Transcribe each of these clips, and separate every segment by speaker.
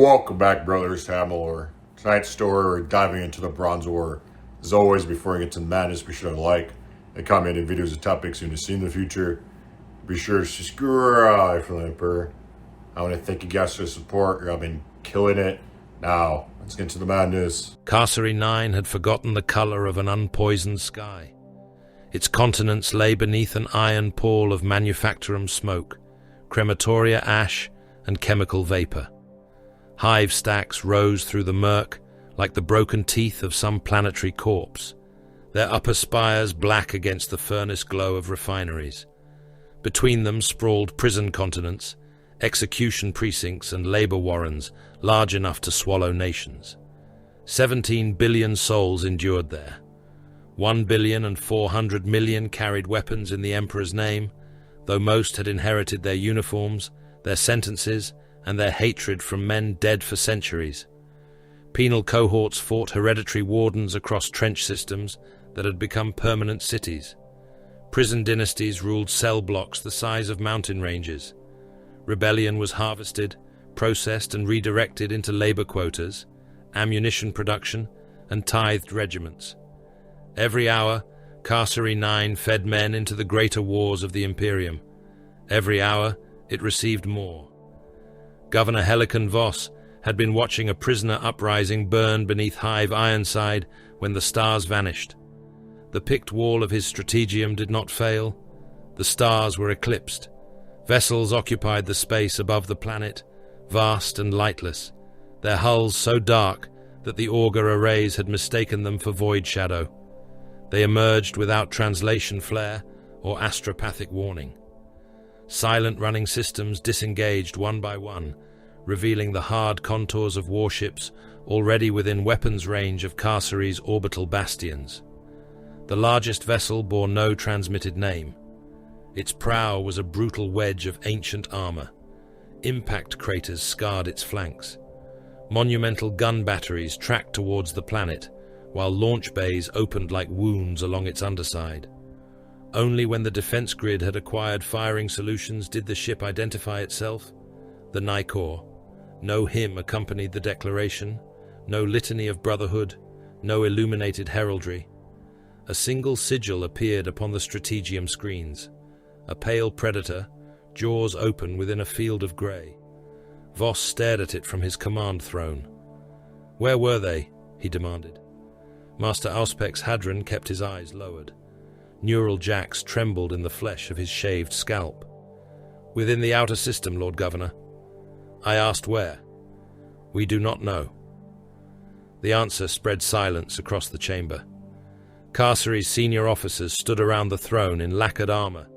Speaker 1: Welcome back, brothers, to Amalur. Tonight's story, we're diving into the Bronze War. As always, before we get to the madness, be sure to like and comment any videos and topics you want to see in the future. Be sure to subscribe for the Emperor. I want to thank you guys for the support. Y'all been killing it. Now, let's get into the madness.
Speaker 2: Carcery 9 had forgotten the color of an unpoisoned sky. Its continents lay beneath an iron pall of manufactorum smoke, crematoria ash, and chemical vapor. Hive stacks rose through the murk like the broken teeth of some planetary corpse, their upper spires black against the furnace glow of refineries. Between them sprawled prison continents, execution precincts and labor warrens large enough to swallow nations. 17 billion souls endured there. 1,400,000,000 carried weapons in the Emperor's name, though most had inherited their uniforms, their sentences, and their hatred from men dead for centuries. Penal cohorts fought hereditary wardens across trench systems that had become permanent cities. Prison dynasties ruled cell blocks the size of mountain ranges. Rebellion was harvested, processed and redirected into labor quotas, ammunition production, and tithed regiments. Every hour, Carcery 9 fed men into the greater wars of the Imperium. Every hour, it received more. Governor Helican Voss had been watching a prisoner uprising burn beneath Hive Ironside when the stars vanished. The picked wall of his strategium did not fail. The stars were eclipsed. Vessels occupied the space above the planet, vast and lightless, their hulls so dark that the auger arrays had mistaken them for void shadow. They emerged without translation flare or astropathic warning. Silent running systems disengaged one by one, revealing the hard contours of warships already within weapons range of Carcery's orbital bastions. The largest vessel bore no transmitted name. Its prow was a brutal wedge of ancient armor. Impact craters scarred its flanks. Monumental gun batteries tracked towards the planet, while launch bays opened like wounds along its underside. Only when the defense grid had acquired firing solutions did the ship identify itself. The Nicor. No hymn accompanied the declaration, no litany of brotherhood, no illuminated heraldry. A single sigil appeared upon the strategium screens. A pale predator, jaws open within a field of grey. Voss stared at it from his command throne. "Where were they?" he demanded. Master Auspex Hadron kept his eyes lowered. Neural jacks trembled in the flesh of his shaved scalp. "Within the outer system, Lord Governor." I asked where. "We do not know." The answer spread silence across the chamber. Carcery's senior officers stood around the throne in lacquered armor,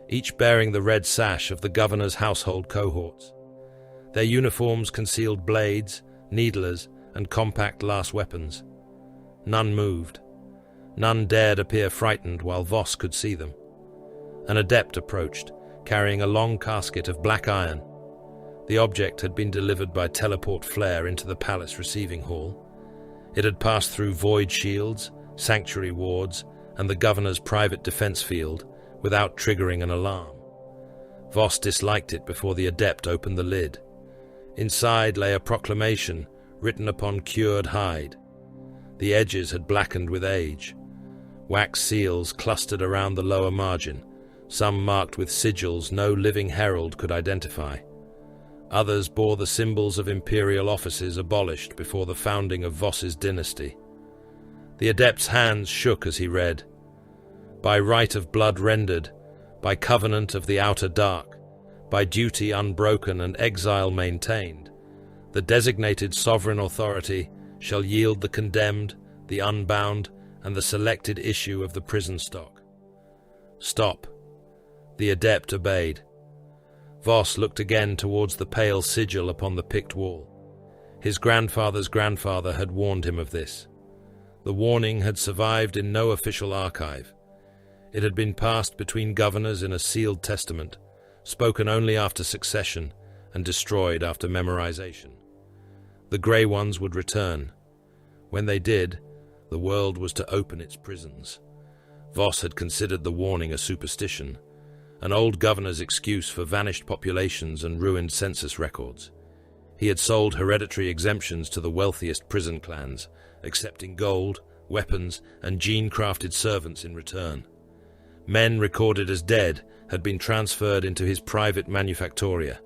Speaker 2: each bearing the red sash of the governor's household cohorts. Their uniforms concealed blades, needlers, and compact las weapons. None moved. None dared appear frightened while Voss could see them. An adept approached, carrying a long casket of black iron. The object had been delivered by teleport flare into the palace receiving hall. It had passed through void shields, sanctuary wards, and the governor's private defense field without triggering an alarm. Voss disliked it before the adept opened the lid. Inside lay a proclamation written upon cured hide. The edges had blackened with age. Wax seals clustered around the lower margin, some marked with sigils no living herald could identify. Others bore the symbols of imperial offices abolished before the founding of Voss's dynasty. The adept's hands shook as he read. "By right of blood rendered, by covenant of the outer dark, by duty unbroken and exile maintained, the designated sovereign authority shall yield the condemned, the unbound, and the selected issue of the prison stock." "Stop." The adept obeyed. Voss looked again towards the pale sigil upon the picked wall. His grandfather's grandfather had warned him of this. The warning had survived in no official archive. It had been passed between governors in a sealed testament, spoken only after succession and destroyed after memorization. The Grey Ones would return. When they did, the world was to open its prisons. Voss had considered the warning a superstition, an old governor's excuse for vanished populations and ruined census records. He had sold hereditary exemptions to the wealthiest prison clans, accepting gold, weapons, and gene-crafted servants in return. Men recorded as dead had been transferred into his private manufactoria.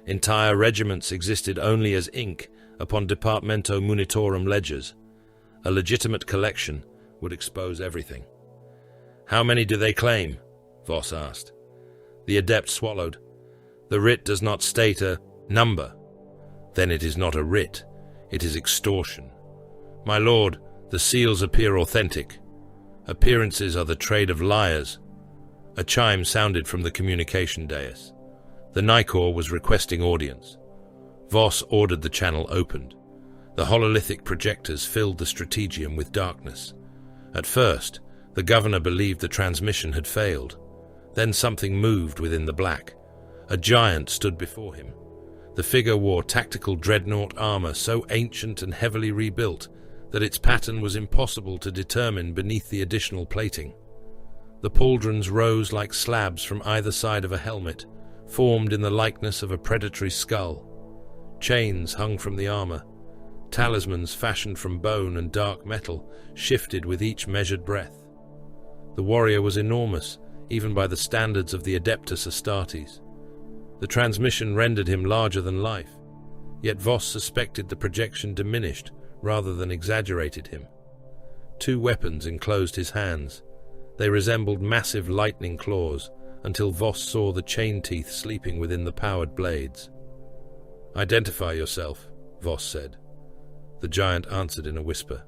Speaker 2: Entire regiments existed only as ink upon Departamento Munitorum ledgers. A legitimate collection would expose everything. "How many do they claim?" Voss asked. The adept swallowed. "The writ does not state a number." "Then it is not a writ, it is extortion. My lord, the seals appear authentic. Appearances are the trade of liars." A chime sounded from the communication dais. The Nicor was requesting audience. Voss ordered the channel opened. The hololithic projectors filled the strategium with darkness. At first, the governor believed the transmission had failed. Then something moved within the black. A giant stood before him. The figure wore tactical dreadnought armor so ancient and heavily rebuilt that its pattern was impossible to determine beneath the additional plating. The pauldrons rose like slabs from either side of a helmet, formed in the likeness of a predatory skull. Chains hung from the armor. Talismans fashioned from bone and dark metal shifted with each measured breath. The warrior was enormous, even by the standards of the Adeptus Astartes. The transmission rendered him larger than life, yet Voss suspected the projection diminished rather than exaggerated him. 2 weapons enclosed his hands. They resembled massive lightning claws until Voss saw the chain teeth sleeping within the powered blades. "Identify yourself," Voss said. The giant answered in a whisper.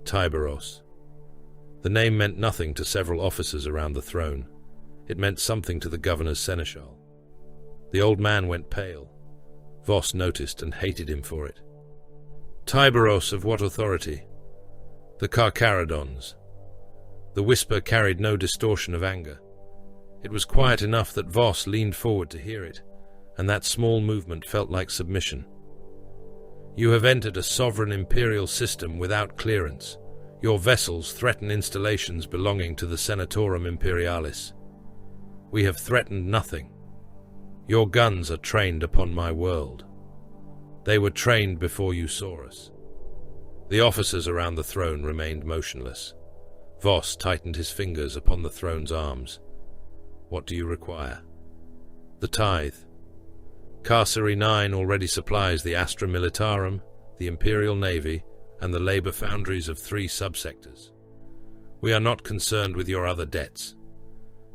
Speaker 2: "Tyberos." The name meant nothing to several officers around the throne. It meant something to the governor's seneschal. The old man went pale. Voss noticed and hated him for it. "Tyberos of what authority?" "The Carcharodons." The whisper carried no distortion of anger. It was quiet enough that Voss leaned forward to hear it, and that small movement felt like submission. "You have entered a sovereign imperial system without clearance. Your vessels threaten installations belonging to the Senatorum Imperialis. We have threatened nothing. Your guns are trained upon my world. They were trained before you saw us." The officers around the throne remained motionless. Voss tightened his fingers upon the throne's arms. "What do you require?" "The tithe. Carcery 9 already supplies the Astra Militarum, the Imperial Navy, and the labor foundries of 3 subsectors. We are not concerned with your other debts."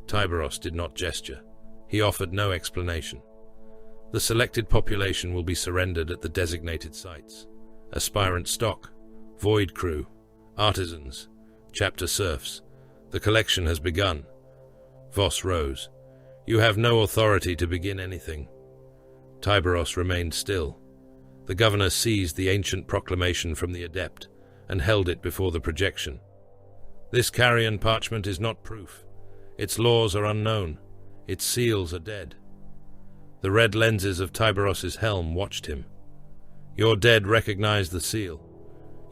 Speaker 2: Tyberos did not gesture. He offered no explanation. "The selected population will be surrendered at the designated sites. Aspirant stock, void crew, artisans, chapter serfs. The collection has begun." Voss rose. "You have no authority to begin anything." Tyberos remained still. The governor seized the ancient proclamation from the adept and held it before the projection. "This carrion parchment is not proof. Its laws are unknown. Its seals are dead." The red lenses of Tyberos's helm watched him. "Your dead recognize the seal.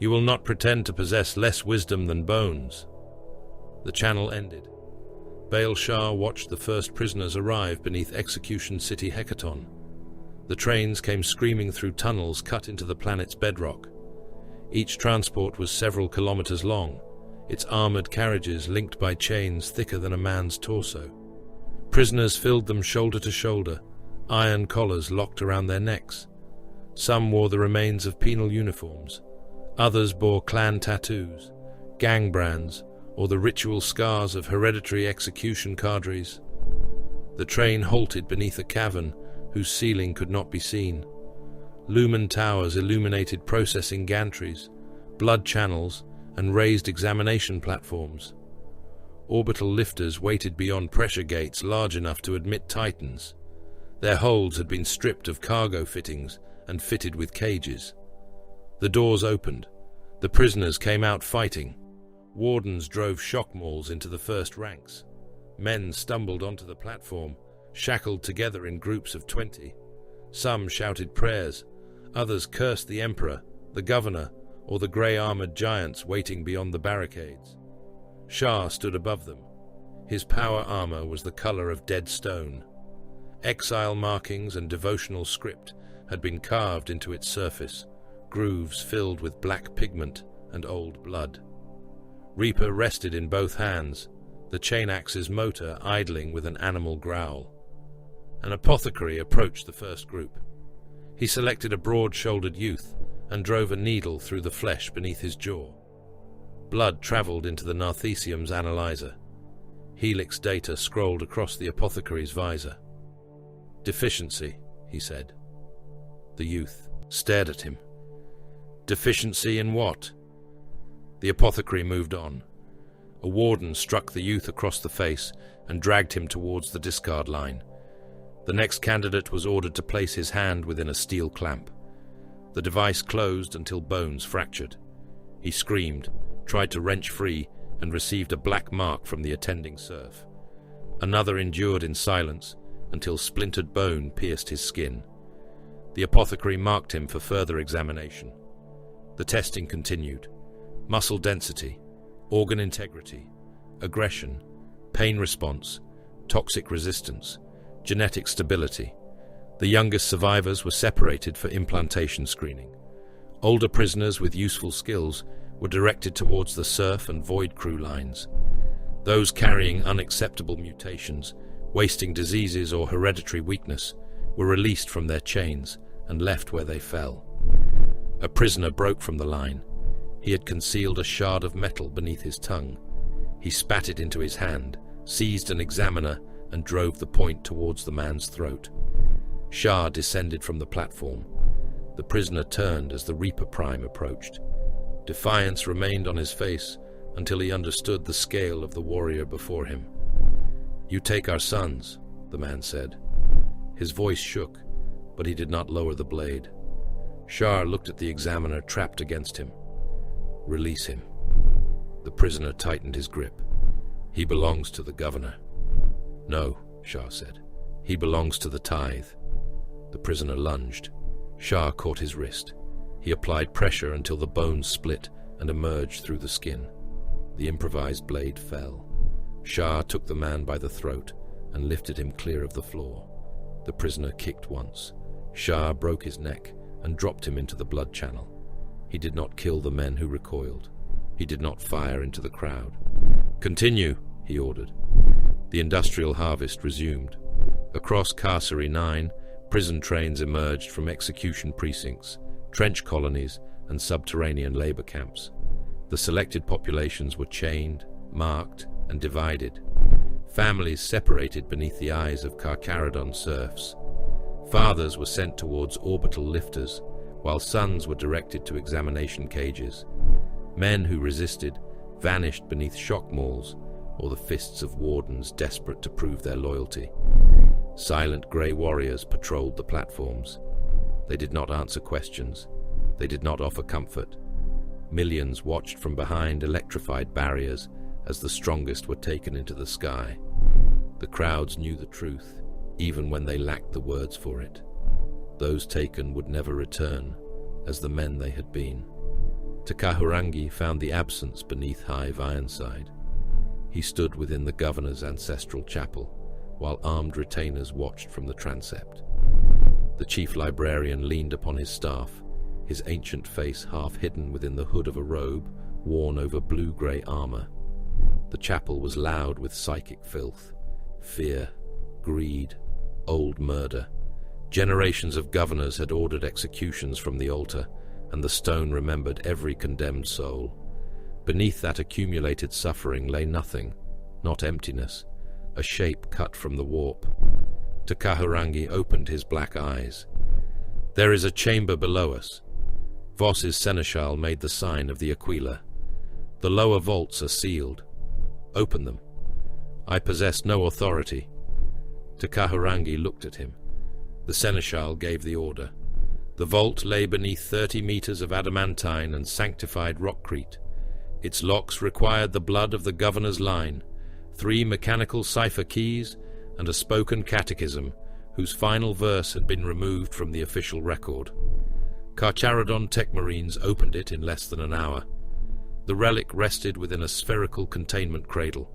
Speaker 2: You will not pretend to possess less wisdom than bones." The channel ended. Baal Shah watched the first prisoners arrive beneath Execution City Hecaton. The trains came screaming through tunnels cut into the planet's bedrock. Each transport was several kilometers long, its armored carriages linked by chains thicker than a man's torso. Prisoners filled them shoulder to shoulder, iron collars locked around their necks. Some wore the remains of penal uniforms. Others bore clan tattoos, gang brands, or the ritual scars of hereditary execution cadres. The train halted beneath a cavern whose ceiling could not be seen. Lumen towers illuminated processing gantries, blood channels, and raised examination platforms. Orbital lifters waited beyond pressure gates large enough to admit titans. Their holds had been stripped of cargo fittings and fitted with cages. The doors opened. The prisoners came out fighting. Wardens drove shock mauls into the first ranks. Men stumbled onto the platform, shackled together in groups of 20. Some shouted prayers. Others cursed the emperor, the governor, or the grey-armored giants waiting beyond the barricades. Shah stood above them. His power armor was the color of dead stone. Exile markings and devotional script had been carved into its surface, grooves filled with black pigment and old blood. Reaper rested in both hands, the chain axe's motor idling with an animal growl. An apothecary approached the first group. He selected a broad-shouldered youth and drove a needle through the flesh beneath his jaw. Blood travelled into the Narthesium's analyzer. Helix data scrolled across the apothecary's visor. "Deficiency," he said. The youth stared at him. "Deficiency in what?" The apothecary moved on. A warden struck the youth across the face and dragged him towards the discard line. The next candidate was ordered to place his hand within a steel clamp. The device closed until bones fractured. He screamed, tried to wrench free, and received a black mark from the attending serf. Another endured in silence until splintered bone pierced his skin. The apothecary marked him for further examination. The testing continued. Muscle density, organ integrity, aggression, pain response, toxic resistance, genetic stability. The youngest survivors were separated for implantation screening. Older prisoners with useful skills were directed towards the surf and void crew lines. Those carrying unacceptable mutations, wasting diseases or hereditary weakness, were released from their chains and left where they fell. A prisoner broke from the line. He had concealed a shard of metal beneath his tongue. He spat it into his hand, seized an examiner, and drove the point towards the man's throat. Shah descended from the platform. The prisoner turned as the Reaper Prime approached. Defiance remained on his face until he understood the scale of the warrior before him. "You take our sons," the man said. His voice shook, but he did not lower the blade. Shah looked at the examiner trapped against him. "Release him." The prisoner tightened his grip. "He belongs to the governor." "No," Shah said. "He belongs to the tithe." The prisoner lunged. Shah caught his wrist. He applied pressure until the bones split and emerged through the skin. The improvised blade fell. Shah took the man by the throat and lifted him clear of the floor. The prisoner kicked once. Shah broke his neck and dropped him into the blood channel. He did not kill the men who recoiled. He did not fire into the crowd. "Continue," he ordered. The industrial harvest resumed. Across Carcery 9, prison trains emerged from execution precincts, trench colonies, and subterranean labor camps. The selected populations were chained, marked, and divided. Families separated beneath the eyes of Carcharodon serfs. Fathers were sent towards orbital lifters, while sons were directed to examination cages. Men who resisted vanished beneath shock malls or the fists of wardens desperate to prove their loyalty. Silent grey warriors patrolled the platforms. They did not answer questions. They did not offer comfort. Millions watched from behind electrified barriers as the strongest were taken into the sky. The crowds knew the truth, even when they lacked the words for it. Those taken would never return, as the men they had been. Takahurangi found the absence beneath Hive Ironside. He stood within the governor's ancestral chapel, while armed retainers watched from the transept. The chief librarian leaned upon his staff, his ancient face half hidden within the hood of a robe worn over blue-grey armor. The chapel was loud with psychic filth, fear, greed, old murder. Generations of governors had ordered executions from the altar, and the stone remembered every condemned soul. Beneath that accumulated suffering lay nothing, not emptiness, a shape cut from the warp. Takahurangi opened his black eyes. "There is a chamber below us." Voss's seneschal made the sign of the Aquila. "The lower vaults are sealed. Open them." "I possess no authority." Takahurangi looked at him. The seneschal gave the order. The vault lay beneath 30 meters of adamantine and sanctified rockcrete. Its locks required the blood of the governor's line, 3 mechanical cipher keys, and a spoken catechism whose final verse had been removed from the official record. Carcharodon Tech Marines opened it in less than an hour. The relic rested within a spherical containment cradle.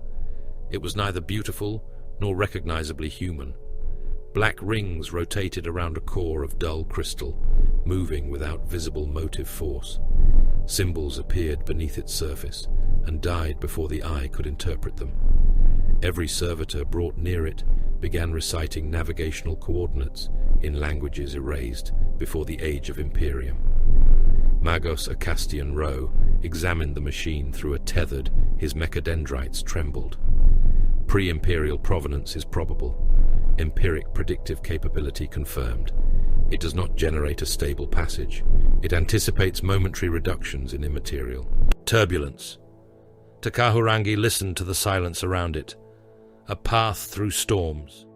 Speaker 2: It was neither beautiful nor recognizably human. Black rings rotated around a core of dull crystal, moving without visible motive force. Symbols appeared beneath its surface and died before the eye could interpret them. Every servitor brought near it began reciting navigational coordinates in languages erased before the age of Imperium. Magos Acastian Rowe examined the machine through a tethered, his mechadendrites trembled. Pre-imperial provenance is probable. Empiric predictive capability confirmed. It does not generate a stable passage. It anticipates momentary reductions in immaterial. Turbulence. Takahurangi listened to the silence around it. A path through storms.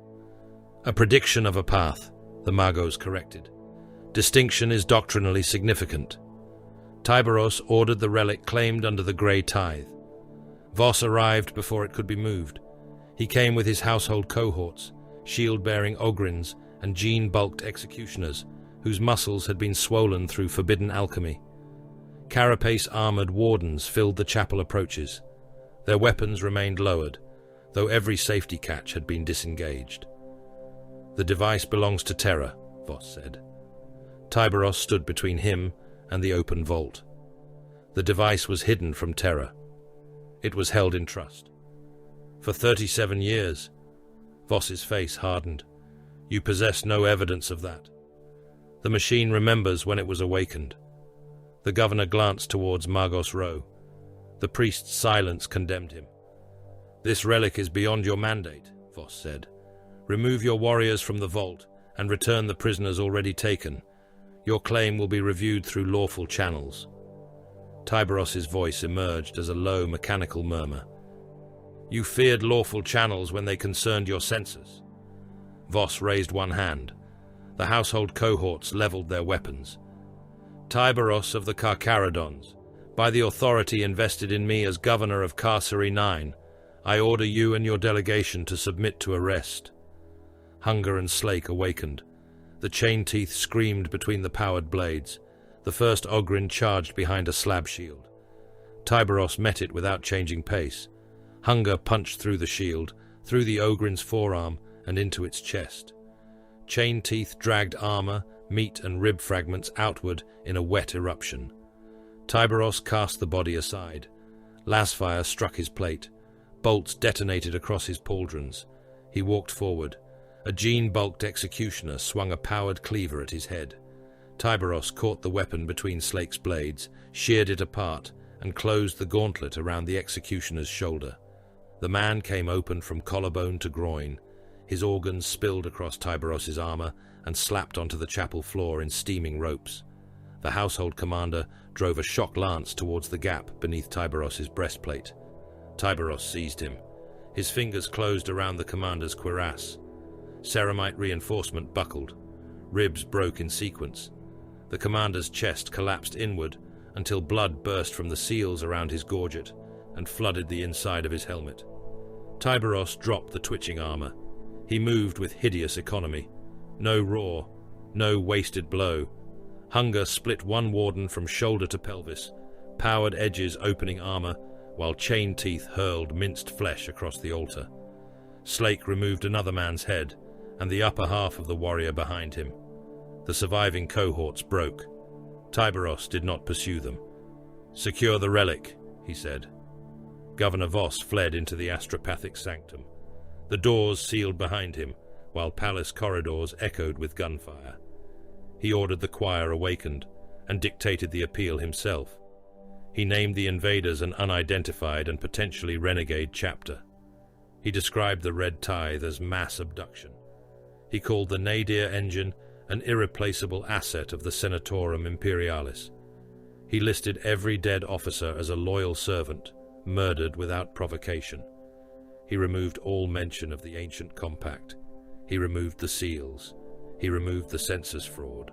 Speaker 2: A prediction of a path, the Magos corrected. Distinction is doctrinally significant. Tyberos ordered the relic claimed under the Grey Tithe. Voss arrived before it could be moved. He came with his household cohorts, shield-bearing ogrins and gene-bulked executioners, whose muscles had been swollen through forbidden alchemy. Carapace-armored wardens filled the chapel approaches. Their weapons remained lowered, though every safety catch had been disengaged. "The device belongs to Terra," Voss said. Tyberos stood between him and the open vault. The device was hidden from Terra. It was held in trust. For 37 years, Voss's face hardened. "You possess no evidence of that." "The machine remembers when it was awakened." The governor glanced towards Magos Rowe. The priest's silence condemned him. "This relic is beyond your mandate," Voss said. "Remove your warriors from the vault and return the prisoners already taken. Your claim will be reviewed through lawful channels." Tyberos's voice emerged as a low, mechanical murmur. "You feared lawful channels when they concerned your censors." Voss raised one hand. The household cohorts leveled their weapons. "Tyberos of the Carcharodons, by the authority invested in me as governor of Carcery 9, I order you and your delegation to submit to arrest." Hunger and Slake awakened. The chain teeth screamed between the powered blades. The first Ogrin charged behind a slab shield. Tyberos met it without changing pace. Hunger punched through the shield, through the Ogrin's forearm, and into its chest. Chain teeth dragged armor, meat and rib fragments outward in a wet eruption. Tyberos cast the body aside. Lasfire struck his plate. Bolts detonated across his pauldrons. He walked forward. A gene-bulked executioner swung a powered cleaver at his head. Tyberos caught the weapon between Slake's blades, sheared it apart, and closed the gauntlet around the executioner's shoulder. The man came open from collarbone to groin. His organs spilled across Tyberos's armor and slapped onto the chapel floor in steaming ropes. The household commander drove a shock lance towards the gap beneath Tyberos's breastplate. Tyberos seized him. His fingers closed around the commander's cuirass. Ceramite reinforcement buckled. Ribs broke in sequence. The commander's chest collapsed inward until blood burst from the seals around his gorget and flooded the inside of his helmet. Tyberos dropped the twitching armor. He moved with hideous economy. No roar, no wasted blow. Hunger split one warden from shoulder to pelvis, powered edges opening armor, while chain teeth hurled minced flesh across the altar. Slake removed another man's head, and the upper half of the warrior behind him. The surviving cohorts broke. Tyberos did not pursue them. "Secure the relic," he said. Governor Voss fled into the astropathic sanctum. The doors sealed behind him, while palace corridors echoed with gunfire. He ordered the choir awakened, and dictated the appeal himself. He named the invaders an unidentified and potentially renegade chapter. He described the Red Tithe as mass abduction. He called the Nadir engine an irreplaceable asset of the Senatorum Imperialis. He listed every dead officer as a loyal servant, murdered without provocation. He removed all mention of the ancient compact. He removed the seals. He removed the census fraud.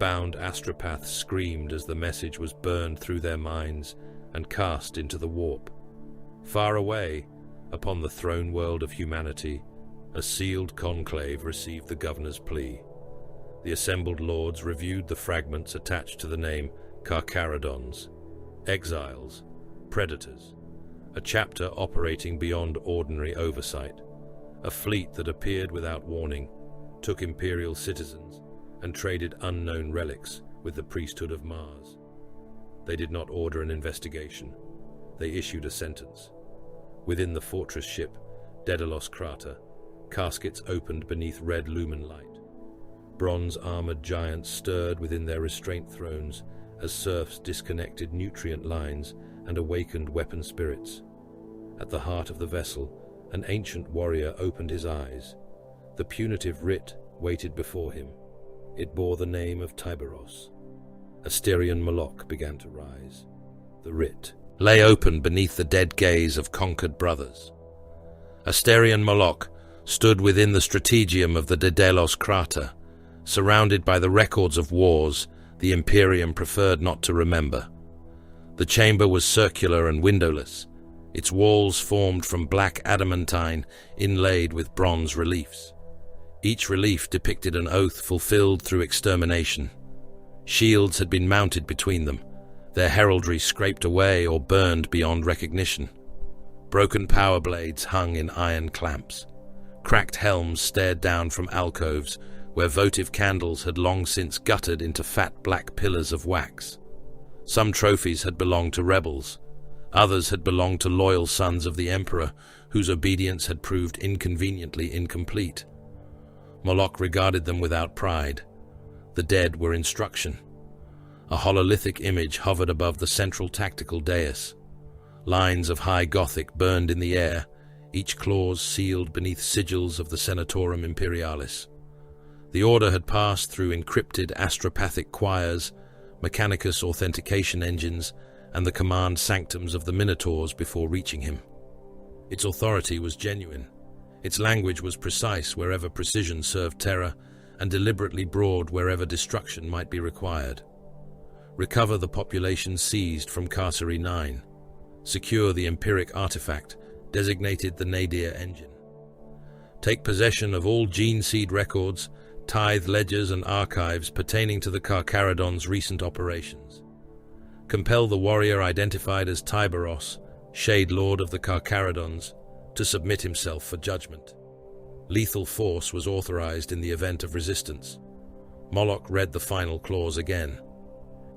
Speaker 2: Bound astropaths screamed as the message was burned through their minds and cast into the warp. Far away, upon the throne world of humanity, a sealed conclave received the governor's plea. The assembled lords reviewed the fragments attached to the name Carcharodons, exiles, predators, a chapter operating beyond ordinary oversight, a fleet that appeared without warning, took imperial citizens, and traded unknown relics with the priesthood of Mars. They did not order an investigation. They issued a sentence. Within the fortress ship, Daedalus Crater, caskets opened beneath red lumen light. Bronze-armored giants stirred within their restraint thrones as serfs disconnected nutrient lines and awakened weapon spirits. At the heart of the vessel, an ancient warrior opened his eyes. The punitive writ waited before him. It bore the name of Tyberos. Asterian Moloch began to rise. The writ lay open beneath the dead gaze of conquered brothers. Asterian Moloch stood within the strategium of the Daedalus Crater, surrounded by the records of wars the Imperium preferred not to remember. The chamber was circular and windowless, its walls formed from black adamantine inlaid with bronze reliefs. Each relief depicted an oath fulfilled through extermination. Shields had been mounted between them, their heraldry scraped away or burned beyond recognition. Broken power blades hung in iron clamps. Cracked helms stared down from alcoves where votive candles had long since guttered into fat black pillars of wax. Some trophies had belonged to rebels. Others had belonged to loyal sons of the Emperor, whose obedience had proved inconveniently incomplete. Moloch regarded them without pride. The dead were instruction. A hololithic image hovered above the central tactical dais. Lines of high Gothic burned in the air, each clause sealed beneath sigils of the Senatorum Imperialis. The order had passed through encrypted astropathic choirs, Mechanicus authentication engines, and the command sanctums of the Minotaurs before reaching him. Its authority was genuine. Its language was precise wherever precision served terror, and deliberately broad wherever destruction might be required. Recover the population seized from Carcery 9. Secure the empiric artifact, designated the Nadir engine. Take possession of all gene seed records, tithe ledgers and archives pertaining to the Carcharodon's recent operations. Compel the warrior identified as Tyberos, Shade Lord of the Carcharodons, to submit himself for judgment. Lethal force was authorized in the event of resistance. Moloch read the final clause again.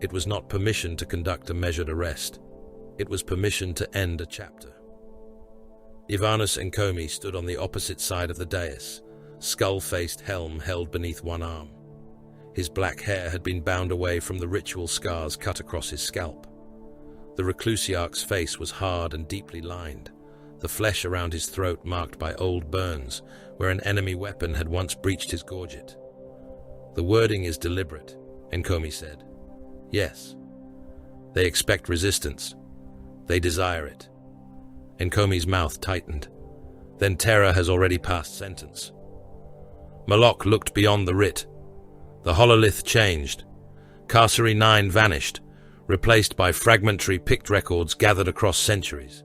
Speaker 2: It was not permission to conduct a measured arrest. It was permission to end a chapter. Ivanus Encomi stood on the opposite side of the dais, skull-faced helm held beneath one arm. His black hair had been bound away from the ritual scars cut across his scalp. The reclusiarch's face was hard and deeply lined, the flesh around his throat marked by old burns, where an enemy weapon had once breached his gorget. The wording is deliberate, Encomi said. Yes. They expect resistance. They desire it. Encomi's mouth tightened. Then terror has already passed sentence. Moloch looked beyond the writ. The hololith changed. Carcery 9 vanished, replaced by fragmentary pict records gathered across centuries.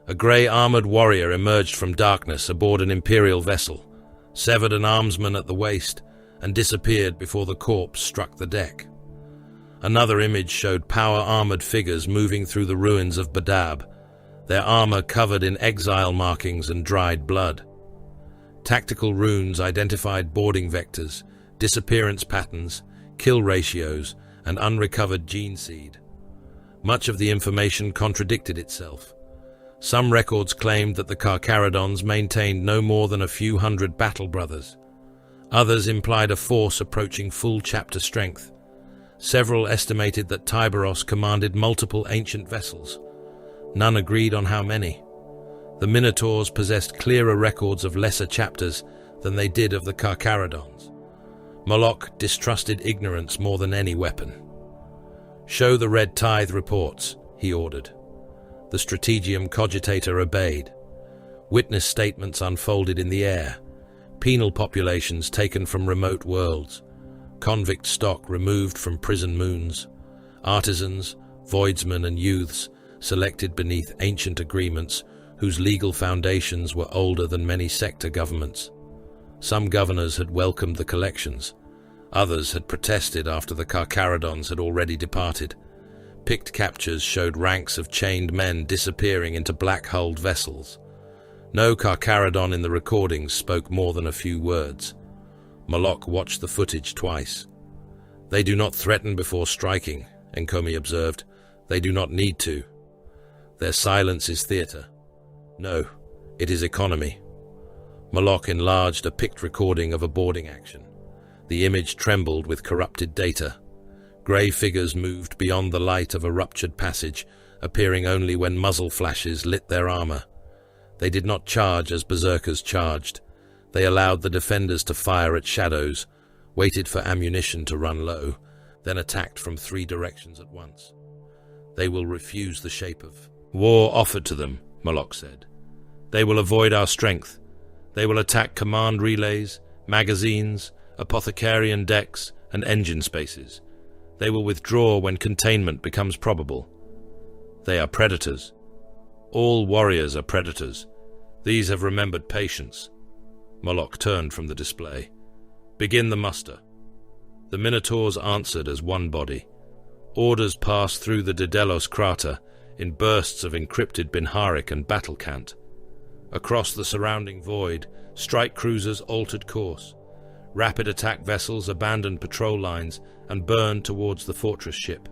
Speaker 2: A grey-armoured warrior emerged from darkness aboard an imperial vessel, severed an armsman at the waist, and disappeared before the corpse struck the deck. Another image showed power-armoured figures moving through the ruins of Badab, their armour covered in exile markings and dried blood. Tactical runes identified boarding vectors, disappearance patterns, kill ratios, and unrecovered gene seed. Much of the information contradicted itself. Some records claimed that the Carcharodons maintained no more than a few hundred battle brothers. Others implied a force approaching full chapter strength. Several estimated that Tyberos commanded multiple ancient vessels. None agreed on how many. The Minotaurs possessed clearer records of lesser chapters than they did of the Carcharodons. Moloch distrusted ignorance more than any weapon. "Show the red tithe reports," he ordered. The strategium cogitator obeyed. Witness statements unfolded in the air. Penal populations taken from remote worlds. Convict stock removed from prison moons. Artisans, voidsmen and youths selected beneath ancient agreements whose legal foundations were older than many sector governments. Some governors had welcomed the collections. Others had protested after the Carcharodons had already departed. Picked captures showed ranks of chained men disappearing into black-hulled vessels. No Carcharodon in the recordings spoke more than a few words. Moloch watched the footage twice. "They do not threaten before striking," Enkomi observed. "They do not need to. Their silence is theater. No, it is economy." Moloch enlarged a picked recording of a boarding action. The image trembled with corrupted data. Grey figures moved beyond the light of a ruptured passage, appearing only when muzzle flashes lit their armor. They did not charge as berserkers charged. They allowed the defenders to fire at shadows, waited for ammunition to run low, then attacked from 3 directions at once. "They will refuse the shape of war offered to them," Moloch said. "They will avoid our strength. They will attack command relays, magazines, apothecarian decks, and engine spaces. They will withdraw when containment becomes probable. They are predators. All warriors are predators. These have remembered patience." Moloch turned from the display. "Begin the muster." The Minotaurs answered as one body. Orders passed through the Tyberos crater in bursts of encrypted Binharic and battle cant. Across the surrounding void, strike cruisers altered course. Rapid attack vessels abandoned patrol lines and burned towards the fortress ship.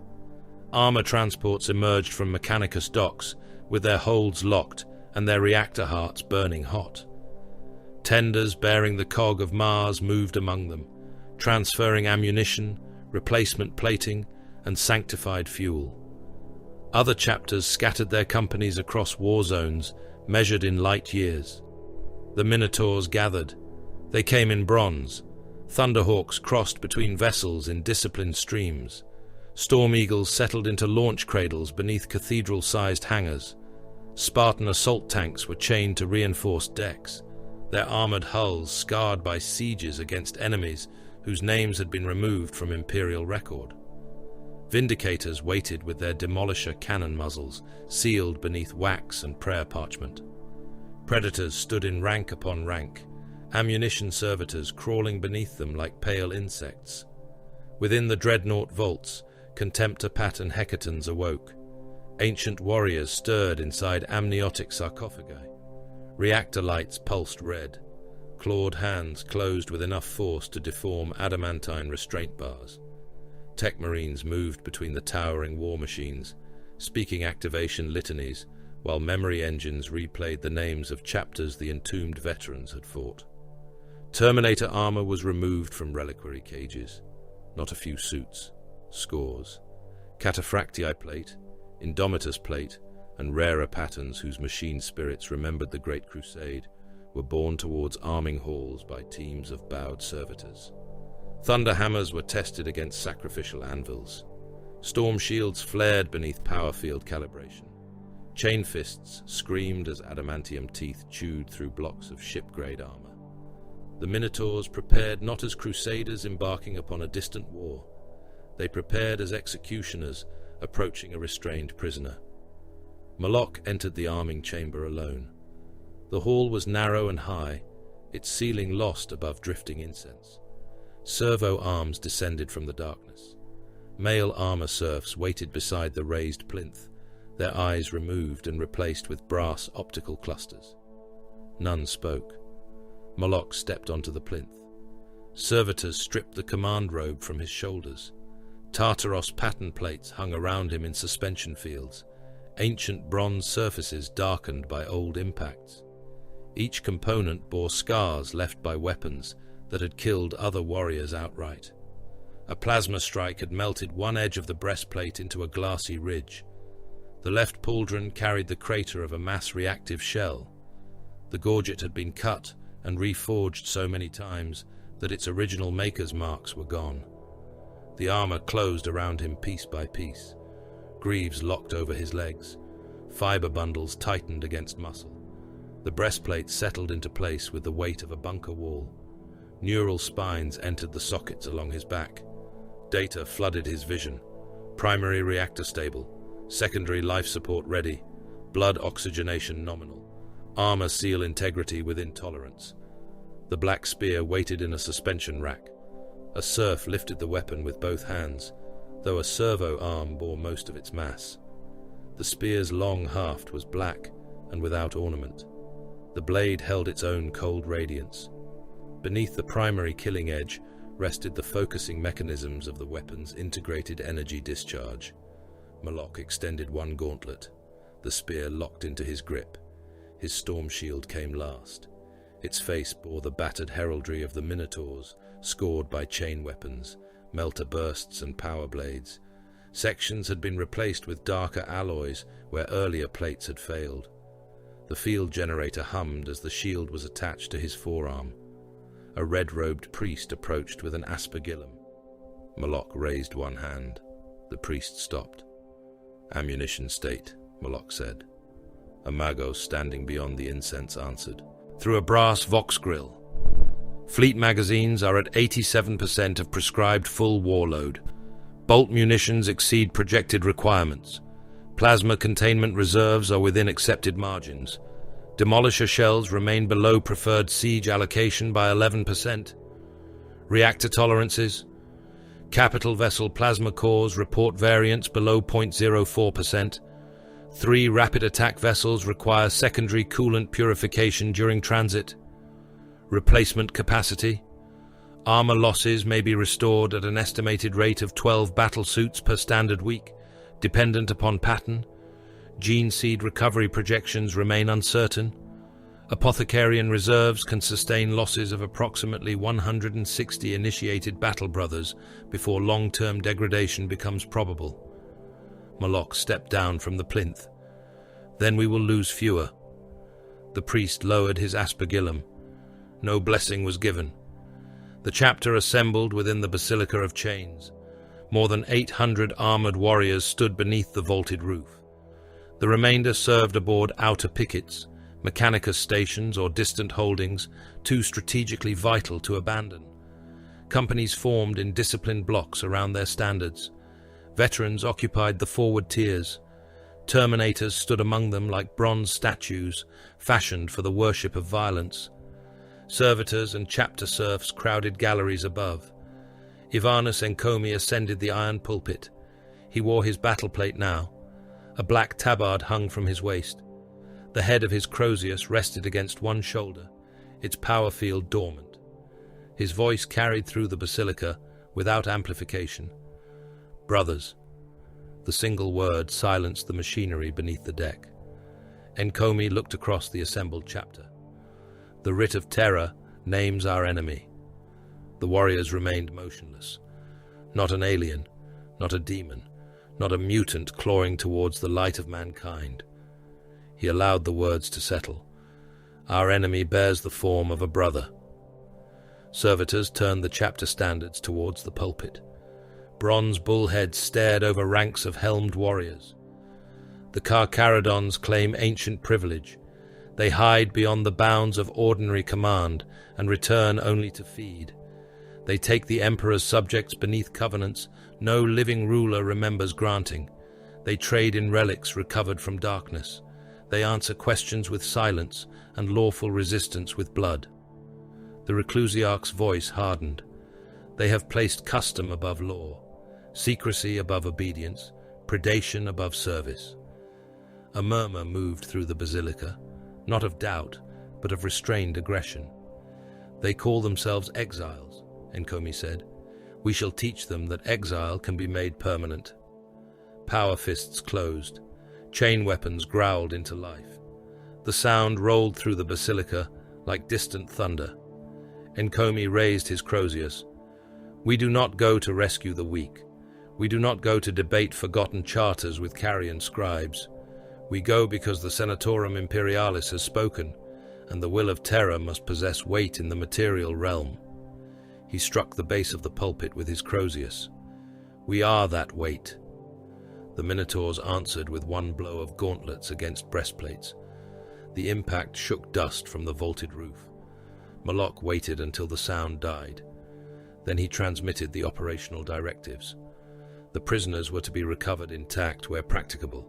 Speaker 2: Armor transports emerged from Mechanicus docks, with their holds locked and their reactor hearts burning hot. Tenders bearing the cog of Mars moved among them, transferring ammunition, replacement plating, and sanctified fuel. Other chapters scattered their companies across war zones, measured in light years. The Minotaurs gathered. They came in bronze. Thunderhawks crossed between vessels in disciplined streams. Storm Eagles settled into launch cradles beneath cathedral-sized hangars. Spartan assault tanks were chained to reinforced decks, their armored hulls scarred by sieges against enemies whose names had been removed from Imperial record. Vindicators waited with their demolisher cannon muzzles sealed beneath wax and prayer parchment. Predators stood in rank upon rank, ammunition servitors crawling beneath them like pale insects. Within the dreadnought vaults, Contemptor-pattern hecatombs awoke. Ancient warriors stirred inside amniotic sarcophagi. Reactor lights pulsed red. Clawed hands closed with enough force to deform adamantine restraint bars. Tech marines moved between the towering war machines, speaking activation litanies, while memory engines replayed the names of chapters the entombed veterans had fought. Terminator armor was removed from reliquary cages. Not a few suits. Scores. Cataphractii plate, Indomitus plate, and rarer patterns whose machine spirits remembered the Great Crusade were borne towards arming halls by teams of bowed servitors. Thunder hammers were tested against sacrificial anvils. Storm shields flared beneath power field calibration. Chain fists screamed as adamantium teeth chewed through blocks of ship-grade armor. The Minotaurs prepared not as crusaders embarking upon a distant war. They prepared as executioners approaching a restrained prisoner. Moloch entered the arming chamber alone. The hall was narrow and high, its ceiling lost above drifting incense. Servo arms descended from the darkness. Male armor serfs waited beside the raised plinth, their eyes removed and replaced with brass optical clusters. None spoke. Moloch stepped onto the plinth. Servitors stripped the command robe from his shoulders. Tartaros pattern plates hung around him in suspension fields, ancient bronze surfaces darkened by old impacts. Each component bore scars left by weapons that had killed other warriors outright. A plasma strike had melted one edge of the breastplate into a glassy ridge. The left pauldron carried the crater of a mass-reactive shell. The gorget had been cut and reforged so many times that its original maker's marks were gone. The armor closed around him piece by piece. Greaves locked over his legs. Fiber bundles tightened against muscle. The breastplate settled into place with the weight of a bunker wall. Neural spines entered the sockets along his back. Data flooded his vision. Primary reactor stable. Secondary life support ready. Blood oxygenation nominal. Armor seal integrity within tolerance. The black spear waited in a suspension rack. A serf lifted the weapon with both hands, though a servo arm bore most of its mass. The spear's long haft was black and without ornament. The blade held its own cold radiance. Beneath the primary killing edge rested the focusing mechanisms of the weapon's integrated energy discharge. Moloch extended one gauntlet. The spear locked into his grip. His storm shield came last. Its face bore the battered heraldry of the Minotaurs, scored by chain weapons, melter bursts and power blades. Sections had been replaced with darker alloys where earlier plates had failed. The field generator hummed as the shield was attached to his forearm. A red-robed priest approached with an aspergillum. Moloch raised one hand. The priest stopped. "Ammunition state," Moloch said. A magos standing beyond the incense answered, through a brass vox grill. "Fleet magazines are at 87% of prescribed full warload. Bolt munitions exceed projected requirements. Plasma containment reserves are within accepted margins. Demolisher shells remain below preferred siege allocation by 11%. Reactor tolerances. Capital vessel plasma cores report variance below 0.04%. 3 rapid attack vessels require secondary coolant purification during transit. Replacement capacity. Armor losses may be restored at an estimated rate of 12 battle suits per standard week, dependent upon pattern. Gene seed recovery projections remain uncertain. Apothecarian reserves can sustain losses of approximately 160 initiated battle brothers before long-term degradation becomes probable. Moloch stepped down from the plinth. "Then we will lose fewer." The priest lowered his aspergillum. No blessing was given. The chapter assembled within the Basilica of Chains. More than 800 armored warriors stood beneath the vaulted roof. The remainder served aboard outer pickets, Mechanicus stations or distant holdings, too strategically vital to abandon. Companies formed in disciplined blocks around their standards. Veterans occupied the forward tiers. Terminators stood among them like bronze statues, fashioned for the worship of violence. Servitors and chapter serfs crowded galleries above. Ivanus Encomi ascended the iron pulpit. He wore his battle plate now. A black tabard hung from his waist. The head of his Crozius rested against one shoulder, its power field dormant. His voice carried through the basilica without amplification. "Brothers." The single word silenced the machinery beneath the deck. Encomi looked across the assembled chapter. "The writ of terror names our enemy." The warriors remained motionless. Not an alien, not a demon, not a mutant clawing towards the light of mankind. He allowed the words to settle. "Our enemy bears the form of a brother." Servitors turned the chapter standards towards the pulpit. Bronze bullheads stared over ranks of helmed warriors. The Carcharodons claim ancient privilege. They hide beyond the bounds of ordinary command and return only to feed. They take the Emperor's subjects beneath covenants no living ruler remembers granting. They trade in relics recovered from darkness. They answer questions with silence and lawful resistance with blood. The Reclusiarch's voice hardened. They have placed custom above law, secrecy above obedience, predation above service. A murmur moved through the basilica, not of doubt, but of restrained aggression. "They call themselves exiles," Encomi said. "We shall teach them that exile can be made permanent." Power fists closed. Chain weapons growled into life. The sound rolled through the basilica like distant thunder. Encomi raised his Crozius. "We do not go to rescue the weak. We do not go to debate forgotten charters with carrion scribes. We go because the Senatorum Imperialis has spoken, and the will of terror must possess weight in the material realm." He struck the base of the pulpit with his Crozius. "We are that weight." The Minotaurs answered with one blow of gauntlets against breastplates. The impact shook dust from the vaulted roof. Moloch waited until the sound died. Then he transmitted the operational directives. The prisoners were to be recovered intact where practicable.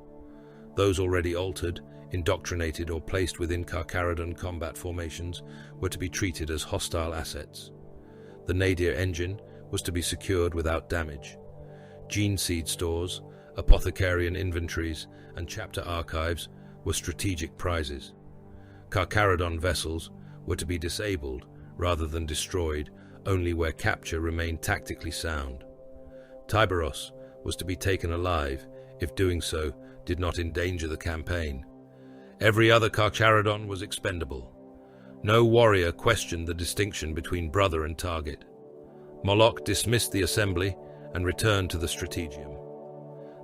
Speaker 2: Those already altered, indoctrinated, or placed within Carcharodon combat formations were to be treated as hostile assets. The nadir engine was to be secured without damage. Gene seed stores, apothecarian inventories, and chapter archives were strategic prizes. Carcharodon vessels were to be disabled, rather than destroyed, only where capture remained tactically sound. Tyberos was to be taken alive, if doing so did not endanger the campaign. Every other Carcharodon was expendable. No warrior questioned the distinction between brother and target. Moloch dismissed the assembly and returned to the strategium.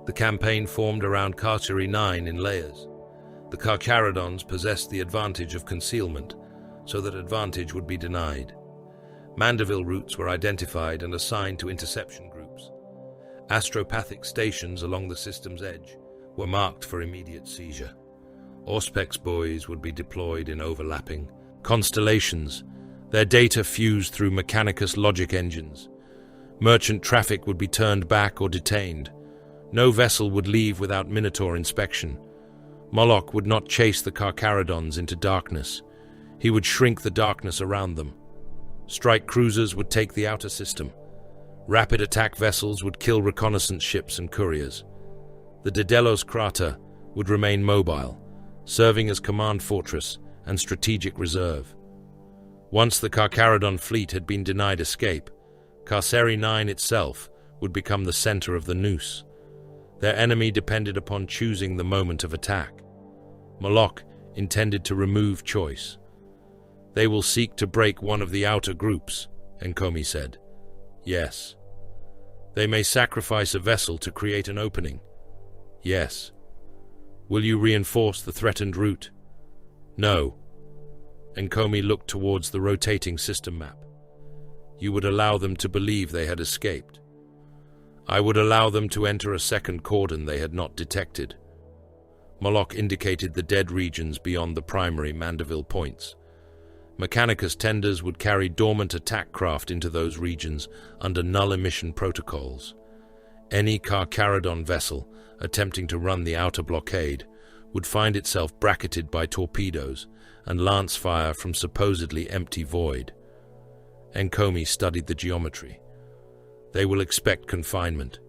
Speaker 2: The campaign formed around Carcery 9 in layers. The Carcharodons possessed the advantage of concealment, so that advantage would be denied. Mandeville routes were identified and assigned to interception groups. Astropathic stations along the system's edge were marked for immediate seizure. Auspex buoys would be deployed in overlapping constellations, their data fused through Mechanicus logic engines. Merchant traffic would be turned back or detained. No vessel would leave without Minotaur inspection. Moloch would not chase the Carcharodons into darkness. He would shrink the darkness around them. Strike cruisers would take the outer system. Rapid attack vessels would kill reconnaissance ships and couriers. The Dedelos crater would remain mobile, serving as command fortress and strategic reserve. Once the Carcharodon fleet had been denied escape, Carcery 9 itself would become the center of the noose. Their enemy depended upon choosing the moment of attack. Moloch intended to remove choice. "They will seek to break one of the outer groups," Enkomi said. "Yes." "They may sacrifice a vessel to create an opening." "Yes." "Will you reinforce the threatened route?" "No." Enkomi looked towards the rotating system map. "You would allow them to believe they had escaped." "I would allow them to enter a second cordon they had not detected." Moloch indicated the dead regions beyond the primary Mandeville points. Mechanicus tenders would carry dormant attack craft into those regions under null emission protocols. Any Carcharodon vessel attempting to run the outer blockade would find itself bracketed by torpedoes and lance fire from supposedly empty void. Enkomi studied the geometry. "They will expect confinement.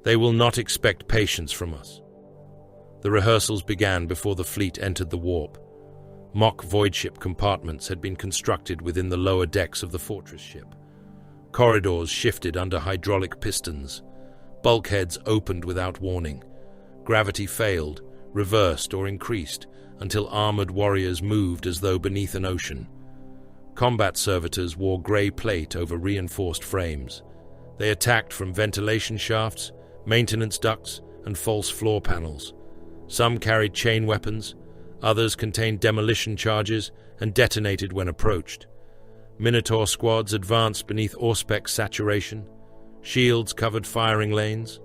Speaker 2: They will not expect patience from us." The rehearsals began before the fleet entered the warp. Mock voidship compartments had been constructed within the lower decks of the fortress ship. Corridors shifted under hydraulic pistons. Bulkheads opened without warning. Gravity failed, reversed, or increased until armored warriors moved as though beneath an ocean. Combat servitors wore grey plate over reinforced frames. They attacked from ventilation shafts, maintenance ducts, and false floor panels. Some carried chain weapons, others contained demolition charges and detonated when approached. Minotaur squads advanced beneath Auspex saturation. Shields covered firing lanes.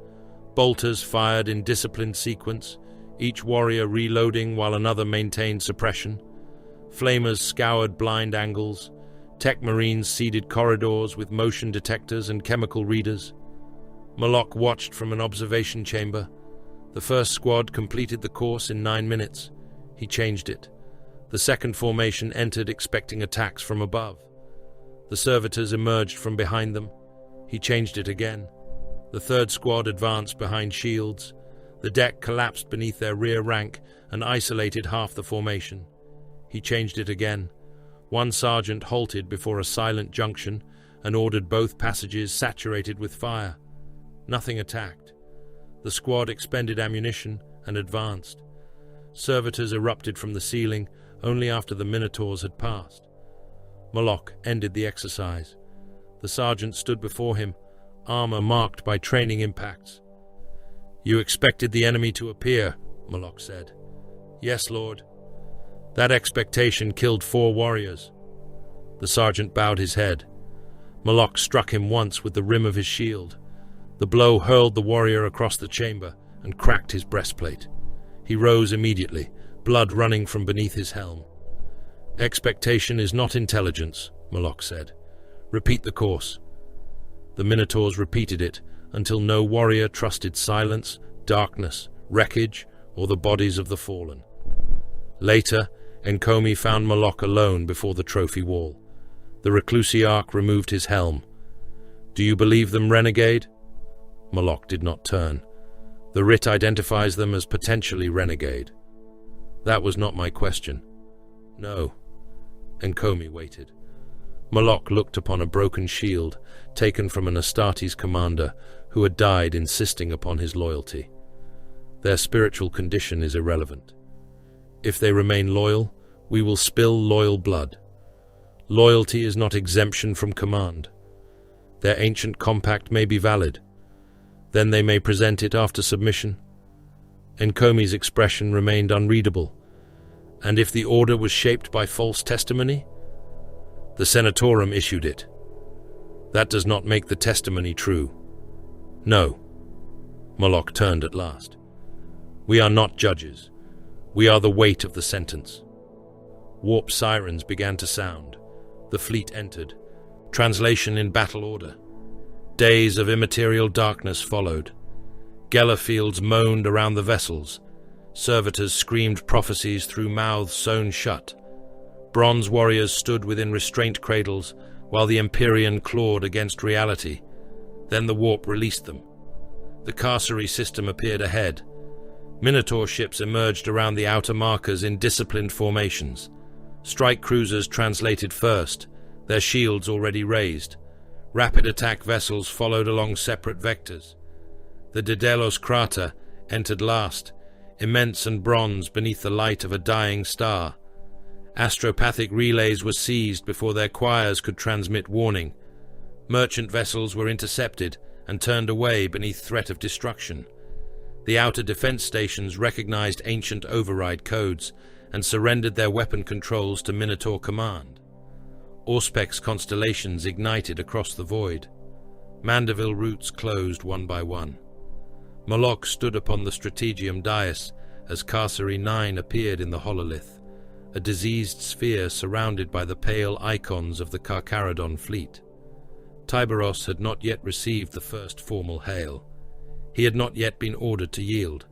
Speaker 2: Bolters fired in disciplined sequence, each warrior reloading while another maintained suppression. Flamers scoured blind angles. Tech Marines seeded corridors with motion detectors and chemical readers. Moloch watched from an observation chamber. The first squad completed the course in 9 minutes. He changed it. The second formation entered expecting attacks from above. The servitors emerged from behind them. He changed it again. The third squad advanced behind shields. The deck collapsed beneath their rear rank and isolated half the formation. He changed it again. One sergeant halted before a silent junction and ordered both passages saturated with fire. Nothing attacked. The squad expended ammunition and advanced. Servitors erupted from the ceiling only after the Minotaurs had passed. Moloch ended the exercise. The sergeant stood before him, armor marked by training impacts. "You expected the enemy to appear," Moloch said. "Yes, Lord." "That expectation killed 4 warriors." The sergeant bowed his head. Moloch struck him once with the rim of his shield. The blow hurled the warrior across the chamber and cracked his breastplate. He rose immediately, blood running from beneath his helm. "Expectation is not intelligence," Moloch said. "Repeat the course." The Minotaurs repeated it until no warrior trusted silence, darkness, wreckage, or the bodies of the fallen. Later, Enkomi found Moloch alone before the trophy wall. The Reclusiarch removed his helm. "Do you believe them, renegade?" Moloch did not turn. The writ identifies them as potentially renegade. "That was not my question." "No." Enkomi waited. Moloch looked upon a broken shield taken from an Astartes commander who had died insisting upon his loyalty. Their spiritual condition is irrelevant. If they remain loyal, we will spill loyal blood. Loyalty is not exemption from command. Their ancient compact may be valid. Then they may present it after submission. Encomi's expression remained unreadable. And if the order was shaped by false testimony? The Senatorum issued it. That does not make the testimony true. No. Moloch turned at last. We are not judges. We are the weight of the sentence. Warp sirens began to sound. The fleet entered. Translation in battle order. Days of immaterial darkness followed. Geller fields moaned around the vessels. Servitors screamed prophecies through mouths sewn shut. Bronze warriors stood within restraint cradles while the Empyrean clawed against reality. Then the warp released them. The carcery system appeared ahead. Minotaur ships emerged around the outer markers in disciplined formations. Strike cruisers translated first, their shields already raised. Rapid attack vessels followed along separate vectors. The Daedalus crater entered last, immense and bronze beneath the light of a dying star. Astropathic relays were seized before their choirs could transmit warning. Merchant vessels were intercepted and turned away beneath threat of destruction. The outer defense stations recognized ancient override codes and surrendered their weapon controls to Minotaur command. Auspex constellations ignited across the void. Mandeville routes closed one by one. Moloch stood upon the strategium dais as Carcery 9 appeared in the hololith, a diseased sphere surrounded by the pale icons of the Carcharodon fleet. Tyberos had not yet received the first formal hail. He had not yet been ordered to yield.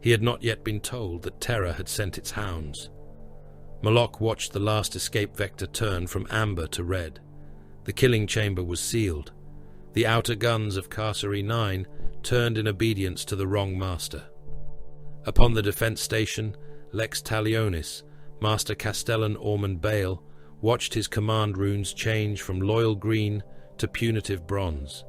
Speaker 2: He had not yet been told that Terra had sent its hounds. Moloch watched the last escape vector turn from amber to red. The killing chamber was sealed. The outer guns of Carcery 9 turned in obedience to the wrong master. Upon the defense station, Lex Talionis, Master Castellan Ormond Bale, watched his command runes change from loyal green to punitive bronze.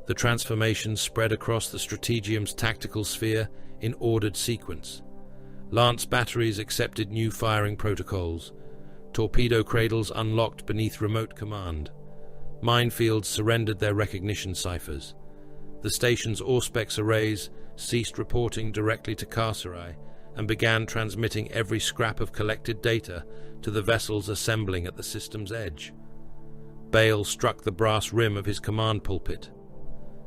Speaker 2: The transformation spread across the strategium's tactical sphere in ordered sequence. Lance batteries accepted new firing protocols. Torpedo cradles unlocked beneath remote command. Minefields surrendered their recognition ciphers. The station's Auspex arrays ceased reporting directly to Carcerai and began transmitting every scrap of collected data to the vessels assembling at the system's edge. Bale struck the brass rim of his command pulpit.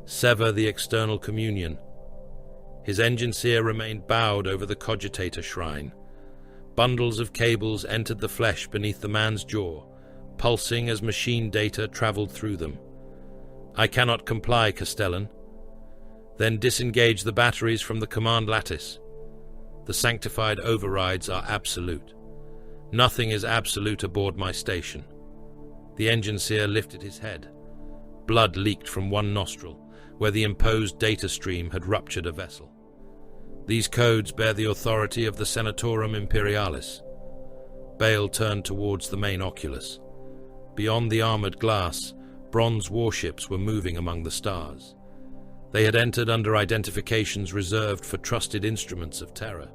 Speaker 2: Sever the external communion. His engine seer remained bowed over the cogitator shrine. Bundles of cables entered the flesh beneath the man's jaw, pulsing as machine data traveled through them. I cannot comply, Castellan. Then disengage the batteries from the command lattice. The sanctified overrides are absolute. Nothing is absolute aboard my station. The engine seer lifted his head. Blood leaked from one nostril, where the imposed data stream had ruptured a vessel. These codes bear the authority of the Senatorum Imperialis. Bale turned towards the main oculus. Beyond the armored glass, bronze warships were moving among the stars. They had entered under identifications reserved for trusted instruments of terror.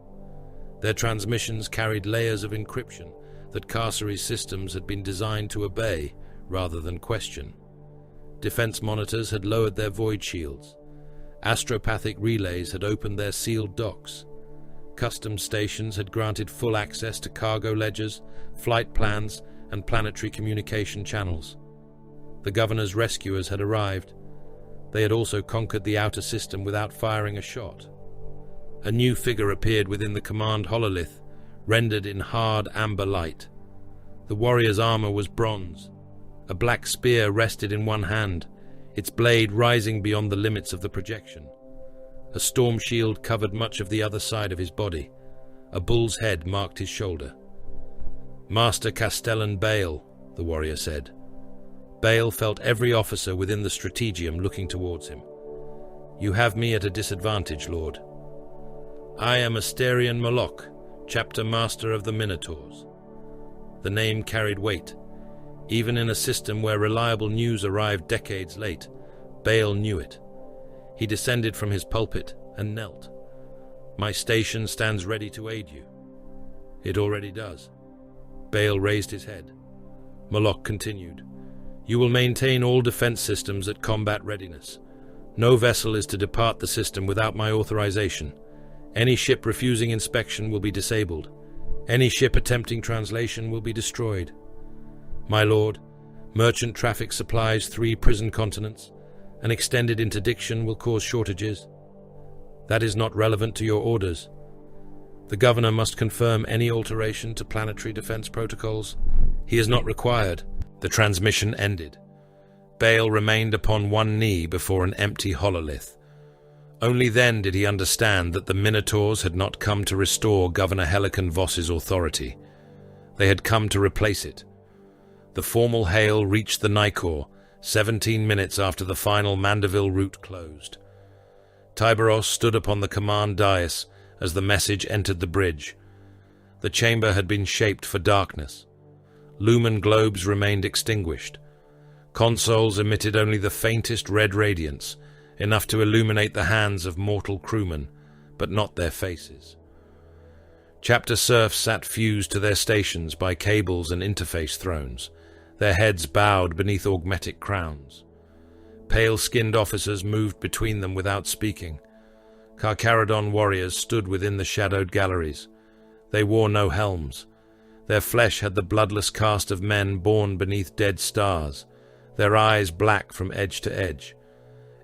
Speaker 2: Their transmissions carried layers of encryption that Carcery's systems had been designed to obey rather than question. Defense monitors had lowered their void shields. Astropathic relays had opened their sealed docks. Custom stations had granted full access to cargo ledgers, flight plans, and planetary communication channels. The governor's rescuers had arrived. They had also conquered the outer system without firing a shot. A new figure appeared within the command hololith, rendered in hard amber light. The warrior's armor was bronze. A black spear rested in one hand, its blade rising beyond the limits of the projection. A storm shield covered much of the other side of his body. A bull's head marked his shoulder. Master Castellan Bale, the warrior said. Bale felt every officer within the strategium looking towards him. You have me at a disadvantage, Lord. I am Asterion Moloch, chapter master of the Minotaurs. The name carried weight. Even in a system where reliable news arrived decades late, Bale knew it. He descended from his pulpit and knelt. "My station stands ready to aid you." "It already does." Bale raised his head. Moloch continued, "You will maintain all defense systems at combat readiness. No vessel is to depart the system without my authorization. Any ship refusing inspection will be disabled. Any ship attempting translation will be destroyed. My lord, merchant traffic supplies 3 prison continents. An extended interdiction will cause shortages. That is not relevant to your orders. The governor must confirm any alteration to planetary defense protocols. He is not required." The transmission ended. Bale remained upon one knee before an empty hololith. Only then did he understand that the Minotaurs had not come to restore Governor Helican Voss's authority. They had come to replace it. The formal hail reached the Nicor 17 minutes after the final Mandeville route closed. Tyberos stood upon the command dais as the message entered the bridge. The chamber had been shaped for darkness. Lumen globes remained extinguished. Consoles emitted only the faintest red radiance, enough to illuminate the hands of mortal crewmen, but not their faces. Chapter serfs sat fused to their stations by cables and interface thrones, their heads bowed beneath augmetic crowns. Pale-skinned officers moved between them without speaking. Carcharodon warriors stood within the shadowed galleries. They wore no helms. Their flesh had the bloodless cast of men born beneath dead stars, their eyes black from edge to edge.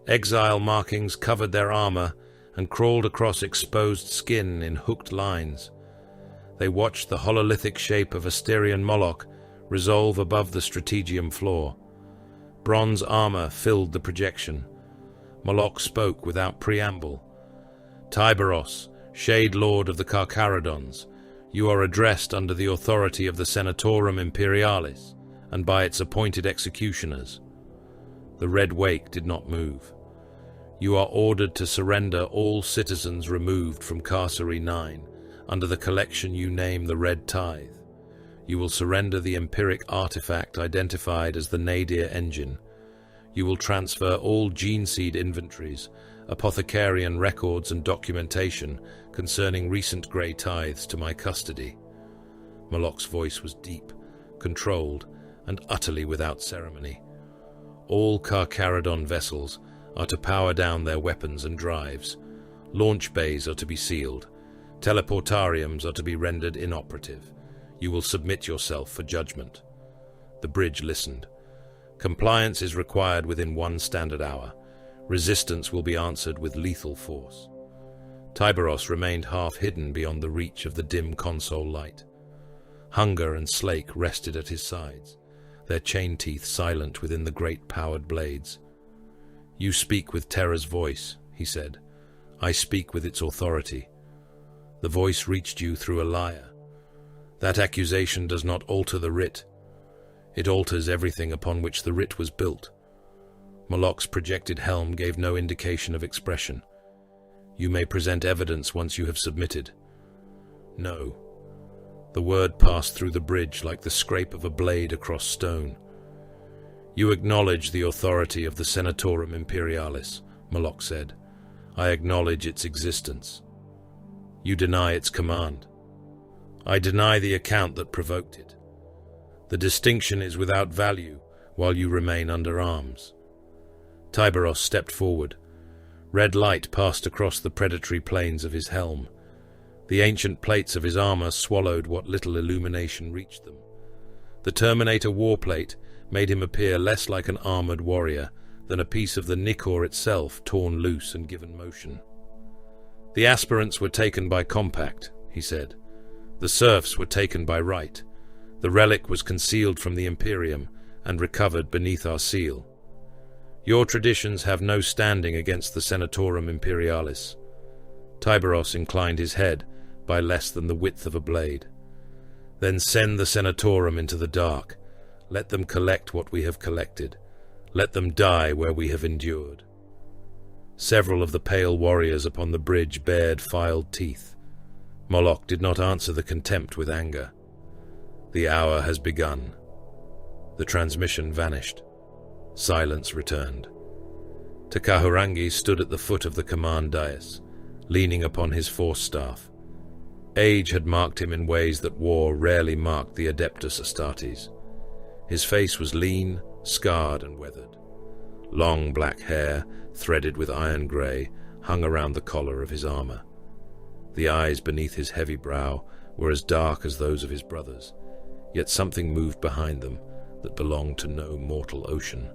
Speaker 2: Exile markings covered their armor and crawled across exposed skin in hooked lines. They watched the hololithic shape of Asterian Moloch resolve above the strategium floor. Bronze armor filled the projection. Moloch spoke without preamble. "Tyberos, Shade Lord of the Carcharodons, you are addressed under the authority of the Senatorum Imperialis and by its appointed executioners." The red wake did not move. "You are ordered to surrender all citizens removed from Carcery 9 under the collection you name the Red Tithe. You will surrender the empiric artifact identified as the Nadir engine. You will transfer all gene seed inventories, apothecarian records and documentation concerning recent grey tithes to my custody." Moloch's voice was deep, controlled, and utterly without ceremony. "All Carcharodon vessels are to power down their weapons and drives. Launch bays are to be sealed. Teleportariums are to be rendered inoperative. You will submit yourself for judgment." The bridge listened. "Compliance is required within 1 standard hour. Resistance will be answered with lethal force." Tyberos remained half-hidden beyond the reach of the dim console light. Hunger and Slake rested at his sides, their chain teeth silent within the great powered blades. "You speak with Terra's voice," he said. "I speak with its authority. The voice reached you through a liar. That accusation does not alter the writ. It alters everything upon which the writ was built." Moloch's projected helm gave no indication of expression. "You may present evidence once you have submitted." "No." The word passed through the bridge like the scrape of a blade across stone. "You acknowledge the authority of the Senatorum Imperialis," Moloch said. "I acknowledge its existence. You deny its command. I deny the account that provoked it. The distinction is without value while you remain under arms." Tyberos stepped forward. Red light passed across the predatory planes of his helm. The ancient plates of his armor swallowed what little illumination reached them. The Terminator warplate made him appear less like an armored warrior than a piece of the Nicor itself torn loose and given motion. "The aspirants were taken by compact," he said. "The serfs were taken by right. The relic was concealed from the Imperium and recovered beneath our seal. Your traditions have no standing against the Senatorum Imperialis." Tyberos inclined his head by less than the width of a blade. "Then send the Senatorum into the dark. Let them collect what we have collected. Let them die where we have endured." Several of the pale warriors upon the bridge bared filed teeth. Moloch did not answer the contempt with anger. "The hour has begun." The transmission vanished. Silence returned. Takahurangi stood at the foot of the command dais, leaning upon his force staff. Age had marked him in ways that war rarely marked the Adeptus Astartes. His face was lean, scarred, and weathered. Long black hair, threaded with iron grey, hung around the collar of his armour. The eyes beneath his heavy brow were as dark as those of his brothers, yet something moved behind them that belonged to no mortal ocean.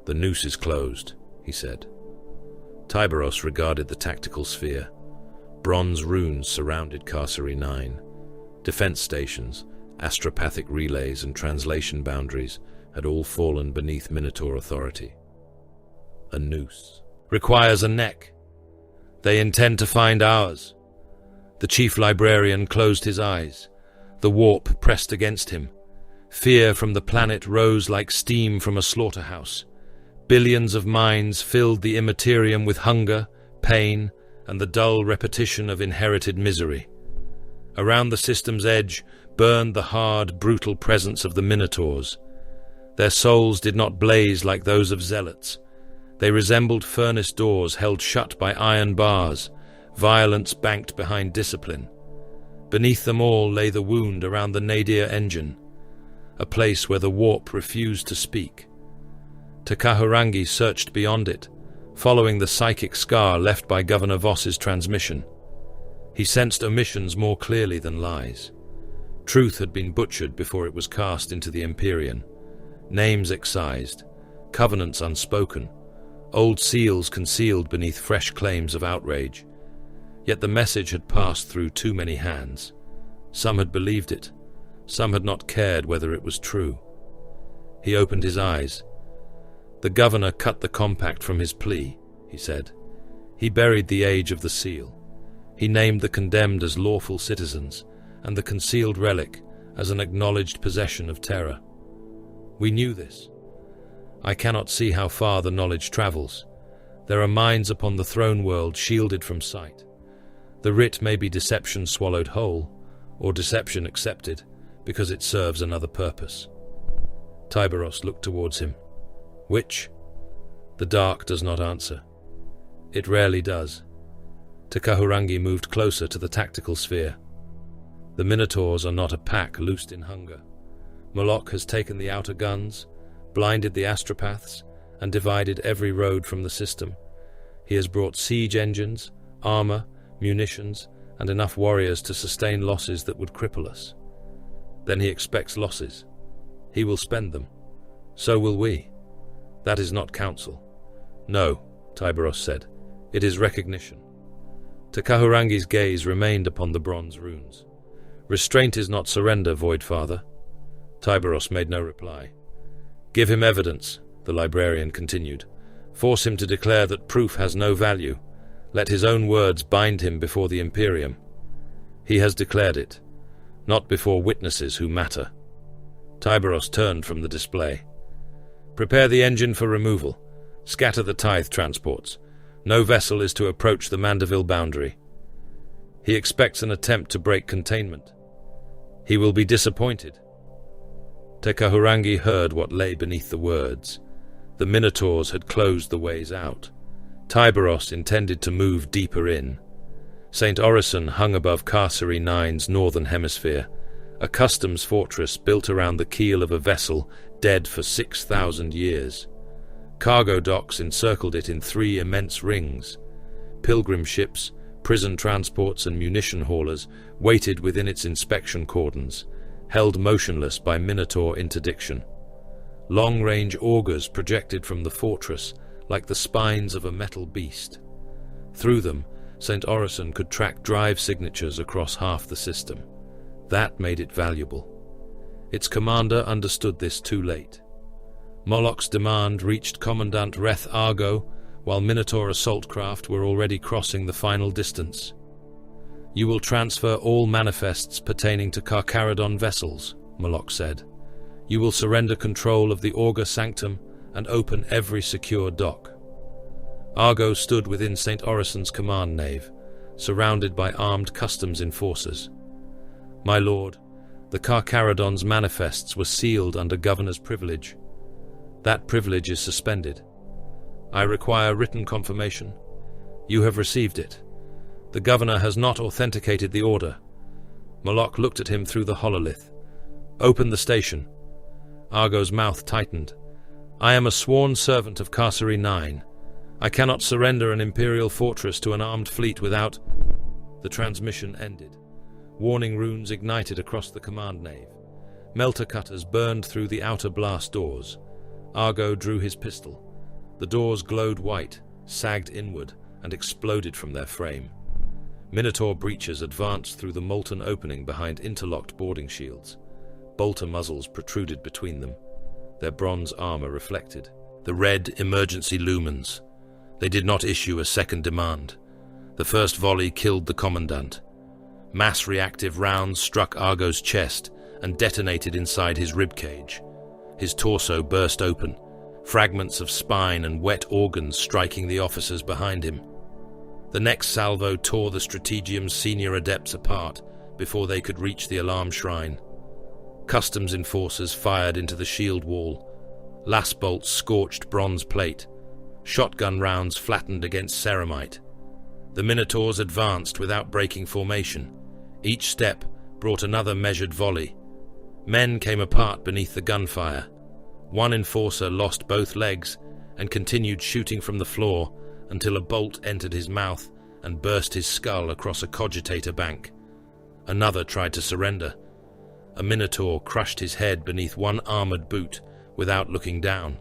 Speaker 2: "The noose is closed," he said. Tyberos regarded the tactical sphere. Bronze runes surrounded Carcery 9. Defense stations, astropathic relays, and translation boundaries had all fallen beneath Minotaur authority. "A noose requires a neck. They intend to find ours." The chief librarian closed his eyes. The warp pressed against him. Fear from the planet rose like steam from a slaughterhouse. Billions of minds filled the immaterium with hunger, pain, and the dull repetition of inherited misery. Around the system's edge burned the hard, brutal presence of the Minotaurs. Their souls did not blaze like those of zealots. They resembled furnace doors held shut by iron bars, violence banked behind discipline. Beneath them all lay the wound around the nadir engine, a place where the warp refused to speak. Takahurangi searched beyond it, following the psychic scar left by Governor Voss's transmission. He sensed omissions more clearly than lies. Truth had been butchered before it was cast into the Empyrean. Names excised, covenants unspoken, old seals concealed beneath fresh claims of outrage. Yet the message had passed through too many hands. Some had believed it. Some had not cared whether it was true. He opened his eyes. "The governor cut the compact from his plea," he said. "He buried the age of the seal. He named the condemned as lawful citizens, and the concealed relic as an acknowledged possession of terror. We knew this. I cannot see how far the knowledge travels. There are minds upon the throne world shielded from sight. The writ may be deception swallowed whole, or deception accepted, because it serves another purpose." Tyberos looked towards him. "Which?" The dark does not answer. It rarely does. Takahurangi moved closer to the tactical sphere. The Minotaurs are not a pack loosed in hunger. Moloch has taken the outer guns, blinded the astropaths, and divided every road from the system. He has brought siege engines, armor, munitions, and enough warriors to sustain losses that would cripple us. Then he expects losses. He will spend them. So will we. That is not counsel. "No," Tyberos said. "It is recognition." Takahurangi's gaze remained upon the bronze runes. "Restraint is not surrender, Void Father." Tyberos made no reply. "Give him evidence," the librarian continued. "Force him to declare that proof has no value. Let his own words bind him before the Imperium. He has declared it, not before witnesses who matter." Tyberos turned from the display. "Prepare the engine for removal. Scatter the tithe transports. No vessel is to approach the Mandeville boundary." He expects an attempt to break containment. He will be disappointed. Takahurangi heard what lay beneath the words. The Minotaurs had closed the ways out. Tyberos intended to move deeper in. St. Orison hung above Carcery 9's northern hemisphere, a customs fortress built around the keel of a vessel dead for 6,000 years. Cargo docks encircled it in 3 immense rings. Pilgrim ships, prison transports, and munition haulers waited within its inspection cordons, held motionless by Minotaur interdiction. Long-range augers projected from the fortress like the spines of a metal beast. Through them, St. Orison could track drive signatures across half the system. That made it valuable. Its commander understood this too late. Moloch's demand reached Commandant Reth Argo, while Minotaur assault craft were already crossing the final distance. "You will transfer all manifests pertaining to Carcharodon vessels," Moloch said. "You will surrender control of the Augur Sanctum and open every secure dock." Argo stood within St. Orison's command nave, surrounded by armed customs enforcers. "My lord, The Carcharodon's manifests were sealed under governor's privilege. That privilege is suspended. I require written confirmation. You have received it. The governor has not authenticated the order. Moloch looked at him through the hololith. Open the station. Argo's mouth tightened. I am a sworn servant of Carcery 9. I cannot surrender an imperial fortress to an armed fleet without... The transmission ended. Warning runes ignited across the command nave. Melter cutters burned through the outer blast doors. Argo drew his pistol. The doors glowed white, sagged inward, and exploded from their frame. Minotaur breaches advanced through the molten opening behind interlocked boarding shields. Bolter muzzles protruded between them. Their bronze armor reflected. The red emergency lumens. They did not issue a second demand. The first volley killed the commandant. Mass reactive rounds struck Argo's chest and detonated inside his ribcage. His torso burst open, fragments of spine and wet organs striking the officers behind him. The next salvo tore the Strategium's senior adepts apart before they could reach the alarm shrine. Customs enforcers fired into the shield wall. Lass bolts scorched bronze plate. Shotgun rounds flattened against ceramite. The Minotaurs advanced without breaking formation. Each step brought another measured volley. Men came apart beneath the gunfire. One enforcer lost both legs and continued shooting from the floor until a bolt entered his mouth and burst his skull across a cogitator bank. Another tried to surrender. A Minotaur crushed his head beneath one armored boot without looking down.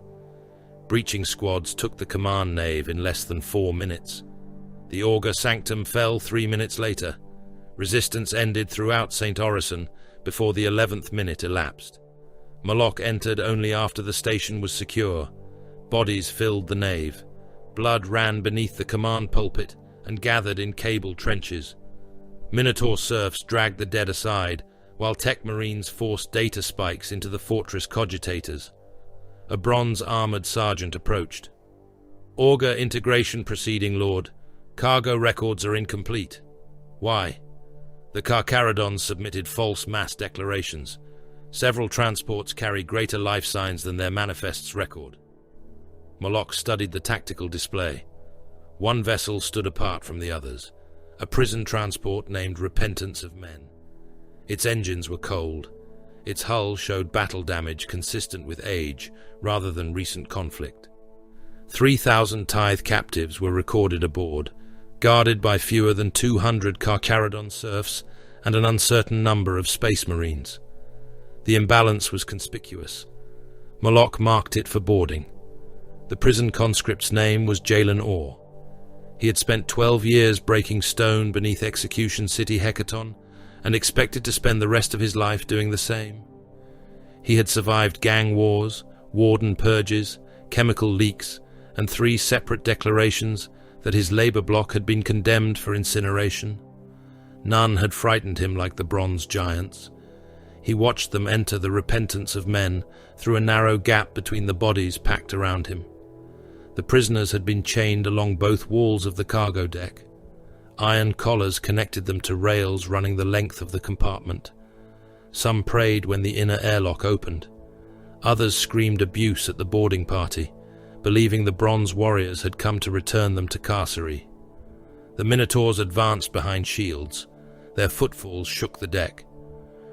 Speaker 2: Breaching squads took the command nave in less than 4 minutes. The Augur Sanctum fell 3 minutes later. Resistance ended throughout St. Orison before the 11th minute elapsed. Moloch entered only after the station was secure. Bodies filled the nave. Blood ran beneath the command pulpit and gathered in cable trenches. Minotaur serfs dragged the dead aside, while tech marines forced data spikes into the fortress cogitators. A bronze-armored sergeant approached. Augur integration proceeding, Lord. Cargo records are incomplete. Why? The Carcharodons submitted false mass declarations. Several transports carry greater life signs than their manifests record. Moloch studied the tactical display. One vessel stood apart from the others, a prison transport named Repentance of Men. Its engines were cold. Its hull showed battle damage consistent with age rather than recent conflict. 3,000 tithe captives were recorded aboard, guarded by fewer than 200 Carcharodon serfs and an uncertain number of space marines. The imbalance was conspicuous. Moloch marked it for boarding. The prison conscript's name was Jalen Orr. He had spent 12 years breaking stone beneath Execution City Hecaton and expected to spend the rest of his life doing the same. He had survived gang wars, warden purges, chemical leaks, and 3 separate declarations that his labor block had been condemned for incineration. None had frightened him like the bronze giants. He watched them enter the Repentance of Men through a narrow gap between the bodies packed around him. The prisoners had been chained along both walls of the cargo deck. Iron collars connected them to rails running the length of the compartment. Some prayed when the inner airlock opened. Others screamed abuse at the boarding party, believing the bronze warriors had come to return them to carcery. The Minotaurs advanced behind shields. Their footfalls shook the deck.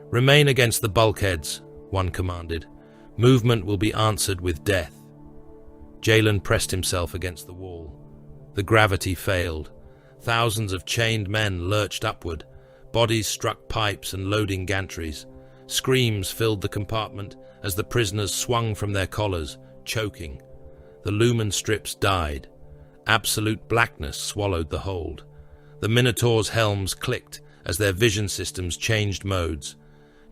Speaker 2: "Remain against the bulkheads," one commanded. "Movement will be answered with death." Jalen pressed himself against the wall. The gravity failed. Thousands of chained men lurched upward. Bodies struck pipes and loading gantries. Screams filled the compartment as the prisoners swung from their collars, choking. The lumen strips died. Absolute blackness swallowed the hold. The Minotaurs' helms clicked as their vision systems changed modes.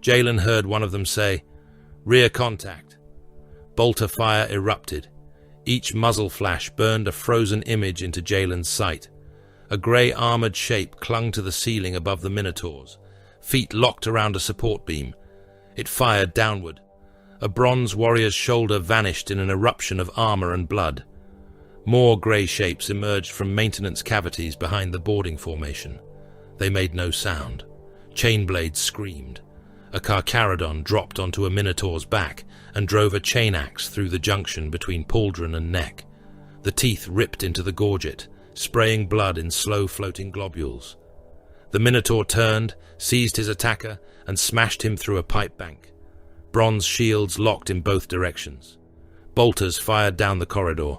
Speaker 2: Jalen heard one of them say, "Rear contact." Bolter fire erupted. Each muzzle flash burned a frozen image into Jalen's sight. A grey armoured shape clung to the ceiling above the Minotaurs. Feet locked around a support beam. It fired downward. A bronze warrior's shoulder vanished in an eruption of armour and blood. More grey shapes emerged from maintenance cavities behind the boarding formation. They made no sound. Chainblades screamed. a Carcharodon dropped onto a Minotaur's back and drove a chain axe through the junction between pauldron and neck. The teeth ripped into the gorget, spraying blood in slow-floating globules. The Minotaur turned, seized his attacker, and smashed him through a pipe bank. Bronze shields locked in both directions. Bolters fired down the corridor.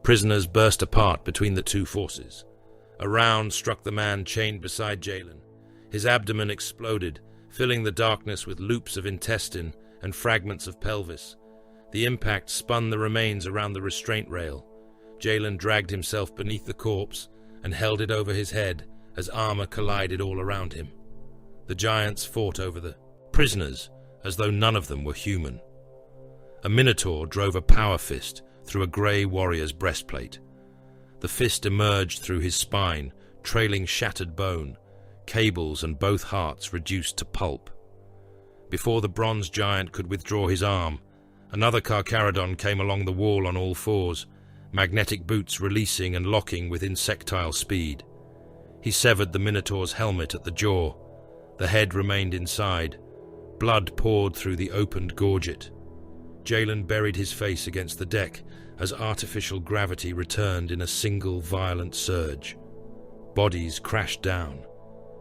Speaker 2: Prisoners burst apart between the two forces. A round struck the man chained beside Jalen. His abdomen exploded, filling the darkness with loops of intestine and fragments of pelvis. The impact spun the remains around the restraint rail. Jalen dragged himself beneath the corpse and held it over his head as armor collided all around him. The giants fought over the prisoners as though none of them were human. A Minotaur drove a power fist through a grey warrior's breastplate. The fist emerged through his spine, trailing shattered bone, cables and both hearts reduced to pulp. Before the bronze giant could withdraw his arm, another Carcharodon came along the wall on all fours, magnetic boots releasing and locking with insectile speed. He severed the Minotaur's helmet at the jaw. The head remained inside. Blood poured through the opened gorget. Jalen buried his face against the deck as artificial gravity returned in a single violent surge. Bodies crashed down.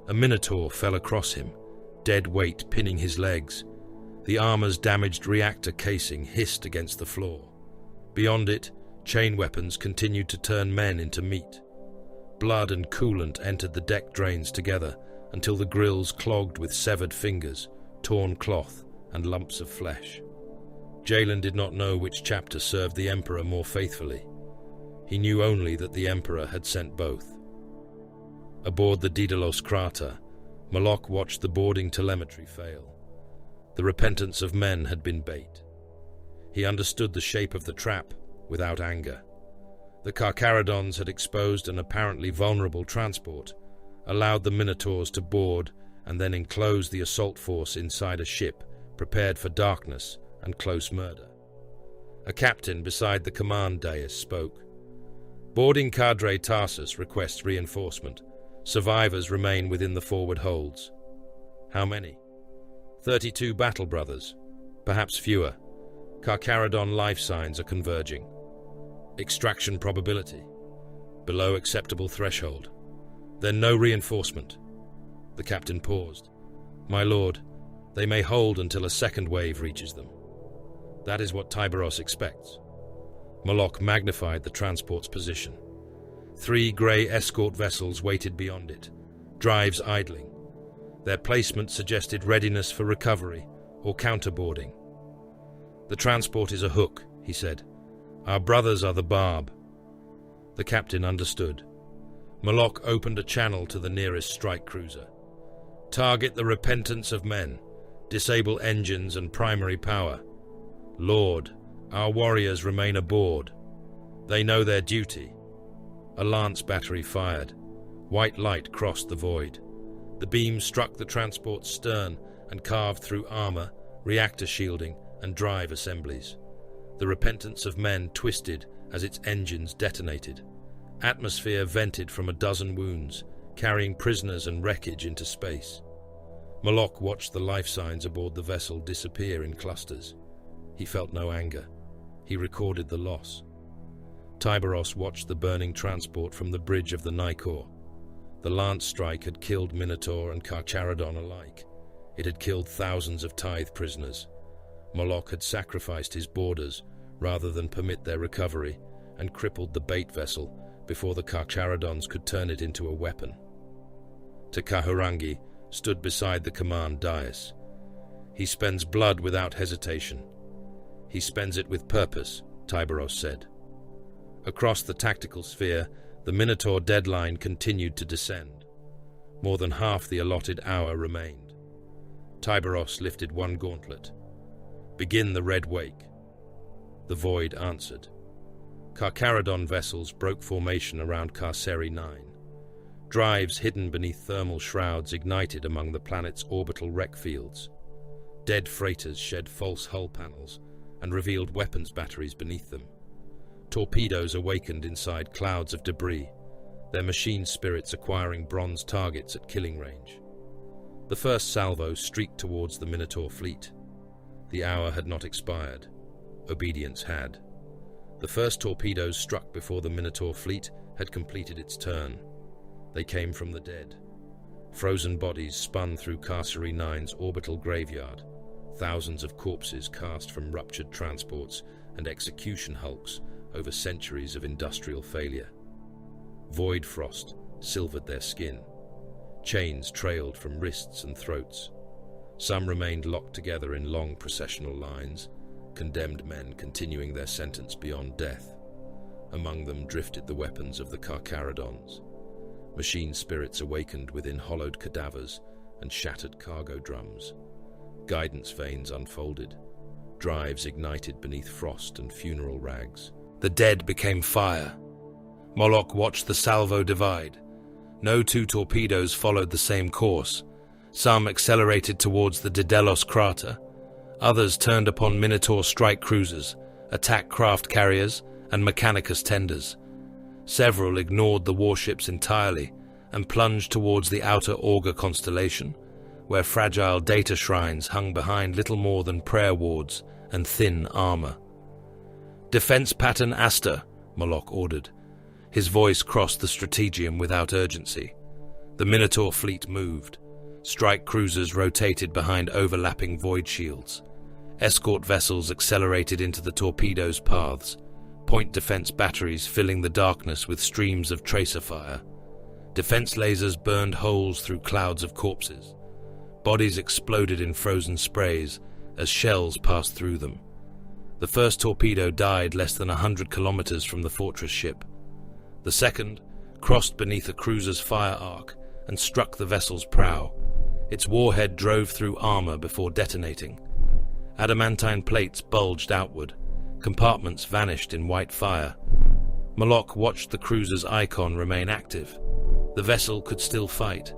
Speaker 2: A Minotaur fell across him, dead weight pinning his legs. The armor's damaged reactor casing hissed against the floor. Beyond it, chain weapons continued to turn men into meat. Blood and coolant entered the deck drains together until the grills clogged with severed fingers, torn cloth, and lumps of flesh. Jalen did not know which chapter served the Emperor more faithfully. He knew only that the Emperor had sent both. Aboard the Daedalus crater, Moloch watched the boarding telemetry fail. The repentance of men had been bait. He understood the shape of the trap without anger. The Carcharodons had exposed an apparently vulnerable transport, allowed the Minotaurs to board, and then enclosed the assault force inside a ship prepared for darkness and close murder. A captain beside the command dais spoke. Boarding cadre Tarsus requests reinforcement. Survivors remain within the forward holds. How many? 32 battle brothers. Perhaps fewer. Carcharodon life signs are converging. Extraction probability. Below acceptable threshold. Then no reinforcement. The captain paused. My lord, they may hold until a second wave reaches them. That is what Tyberos expects. Moloch magnified the transport's position. 3 grey escort vessels waited beyond it, drives idling. Their placement suggested readiness for recovery or counterboarding. The transport is a hook, he said. Our brothers are the barb. The captain understood. Moloch opened a channel to the nearest strike cruiser. Target the repentance of men. Disable engines and primary power. Lord, our warriors remain aboard. They know their duty. A lance battery fired. White light crossed the void. The beam struck the transport's stern and carved through armor, reactor shielding, and drive assemblies. The repentance of men twisted as its engines detonated. Atmosphere vented from a dozen wounds, carrying prisoners and wreckage into space. Moloch watched the life signs aboard the vessel disappear in clusters. He felt no anger. He recorded the loss. Tyberos watched the burning transport from the bridge of the Nicor. The lance strike had killed Minotaur and Carcharodon alike. It had killed thousands of tithe prisoners. Moloch had sacrificed his boarders rather than permit their recovery, and crippled the bait vessel before the Carcharodons could turn it into a weapon. Tekahurangi stood beside the command dais. He spends blood without hesitation. He spends it with purpose, Tyberos said. Across the tactical sphere, the Minotaur deadline continued to descend. More than half the allotted hour remained. Tyberos lifted one gauntlet. Begin the red wake. The void answered. Carcharodon vessels broke formation around Carceri 9. Drives hidden beneath thermal shrouds ignited among the planet's orbital wreck fields. Dead freighters shed false hull panels and revealed weapons batteries beneath them. Torpedoes awakened inside clouds of debris, their machine spirits acquiring bronze targets at killing range. The first salvo streaked towards the Minotaur fleet. The hour had not expired. Obedience had. The first torpedoes struck before the Minotaur fleet had completed its turn. They came from the dead. Frozen bodies spun through Carcery 9's orbital graveyard, thousands of corpses cast from ruptured transports and execution hulks over centuries of industrial failure. Void frost silvered their skin. Chains trailed from wrists and throats. Some remained locked together in long processional lines, condemned men continuing their sentence beyond death. Among them drifted the weapons of the Carcharodons. Machine spirits awakened within hollowed cadavers and shattered cargo drums. Guidance vanes unfolded. Drives ignited beneath frost and funeral rags. The dead became fire. Moloch watched the salvo divide. No two torpedoes followed the same course. Some accelerated towards the Daedalus crater. Others turned upon Minotaur strike cruisers, attack craft carriers, and Mechanicus tenders. Several ignored the warships entirely and plunged towards the outer Augur constellation, where fragile data shrines hung behind little more than prayer wards and thin armor. "Defense pattern Aster," Moloch ordered. His voice crossed the strategium without urgency. The Minotaur fleet moved. Strike cruisers rotated behind overlapping void shields. Escort vessels accelerated into the torpedoes' paths, point defense batteries filling the darkness with streams of tracer fire. Defense lasers burned holes through clouds of corpses. Bodies exploded in frozen sprays as shells passed through them. The first torpedo died less than 100 kilometers from the fortress ship. The second crossed beneath a cruiser's fire arc and struck the vessel's prow. Its warhead drove through armor before detonating. Adamantine plates bulged outward. Compartments vanished in white fire. Moloch watched the cruiser's icon remain active. The vessel could still fight.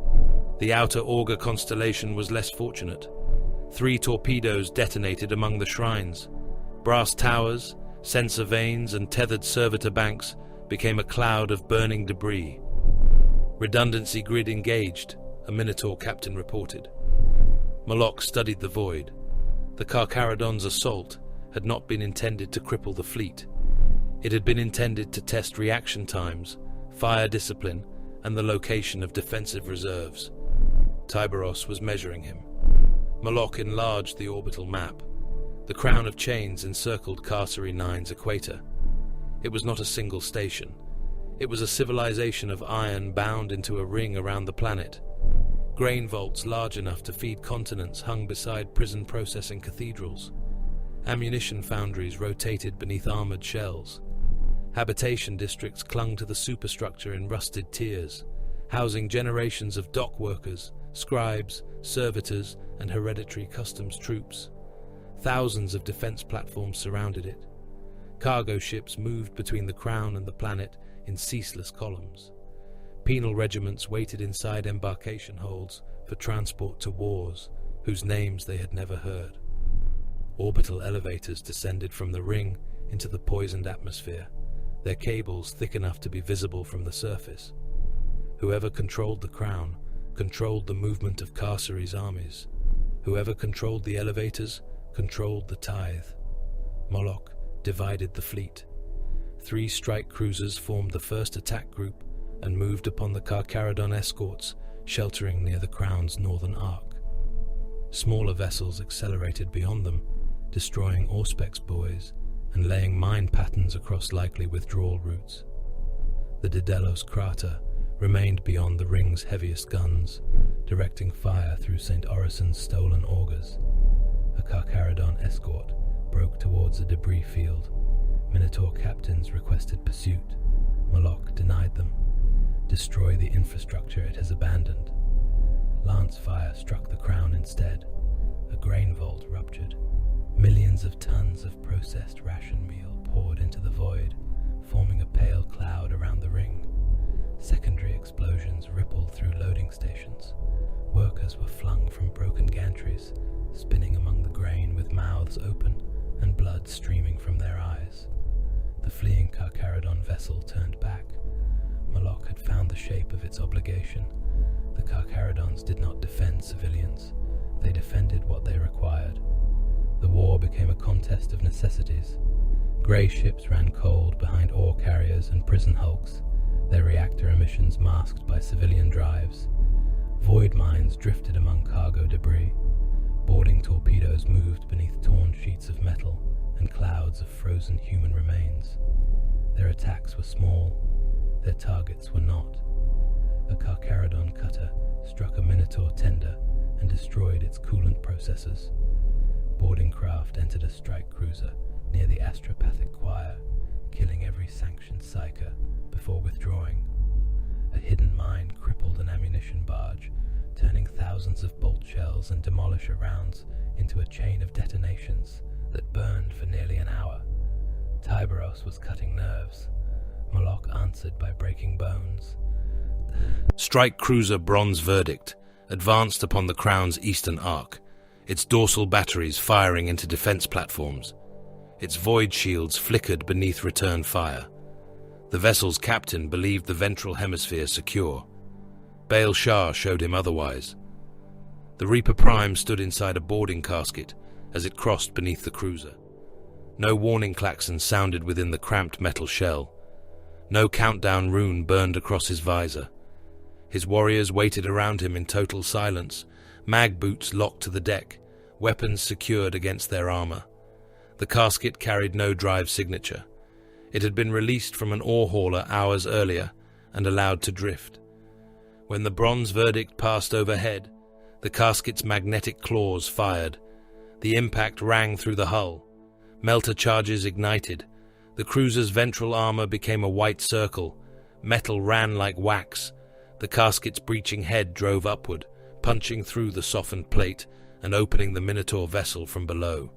Speaker 2: The outer Augur constellation was less fortunate. 3 torpedoes detonated among the shrines. Brass towers, sensor vanes, and tethered servitor banks became a cloud of burning debris. "Redundancy grid engaged," a Minotaur captain reported. Moloch studied the void. The Carcharodon's assault had not been intended to cripple the fleet. It had been intended to test reaction times, fire discipline, and the location of defensive reserves. Tyberos was measuring him. Moloch enlarged the orbital map. The crown of chains encircled Carcery 9's equator. It was not a single station. It was a civilization of iron bound into a ring around the planet. Grain vaults large enough to feed continents hung beside prison processing cathedrals. Ammunition foundries rotated beneath armored shells. Habitation districts clung to the superstructure in rusted tiers, housing generations of dock workers, scribes, servitors, and hereditary customs troops. Thousands of defense platforms surrounded it. Cargo ships moved between the crown and the planet in ceaseless columns. Penal regiments waited inside embarkation holds for transport to wars whose names they had never heard. Orbital elevators descended from the ring into the poisoned atmosphere, their cables thick enough to be visible from the surface. Whoever controlled the crown controlled the movement of Carcery's armies. Whoever controlled the elevators controlled the tithe. Moloch divided the fleet. 3 strike cruisers formed the first attack group and moved upon the Carcharodon escorts, sheltering near the crown's northern arc. Smaller vessels accelerated beyond them, destroying Auspex buoys and laying mine patterns across likely withdrawal routes. The Daedalus crater remained beyond the ring's heaviest guns, directing fire through St. Orison's stolen augurs. A Carcharodon escort broke towards a debris field. Minotaur captains requested pursuit. Moloch denied them. Destroy the infrastructure it has abandoned. Lance fire struck the crown instead. A grain vault ruptured. Millions of tons of processed ration meal poured into the void, forming a pale cloud around the ring. Secondary explosions rippled through loading stations. Workers were flung from broken gantries, spinning among the grain with mouths open and blood streaming from their eyes. The fleeing Carcharodon vessel turned back. Moloch had found the shape of its obligation. The Carcharodons ships did not defend civilians, they defended what they required. The war became a contest of necessities. Grey ships ran cold behind ore carriers and prison hulks, their reactor emissions masked by civilian drives. Void mines drifted among cargo debris. Boarding torpedoes moved beneath torn sheets of metal and clouds of frozen human remains. Their attacks were small, their targets were not. A Carcharodon cutter struck a Minotaur tender and destroyed its coolant processors. Boarding craft entered a strike cruiser near the astropathic choir, killing every sanctioned psyker before withdrawing. A hidden mine crippled an ammunition barge, turning thousands of bolt shells and demolisher rounds into a chain of detonations that burned for nearly an hour. Tyberos was cutting nerves. Moloch answered by breaking bones. Strike cruiser Bronze Verdict advanced upon the Crown's eastern arc, its dorsal batteries firing into defense platforms. Its void shields flickered beneath return fire. The vessel's captain believed the ventral hemisphere secure. Baal Shah showed him otherwise. The Reaper Prime stood inside a boarding casket as it crossed beneath the cruiser. No warning klaxon sounded within the cramped metal shell. No countdown rune burned across his visor. His warriors waited around him in total silence, mag boots locked to the deck, weapons secured against their armor. The casket carried no drive signature. It had been released from an ore hauler hours earlier and allowed to drift. When the Bronze Verdict passed overhead, the casket's magnetic claws fired. The impact rang through the hull. Melter charges ignited. The cruiser's ventral armor became a white circle. Metal ran like wax. The casket's breaching head drove upward, punching through the softened plate and opening the Minotaur vessel from below.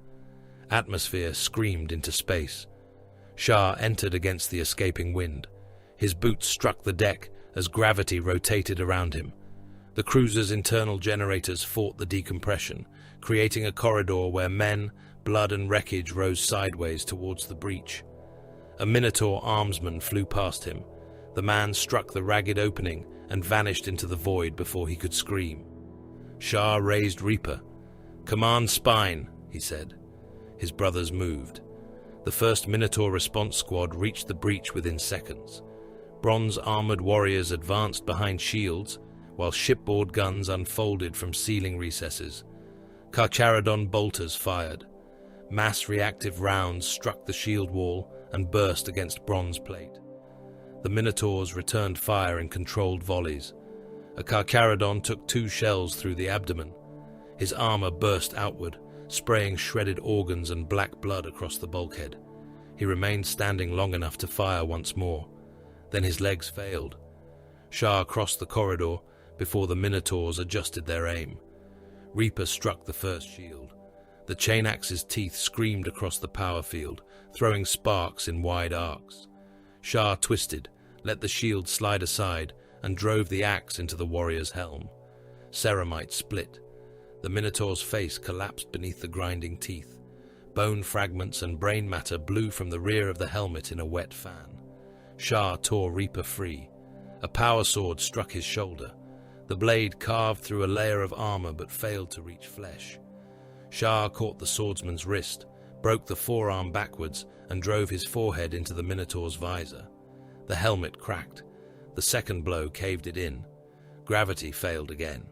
Speaker 2: Atmosphere screamed into space. Shah entered against the escaping wind. His boots struck the deck as gravity rotated around him. The cruiser's internal generators fought the decompression, creating a corridor where men, blood and wreckage rose sideways towards the breach. A Minotaur armsman flew past him. The man struck the ragged opening and vanished into the void before he could scream. Shah raised Reaper. "Command spine," he said. His brothers moved. The first Minotaur response squad reached the breach within seconds. Bronze-armored warriors advanced behind shields, while shipboard guns unfolded from ceiling recesses. Carcharodon bolters fired. Mass reactive rounds struck the shield wall and burst against bronze plate. The Minotaurs returned fire in controlled volleys. A Carcharodon took 2 shells through the abdomen. His armor burst outward, spraying shredded organs and black blood across the bulkhead. He remained standing long enough to fire once more. Then his legs failed. Shah crossed the corridor before the Minotaurs adjusted their aim. Reaper struck the first shield. The chain axe's teeth screamed across the power field, throwing sparks in wide arcs. Shah twisted, let the shield slide aside, and drove the axe into the warrior's helm. Ceramite split. The Minotaur's face collapsed beneath the grinding teeth. Bone fragments and brain matter blew from the rear of the helmet in a wet fan. Shah tore Reaper free. A power sword struck his shoulder. The blade carved through a layer of armor but failed to reach flesh. Shah caught the swordsman's wrist, broke the forearm backwards, and drove his forehead into the Minotaur's visor. The helmet cracked. The second blow caved it in. Gravity failed again.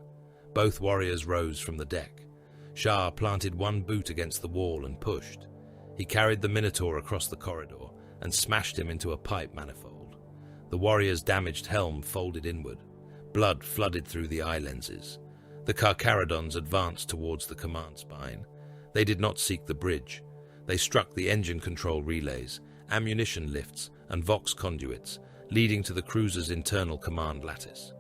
Speaker 2: Both warriors rose from the deck. Shah planted one boot against the wall and pushed. He carried the Minotaur across the corridor and smashed him into a pipe manifold. The warrior's damaged helm folded inward. Blood flooded through the eye lenses. The Carcharodons advanced towards the command spine. They did not seek the bridge. They struck the engine control relays, ammunition lifts, and Vox conduits, leading to the cruiser's internal command lattice.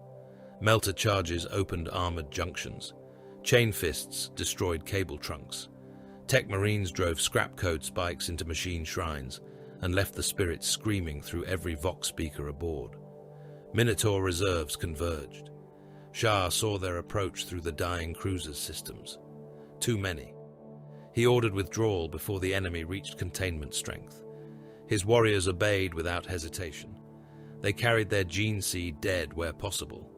Speaker 2: Melter charges opened armored junctions. Chain fists destroyed cable trunks. Tech Marines drove scrap code spikes into machine shrines and left the spirits screaming through every Vox speaker aboard. Minotaur reserves converged. Shah saw their approach through the dying cruiser's systems. Too many. He ordered withdrawal before the enemy reached containment strength. His warriors obeyed without hesitation. They carried their gene seed dead where possible.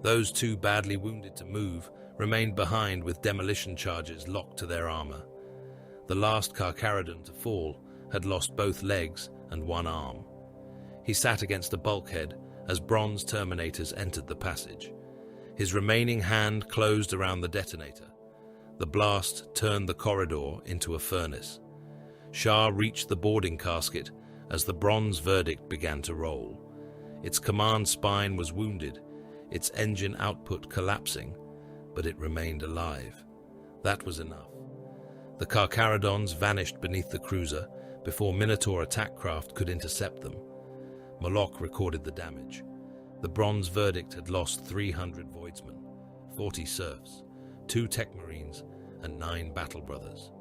Speaker 2: Those too badly wounded to move remained behind with demolition charges locked to their armor. The last Carcharodon to fall had lost both legs and one arm. He sat against a bulkhead as bronze terminators entered the passage. His remaining hand closed around the detonator. The blast turned the corridor into a furnace. Shah reached the boarding casket as the bronze verdict began to roll. Its command spine was wounded, its engine output collapsing, but it remained alive. That was enough. The Carcharodons vanished beneath the cruiser before Minotaur attack craft could intercept them. Moloch recorded the damage. The bronze verdict had lost 300 voidsmen, 40 serfs, 2 tech marines, and 9 battle brothers.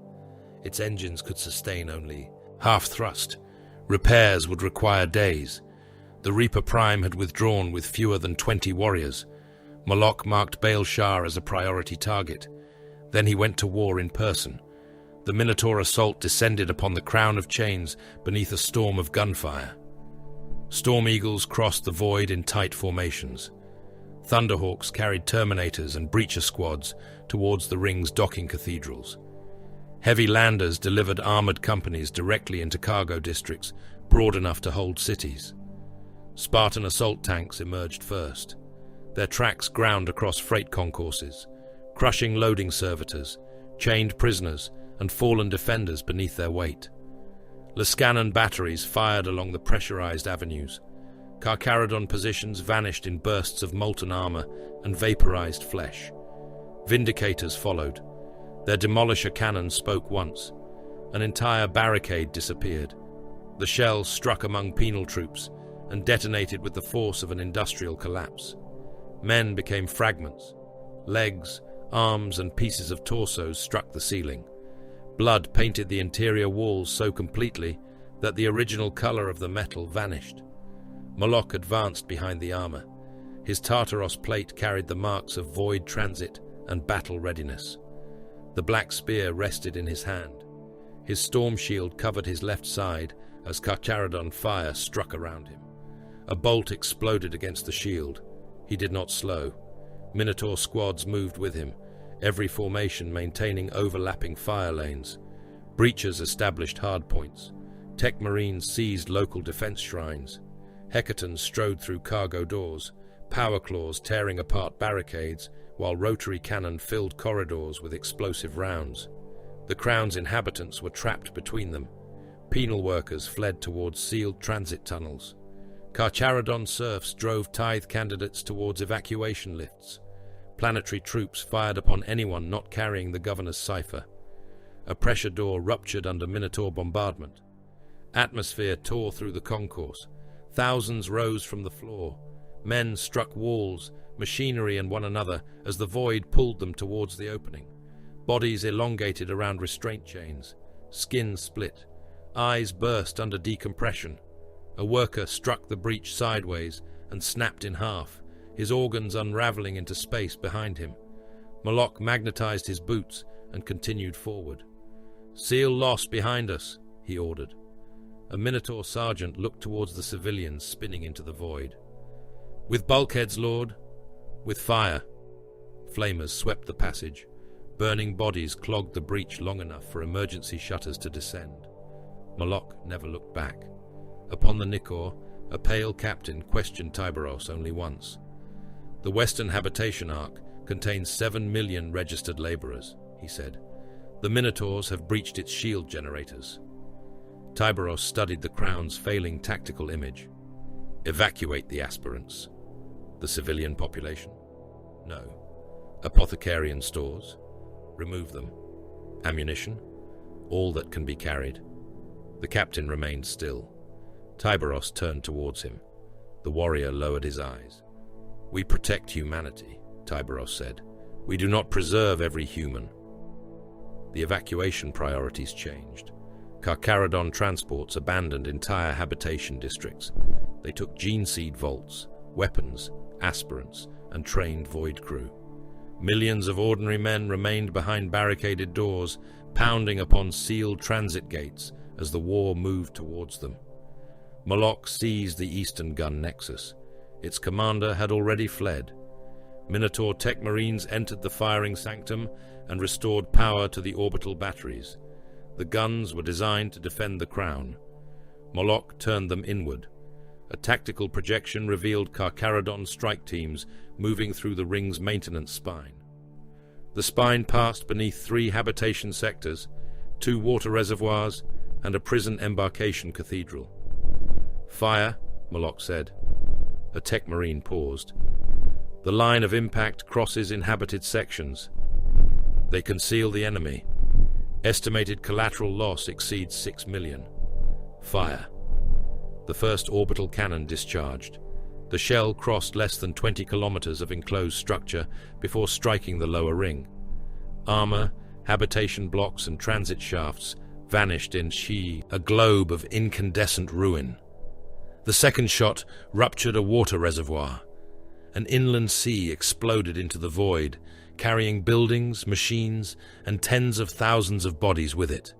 Speaker 2: Its engines could sustain only half thrust. Repairs would require days. The Reaper Prime had withdrawn with fewer than 20 warriors. Moloch marked Baal Shah as a priority target. Then he went to war in person. The Minotaur assault descended upon the crown of chains beneath a storm of gunfire. Storm Eagles crossed the void in tight formations. Thunderhawks carried Terminators and Breacher squads towards the ring's docking cathedrals. Heavy landers delivered armored companies directly into cargo districts broad enough to hold cities. Spartan assault tanks emerged first. Their tracks ground across freight concourses, crushing loading servitors, chained prisoners, and fallen defenders beneath their weight. Lascanon batteries fired along the pressurized avenues. Carcharodon positions vanished in bursts of molten armor and vaporized flesh. Vindicators followed. Their demolisher cannons spoke once. An entire barricade disappeared. The shells struck among penal troops and detonated with the force of an industrial collapse. Men became fragments. Legs, arms, and pieces of torsos struck the ceiling. Blood painted the interior walls so completely that the original color of the metal vanished. Moloch advanced behind the armor. His Tartaros plate carried the marks of void transit and battle readiness. The black spear rested in his hand. His storm shield covered his left side as Carcharodon fire struck around him. A bolt exploded against the shield. He did not slow. Minotaur squads moved with him, every formation maintaining overlapping fire lanes. Breachers established hardpoints. Tech Marines seized local defense shrines. Hecatons strode through cargo doors, power claws tearing apart barricades, while rotary cannon filled corridors with explosive rounds. The Crown's inhabitants were trapped between them. Penal workers fled towards sealed transit tunnels. Carcharodon serfs drove tithe candidates towards evacuation lifts. Planetary troops fired upon anyone not carrying the governor's cipher. A pressure door ruptured under Minotaur bombardment. Atmosphere tore through the concourse. Thousands rose from the floor. Men struck walls, machinery, and one another as the void pulled them towards the opening. Bodies elongated around restraint chains. Skin split. Eyes burst under decompression. A worker struck the breach sideways and snapped in half, his organs unraveling into space behind him. Moloch magnetized his boots and continued forward. "Seal lost behind us," he ordered. A Minotaur sergeant looked towards the civilians spinning into the void. "With bulkheads, Lord." "With fire." Flamers swept the passage. Burning bodies clogged the breach long enough for emergency shutters to descend. Moloch never looked back. Upon the Nikkor, a pale captain questioned Tyberos only once. "The Western Habitation Arc contains 7 million registered laborers," he said. "The Minotaurs have breached its shield generators." Tyberos studied the Crown's failing tactical image. "Evacuate the aspirants." "The civilian population?" "No." "Apothecarian stores?" "Remove them." "Ammunition?" "All that can be carried." The captain remained still. Tyberos turned towards him. The warrior lowered his eyes. "We protect humanity," Tyberos said. "We do not preserve every human." The evacuation priorities changed. Carcharodon transports abandoned entire habitation districts. They took gene seed vaults, weapons, aspirants, and trained void crew. Millions of ordinary men remained behind barricaded doors, pounding upon sealed transit gates as the war moved towards them. Moloch seized the eastern gun nexus. Its commander had already fled. Minotaur tech marines entered the firing sanctum and restored power to the orbital batteries. The guns were designed to defend the crown. Moloch turned them inward. A tactical projection revealed Carcharodon strike teams moving through the ring's maintenance spine. The spine passed beneath 3 habitation sectors, 2 water reservoirs, and a prison embarkation cathedral. "Fire," Moloch said. A tech marine paused. "The line of impact crosses inhabited sections. They conceal the enemy. Estimated collateral loss exceeds 6 million. Fire." The first orbital cannon discharged. The shell crossed less than 20 kilometers of enclosed structure before striking the lower ring. Armor, habitation blocks, and transit shafts vanished in a globe of incandescent ruin. The second shot ruptured a water reservoir. An inland sea exploded into the void, carrying buildings, machines, and tens of thousands of bodies with it.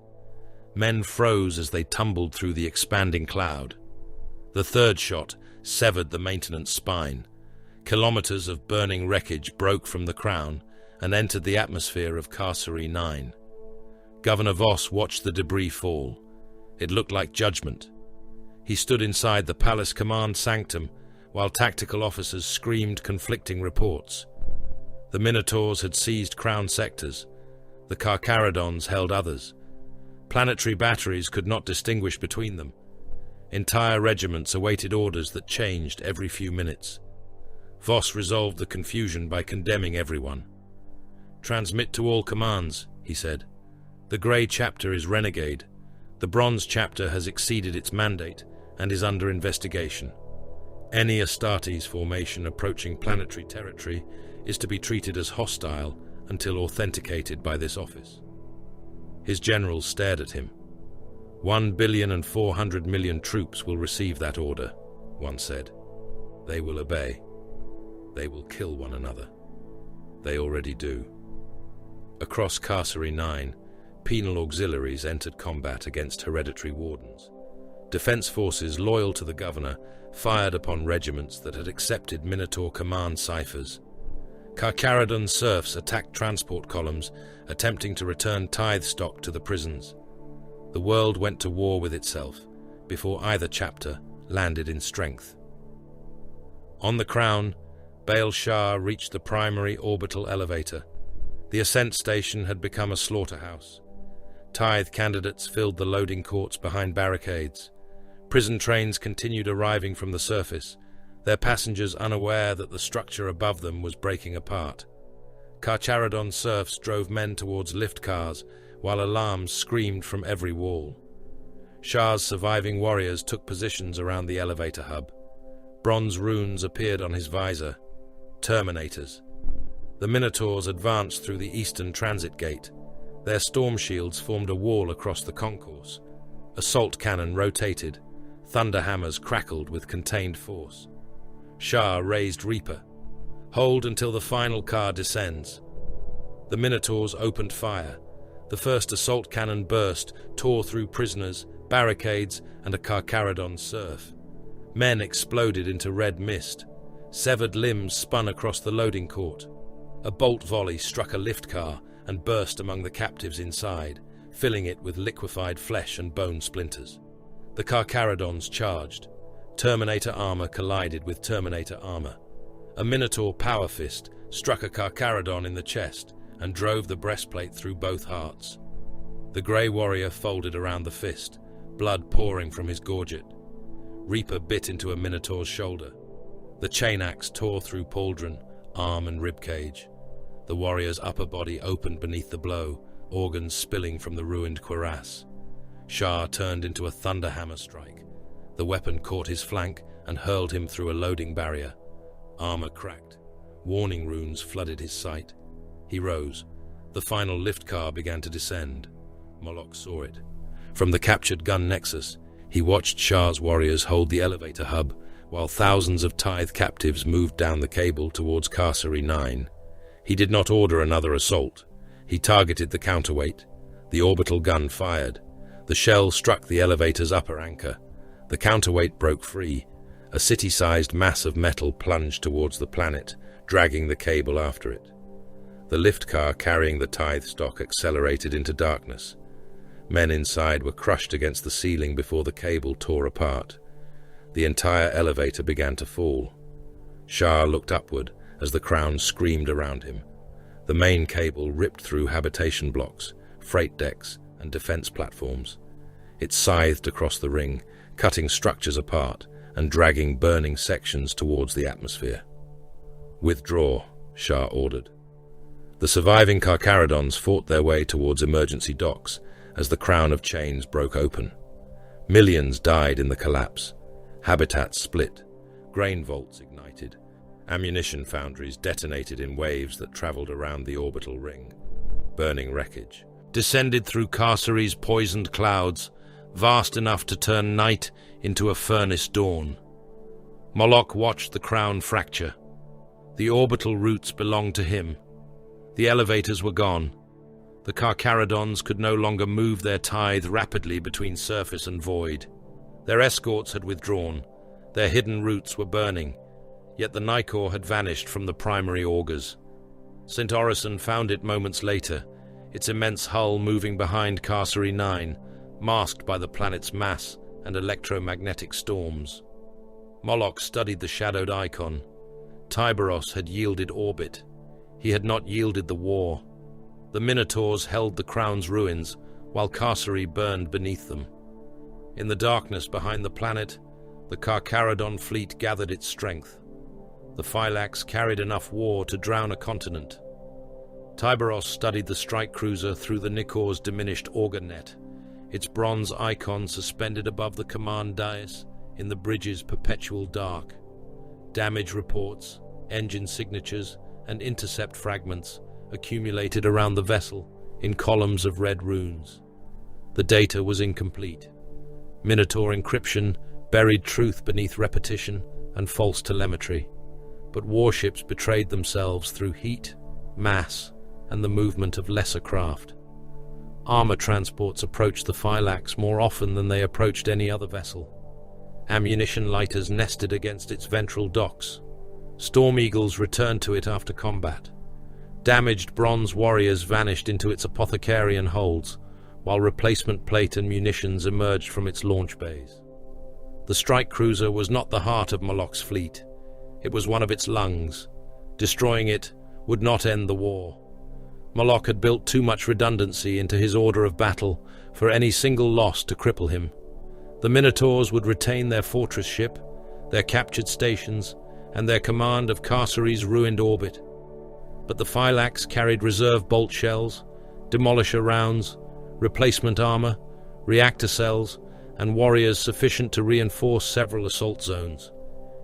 Speaker 2: Men froze as they tumbled through the expanding cloud. The third shot severed the maintenance spine. Kilometers of burning wreckage broke from the crown and entered the atmosphere of Carcery 9. Governor Voss watched the debris fall. It looked like judgment. He stood inside the palace command sanctum while tactical officers screamed conflicting reports. The Minotaurs had seized crown sectors. The Carcharodons held others. Planetary batteries could not distinguish between them. Entire regiments awaited orders that changed every few minutes. Voss resolved the confusion by condemning everyone. "Transmit to all commands," he said. "The Grey Chapter is renegade. The Bronze Chapter has exceeded its mandate and is under investigation. Any Astartes formation approaching planetary territory is to be treated as hostile until authenticated by this office." His generals stared at him. 1,400,000,000 troops will receive that order, one said. They will obey. They will kill one another. They already do. Across Carcery 9, penal auxiliaries entered combat against hereditary wardens. Defense forces loyal to the governor fired upon regiments that had accepted Minotaur command ciphers. Carcharodon serfs attacked transport columns, attempting to return tithe stock to the prisons. The world went to war with itself before either chapter landed in strength. On the crown, Baal Shah reached the primary orbital elevator. The ascent station had become a slaughterhouse. Tithe candidates filled the loading courts behind barricades. Prison trains continued arriving from the surface, their passengers unaware that the structure above them was breaking apart. Carcharodon serfs drove men towards lift cars, while alarms screamed from every wall. Shah's surviving warriors took positions around the elevator hub. Bronze runes appeared on his visor. Terminators. The Minotaurs advanced through the eastern transit gate. Their storm shields formed a wall across the concourse. Assault cannon rotated. Thunder hammers crackled with contained force. Shah raised Reaper. Hold until the final car descends. The Minotaurs opened fire. The first assault cannon burst, tore through prisoners, barricades, and a Carcharodon serf. Men exploded into red mist. Severed limbs spun across the loading court. A bolt volley struck a lift car and burst among the captives inside, filling it with liquefied flesh and bone splinters. The Carcharodons charged. Terminator armor collided with Terminator armor. A Minotaur power fist struck a Carcharodon in the chest and drove the breastplate through both hearts. The grey warrior folded around the fist, blood pouring from his gorget. Reaper bit into a Minotaur's shoulder. The chain axe tore through pauldron, arm and ribcage. The warrior's upper body opened beneath the blow, organs spilling from the ruined cuirass. Shah turned into a thunderhammer strike. The weapon caught his flank and hurled him through a loading barrier. Armor cracked. Warning runes flooded his sight. He rose. The final lift car began to descend. Moloch saw it. From the captured gun nexus, he watched Shah's warriors hold the elevator hub, while thousands of tithe captives moved down the cable towards Carcery 9. He did not order another assault. He targeted the counterweight. The orbital gun fired. The shell struck the elevator's upper anchor. The counterweight broke free. A city-sized mass of metal plunged towards the planet, dragging the cable after it. The lift car carrying the tithe stock accelerated into darkness. Men inside were crushed against the ceiling before the cable tore apart. The entire elevator began to fall. Shah looked upward as the crown screamed around him. The main cable ripped through habitation blocks, freight decks, and defense platforms. It scythed across the ring, cutting structures apart and dragging burning sections towards the atmosphere. "Withdraw," Shah ordered. The surviving Carcharodons fought their way towards emergency docks as the crown of chains broke open. Millions died in the collapse. Habitats split, grain vaults ignited, ammunition foundries detonated in waves that traveled around the orbital ring. Burning wreckage descended through Carcere's poisoned clouds, vast enough to turn night into a furnace dawn. Moloch watched the crown fracture. The orbital routes belonged to him. The elevators were gone. The Carcharodons could no longer move their tithe rapidly between surface and void. Their escorts had withdrawn. Their hidden routes were burning, yet the Nicor had vanished from the primary augers. St. Orison found it moments later, its immense hull moving behind Carcere 9, masked by the planet's mass and electromagnetic storms. Moloch studied the shadowed icon. Tyberos had yielded orbit. He had not yielded the war. The Minotaurs held the crown's ruins, while Carcere burned beneath them. In the darkness behind the planet, the Carcharodon fleet gathered its strength. The Phylax carried enough war to drown a continent. Tyberos studied the strike cruiser through the Nicor's diminished auger net, its bronze icon suspended above the command dais in the bridge's perpetual dark. Damage reports, engine signatures, and intercept fragments accumulated around the vessel in columns of red runes. The data was incomplete. Minotaur encryption buried truth beneath repetition and false telemetry, but warships betrayed themselves through heat, mass, and the movement of lesser craft. Armor transports approached the Phylax more often than they approached any other vessel. Ammunition lighters nested against its ventral docks. Storm Eagles returned to it after combat. Damaged bronze warriors vanished into its apothecarian holds, while replacement plate and munitions emerged from its launch bays. The strike cruiser was not the heart of Moloch's fleet. It was one of its lungs. Destroying it would not end the war. Moloch had built too much redundancy into his order of battle for any single loss to cripple him. The Minotaurs would retain their fortress ship, their captured stations, and their command of Carcere's ruined orbit. But the Phylax carried reserve bolt shells, demolisher rounds, replacement armor, reactor cells, and warriors sufficient to reinforce several assault zones.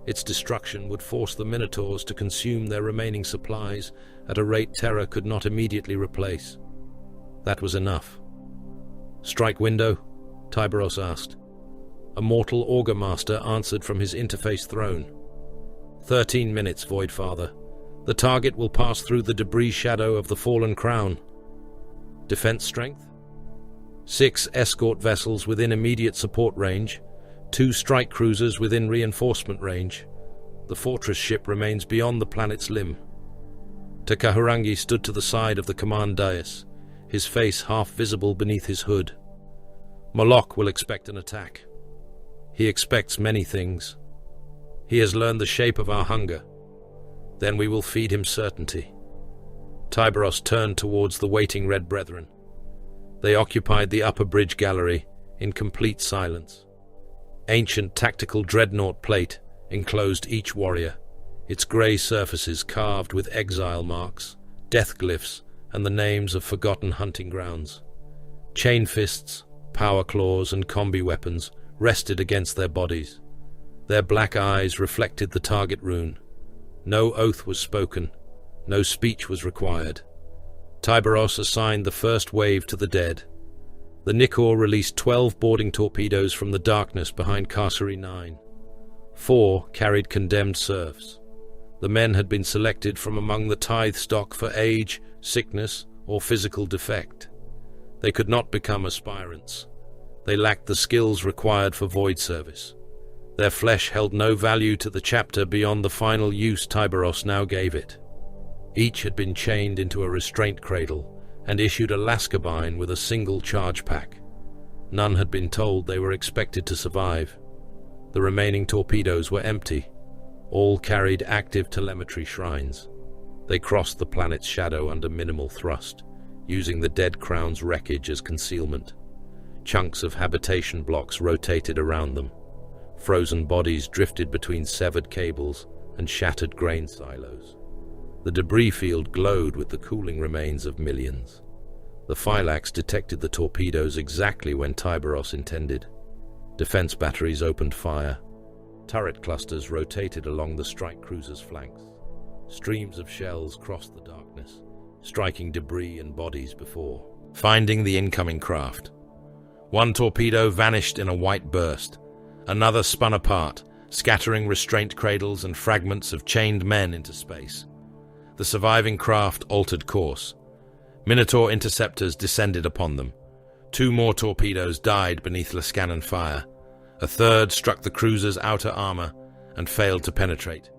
Speaker 2: Its destruction would force the Minotaurs to consume their remaining supplies at a rate Terra could not immediately replace. That was enough. "Strike window?" Tyberos asked. A mortal augur master answered from his interface throne. 13 minutes, Voidfather. The target will pass through the debris shadow of the fallen crown. Defense strength? 6 escort vessels within immediate support range, 2 strike cruisers within reinforcement range. The fortress ship remains beyond the planet's limb. Takaharangi stood to the side of the command dais, his face half visible beneath his hood. Moloch will expect an attack. He expects many things. He has learned the shape of our hunger. Then we will feed him certainty. Tyberos turned towards the waiting Red Brethren. They occupied the upper bridge gallery in complete silence. Ancient tactical dreadnought plate enclosed each warrior, its grey surfaces carved with exile marks, death glyphs, and the names of forgotten hunting grounds. Chain fists, power claws, and combi weapons rested against their bodies. Their black eyes reflected the target rune. No oath was spoken. No speech was required. Tyberos assigned the first wave to the dead. The Nicor released 12 boarding torpedoes from the darkness behind Carcere 9. 4 carried condemned serfs. The men had been selected from among the tithe stock for age, sickness, or physical defect. They could not become aspirants. They lacked the skills required for void service. Their flesh held no value to the chapter beyond the final use Tyberos now gave it. Each had been chained into a restraint cradle and issued a lascarbine with a single charge pack. None had been told they were expected to survive. The remaining torpedoes were empty. All carried active telemetry shrines. They crossed the planet's shadow under minimal thrust, using the dead crown's wreckage as concealment. Chunks of habitation blocks rotated around them. Frozen bodies drifted between severed cables and shattered grain silos. The debris field glowed with the cooling remains of millions. The Phylax detected the torpedoes exactly when Tyberos intended. Defense batteries opened fire. Turret clusters rotated along the strike cruiser's flanks. Streams of shells crossed the darkness, striking debris and bodies before finding the incoming craft. One torpedo vanished in a white burst. Another spun apart, scattering restraint cradles and fragments of chained men into space. The surviving craft altered course. Minotaur interceptors descended upon them. 2 more torpedoes died beneath Lascanan fire. A third struck the cruiser's outer armor and failed to penetrate.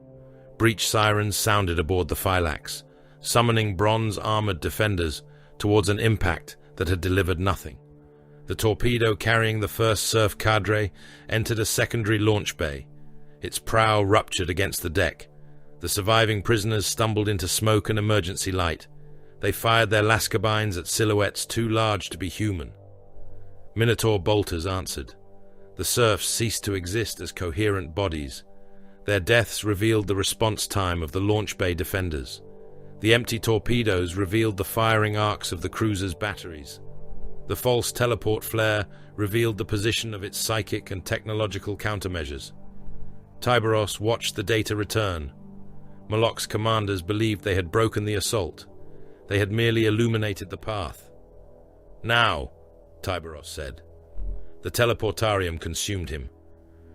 Speaker 2: Breach sirens sounded aboard the Phylax, summoning bronze-armored defenders towards an impact that had delivered nothing. The torpedo carrying the first surf cadre entered a secondary launch bay. Its prow ruptured against the deck. The surviving prisoners stumbled into smoke and emergency light. They fired their lascarbines at silhouettes too large to be human. Minotaur bolters answered. The serfs ceased to exist as coherent bodies. Their deaths revealed the response time of the launch bay defenders. The empty torpedoes revealed the firing arcs of the cruiser's batteries. The false teleport flare revealed the position of its psychic and technological countermeasures. Tyberos watched the data return. Molok's commanders believed they had broken the assault. They had merely illuminated the path. "Now," Tyberos said. The teleportarium consumed him.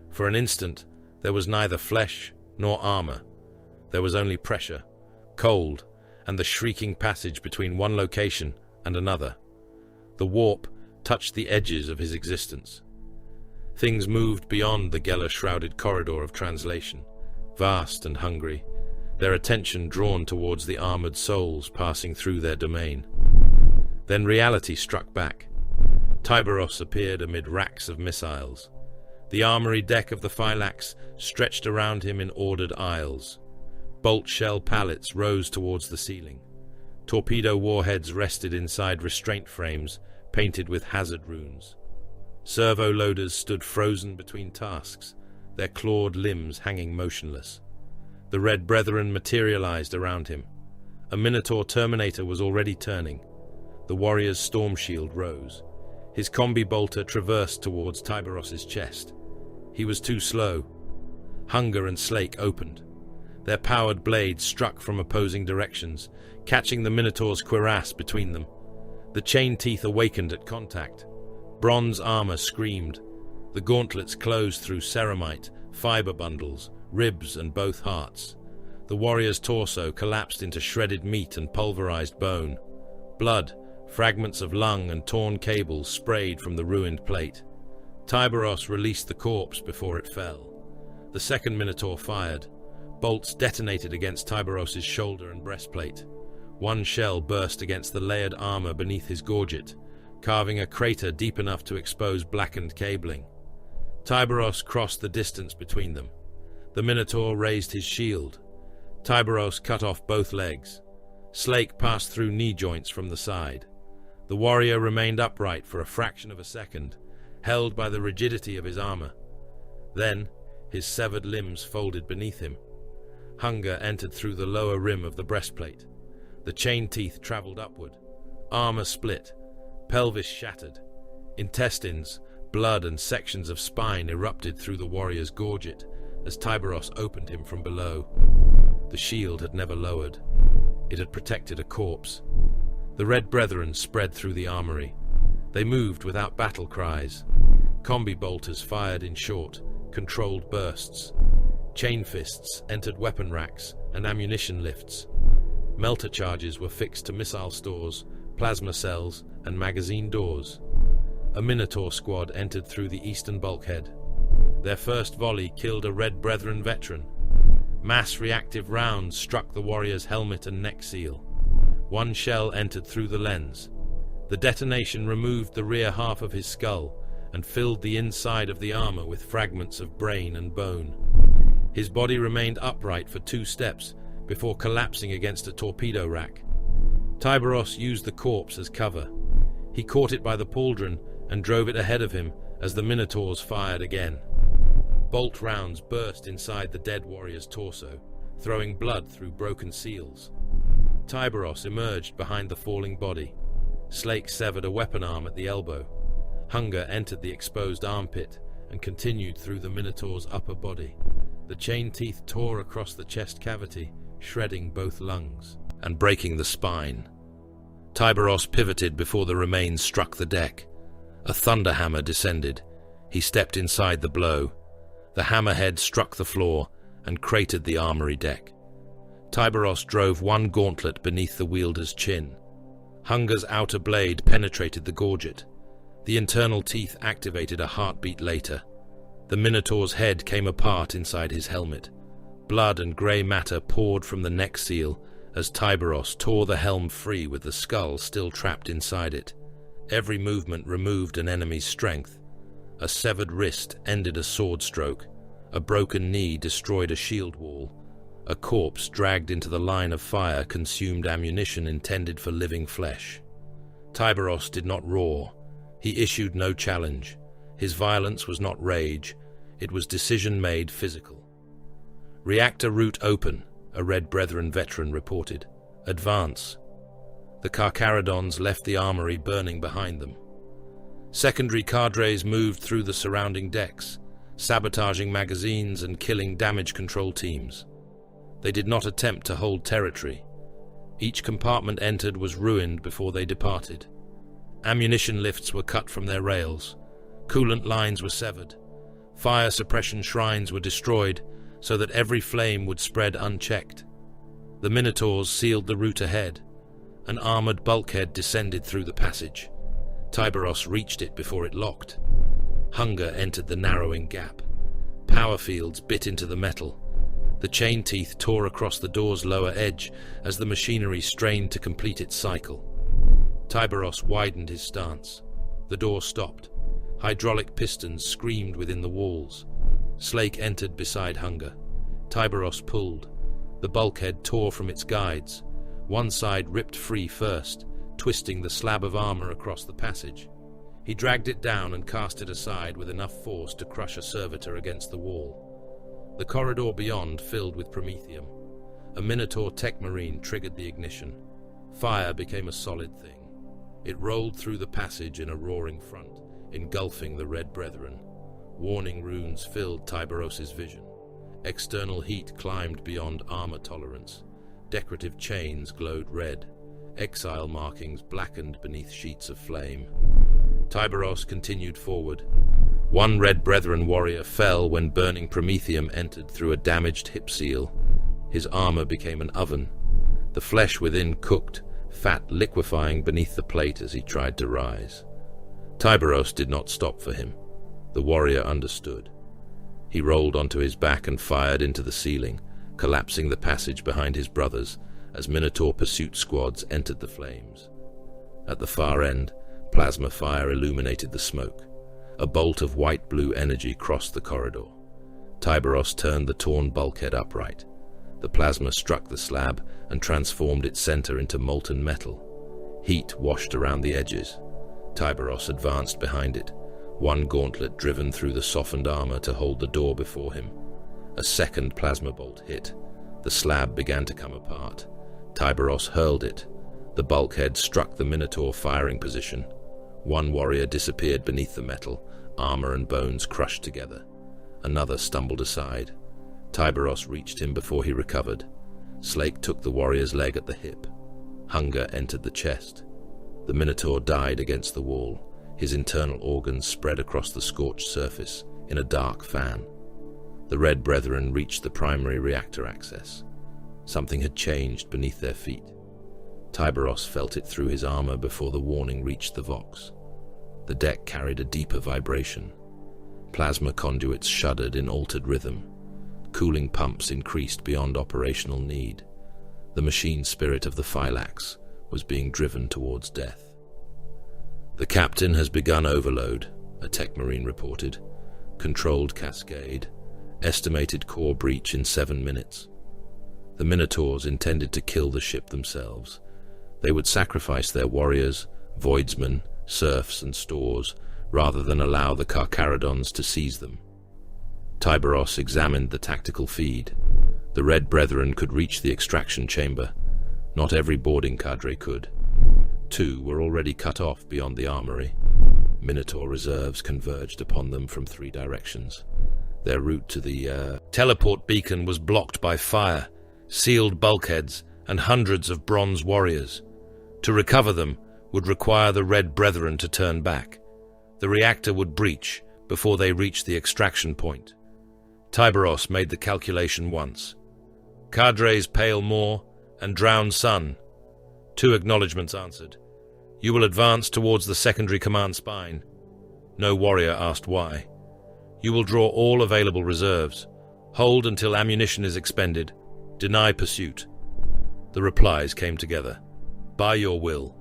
Speaker 2: For an instant, there was neither flesh nor armor. There was only pressure, cold, and the shrieking passage between one location and another. The warp touched the edges of his existence. Things moved beyond the Geller-shrouded corridor of translation, vast and hungry, their attention drawn towards the armored souls passing through their domain. Then reality struck back. Tyberos appeared amid racks of missiles. The armory deck of the Phylax stretched around him in ordered aisles. Bolt shell pallets rose towards the ceiling. Torpedo warheads rested inside restraint frames painted with hazard runes. Servo loaders stood frozen between tasks, their clawed limbs hanging motionless. The Red Brethren materialized around him. A Minotaur Terminator was already turning. The warrior's storm shield rose. His combi bolter traversed towards Tyberos's chest. He was too slow. Hunger and Slake opened. Their powered blades struck from opposing directions, catching the Minotaur's cuirass between them. The chain teeth awakened at contact. Bronze armor screamed. The gauntlets closed through ceramite, fiber bundles, ribs, and both hearts. The warrior's torso collapsed into shredded meat and pulverized bone. Blood, fragments of lung and torn cables sprayed from the ruined plate. Tyberos released the corpse before it fell. The second Minotaur fired. Bolts detonated against Tyberos's shoulder and breastplate. One shell burst against the layered armor beneath his gorget, carving a crater deep enough to expose blackened cabling. Tyberos crossed the distance between them. The Minotaur raised his shield. Tyberos cut off both legs. Slake passed through knee joints from the side. The warrior remained upright for a fraction of a second, held by the rigidity of his armor. Then, his severed limbs folded beneath him. Hunger entered through the lower rim of the breastplate. The chain teeth traveled upward. Armor split. Pelvis shattered. Intestines, blood, and sections of spine erupted through the warrior's gorget as Tyberos opened him from below. The shield had never lowered. It had protected a corpse. The Red Brethren spread through the armory. They moved without battle cries. Combi bolters fired in short, controlled bursts. Chain fists entered weapon racks and ammunition lifts. Melter charges were fixed to missile stores, plasma cells, and magazine doors. A Minotaur squad entered through the eastern bulkhead. Their first volley killed a Red Brethren veteran. Mass reactive rounds struck the warrior's helmet and neck seal. One shell entered through the lens. The detonation removed the rear half of his skull and filled the inside of the armor with fragments of brain and bone. His body remained upright for 2 steps before collapsing against a torpedo rack. Tyberos used the corpse as cover. He caught it by the pauldron and drove it ahead of him as the Minotaurs fired again. Bolt rounds burst inside the dead warrior's torso, throwing blood through broken seals. Tyberos emerged behind the falling body. Slake severed a weapon arm at the elbow. Hunger entered the exposed armpit and continued through the Minotaur's upper body. The chain teeth tore across the chest cavity, shredding both lungs and breaking the spine. Tyberos pivoted before the remains struck the deck. A thunder hammer descended. He stepped inside the blow. The hammerhead struck the floor and cratered the armory deck. Tyberos drove one gauntlet beneath the wielder's chin. Hunger's outer blade penetrated the gorget. The internal teeth activated a heartbeat later. The Minotaur's head came apart inside his helmet. Blood and grey matter poured from the neck seal as Tyberos tore the helm free with the skull still trapped inside it. Every movement removed an enemy's strength. A severed wrist ended a sword stroke. A broken knee destroyed a shield wall. A corpse dragged into the line of fire consumed ammunition intended for living flesh. Tyberos did not roar. He issued no challenge. His violence was not rage. It was decision made physical. "Reactor route open," a Red Brethren veteran reported. "Advance." The Carcharodons left the armory burning behind them. Secondary cadres moved through the surrounding decks, sabotaging magazines and killing damage control teams. They did not attempt to hold territory. Each compartment entered was ruined before they departed. Ammunition lifts were cut from their rails. Coolant lines were severed. Fire suppression shrines were destroyed so that every flame would spread unchecked. The Minotaurs sealed the route ahead. An armored bulkhead descended through the passage. Tyberos reached it before it locked. Hunger entered the narrowing gap. Power fields bit into the metal. The chain teeth tore across the door's lower edge as the machinery strained to complete its cycle. Tyberos widened his stance. The door stopped. Hydraulic pistons screamed within the walls. Slake entered beside Hunger. Tyberos pulled. The bulkhead tore from its guides. One side ripped free first, twisting the slab of armor across the passage. He dragged it down and cast it aside with enough force to crush a servitor against the wall. The corridor beyond filled with promethium. A Minotaur tech marine triggered the ignition. Fire became a solid thing. It rolled through the passage in a roaring front, engulfing the Red Brethren. Warning runes filled Tyberos's vision. External heat climbed beyond armor tolerance. Decorative chains glowed red. Exile markings blackened beneath sheets of flame. Tyberos continued forward. One Red Brethren warrior fell when burning promethium entered through a damaged hip seal. His armor became an oven. The flesh within cooked, fat liquefying beneath the plate as he tried to rise. Tyberos did not stop for him. The warrior understood. He rolled onto his back and fired into the ceiling, collapsing the passage behind his brothers as Minotaur pursuit squads entered the flames. At the far end, plasma fire illuminated the smoke. A bolt of white-blue energy crossed the corridor. Tyberos turned the torn bulkhead upright. The plasma struck the slab and transformed its center into molten metal. Heat washed around the edges. Tyberos advanced behind it, one gauntlet driven through the softened armor to hold the door before him. A second plasma bolt hit. The slab began to come apart. Tyberos hurled it. The bulkhead struck the Minotaur firing position. One warrior disappeared beneath the metal, armor and bones crushed together. Another stumbled aside. Tyberos reached him before he recovered. Slake took the warrior's leg at the hip. Hunger entered the chest. The Minotaur died against the wall. His internal organs spread across the scorched surface in a dark fan. The Red Brethren reached the primary reactor access. Something had changed beneath their feet. Tyberos felt it through his armor before the warning reached the Vox. The deck carried a deeper vibration. Plasma conduits shuddered in altered rhythm. Cooling pumps increased beyond operational need. The machine spirit of the Phylax was being driven towards death. "The captain has begun overload," a tech marine reported. "Controlled cascade. Estimated core breach in 7 minutes." The Minotaurs intended to kill the ship themselves. They would sacrifice their warriors, voidsmen, serfs, and stores, rather than allow the Carcharodons to seize them. Tyberos examined the tactical feed. The Red Brethren could reach the extraction chamber. Not every boarding cadre could. 2 were already cut off beyond the armory. Minotaur reserves converged upon them from 3 directions. Their route to the teleport beacon was blocked by fire, sealed bulkheads, and hundreds of bronze warriors. To recover them would require the Red Brethren to turn back. The reactor would breach before they reached the extraction point. Tyberos made the calculation once. "Cadres pale more and drowned sun." 2 acknowledgements answered. "You will advance towards the secondary command spine." No warrior asked why. "You will draw all available reserves. Hold until ammunition is expended. Deny pursuit." The replies came together. "By your will."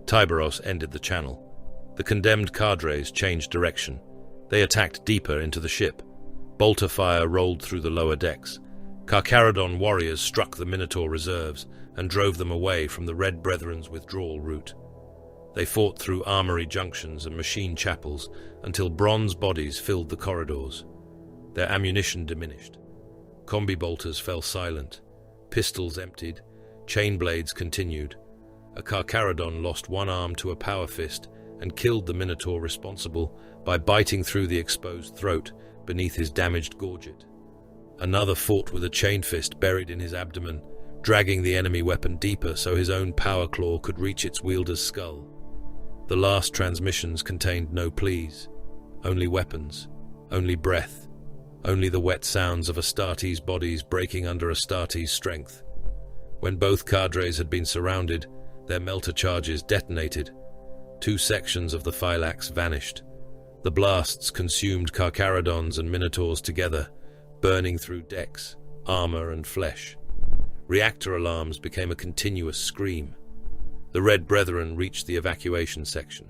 Speaker 2: Tyberos ended the channel. The condemned cadres changed direction. They attacked deeper into the ship. Bolter fire rolled through the lower decks. Carcharodon warriors struck the Minotaur reserves and drove them away from the Red Brethren's withdrawal route. They fought through armory junctions and machine chapels until bronze bodies filled the corridors. Their ammunition diminished. Combi bolters fell silent. Pistols emptied. Chain blades continued. A Carcharodon lost one arm to a power fist and killed the Minotaur responsible by biting through the exposed throat beneath his damaged gorget. Another fought with a chain fist buried in his abdomen, dragging the enemy weapon deeper so his own power claw could reach its wielder's skull. The last transmissions contained no pleas, only weapons, only breath, only the wet sounds of Astartes' bodies breaking under Astartes' strength. When both cadres had been surrounded, their melter charges detonated. 2 sections of the Phylax vanished. The blasts consumed Carcharodons and Minotaurs together, burning through decks, armor, and flesh. Reactor alarms became a continuous scream. The Red Brethren reached the evacuation section.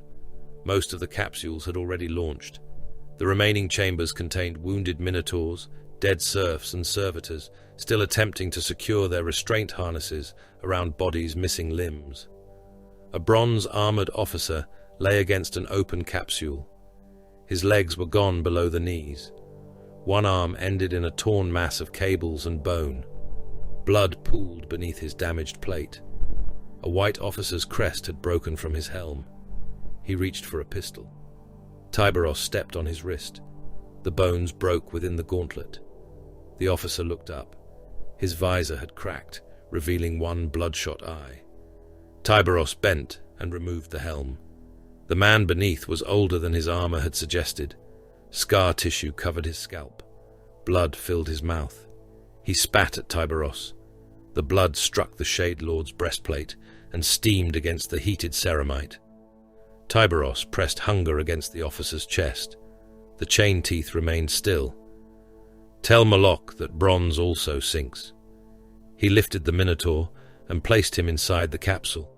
Speaker 2: Most of the capsules had already launched. The remaining chambers contained wounded Minotaurs, dead serfs, and servitors, still attempting to secure their restraint harnesses around bodies missing limbs. A bronze-armored officer lay against an open capsule. His legs were gone below the knees. One arm ended in a torn mass of cables and bone. Blood pooled beneath his damaged plate. A white officer's crest had broken from his helm. He reached for a pistol. Tyberos stepped on his wrist. The bones broke within the gauntlet. The officer looked up. His visor had cracked, revealing one bloodshot eye. Tyberos bent and removed the helm. The man beneath was older than his armor had suggested. Scar tissue covered his scalp. Blood filled his mouth. He spat at Tyberos. The blood struck the Shade Lord's breastplate and steamed against the heated ceramite. Tyberos pressed hunger against the officer's chest. The chain teeth remained still. "Tell Moloch that bronze also sinks." He lifted the Minotaur and placed him inside the capsule.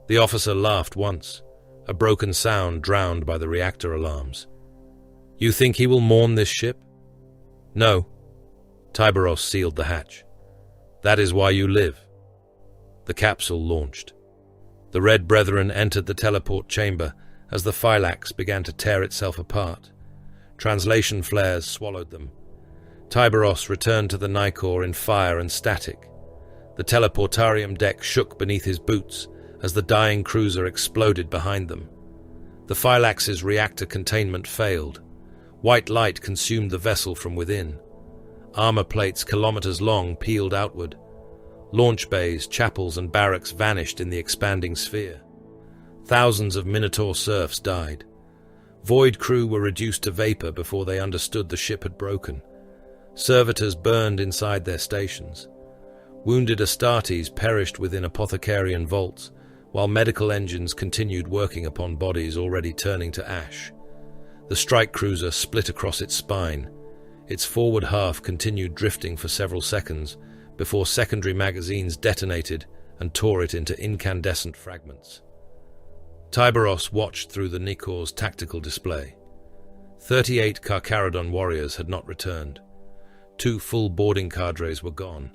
Speaker 2: The officer laughed once, a broken sound drowned by the reactor alarms. "You think he will mourn this ship?" "No." Tyberos sealed the hatch. "That is why you live." The capsule launched. The Red Brethren entered the teleport chamber as the Phylax began to tear itself apart. Translation flares swallowed them. Tyberos returned to the Nicor in fire and static. The teleportarium deck shook beneath his boots as the dying cruiser exploded behind them. The Phylax's reactor containment failed. White light consumed the vessel from within. Armor plates kilometers long peeled outward. Launch bays, chapels, and barracks vanished in the expanding sphere. Thousands of Minotaur serfs died. Void crew were reduced to vapor before they understood the ship had broken. Servitors burned inside their stations. Wounded Astartes perished within apothecarian vaults, while medical engines continued working upon bodies already turning to ash. The strike cruiser split across its spine. Its forward half continued drifting for several seconds before secondary magazines detonated and tore it into incandescent fragments. Tyberos watched through the Nikor's tactical display. 38 Carcharodon warriors had not returned. 2 full boarding cadres were gone.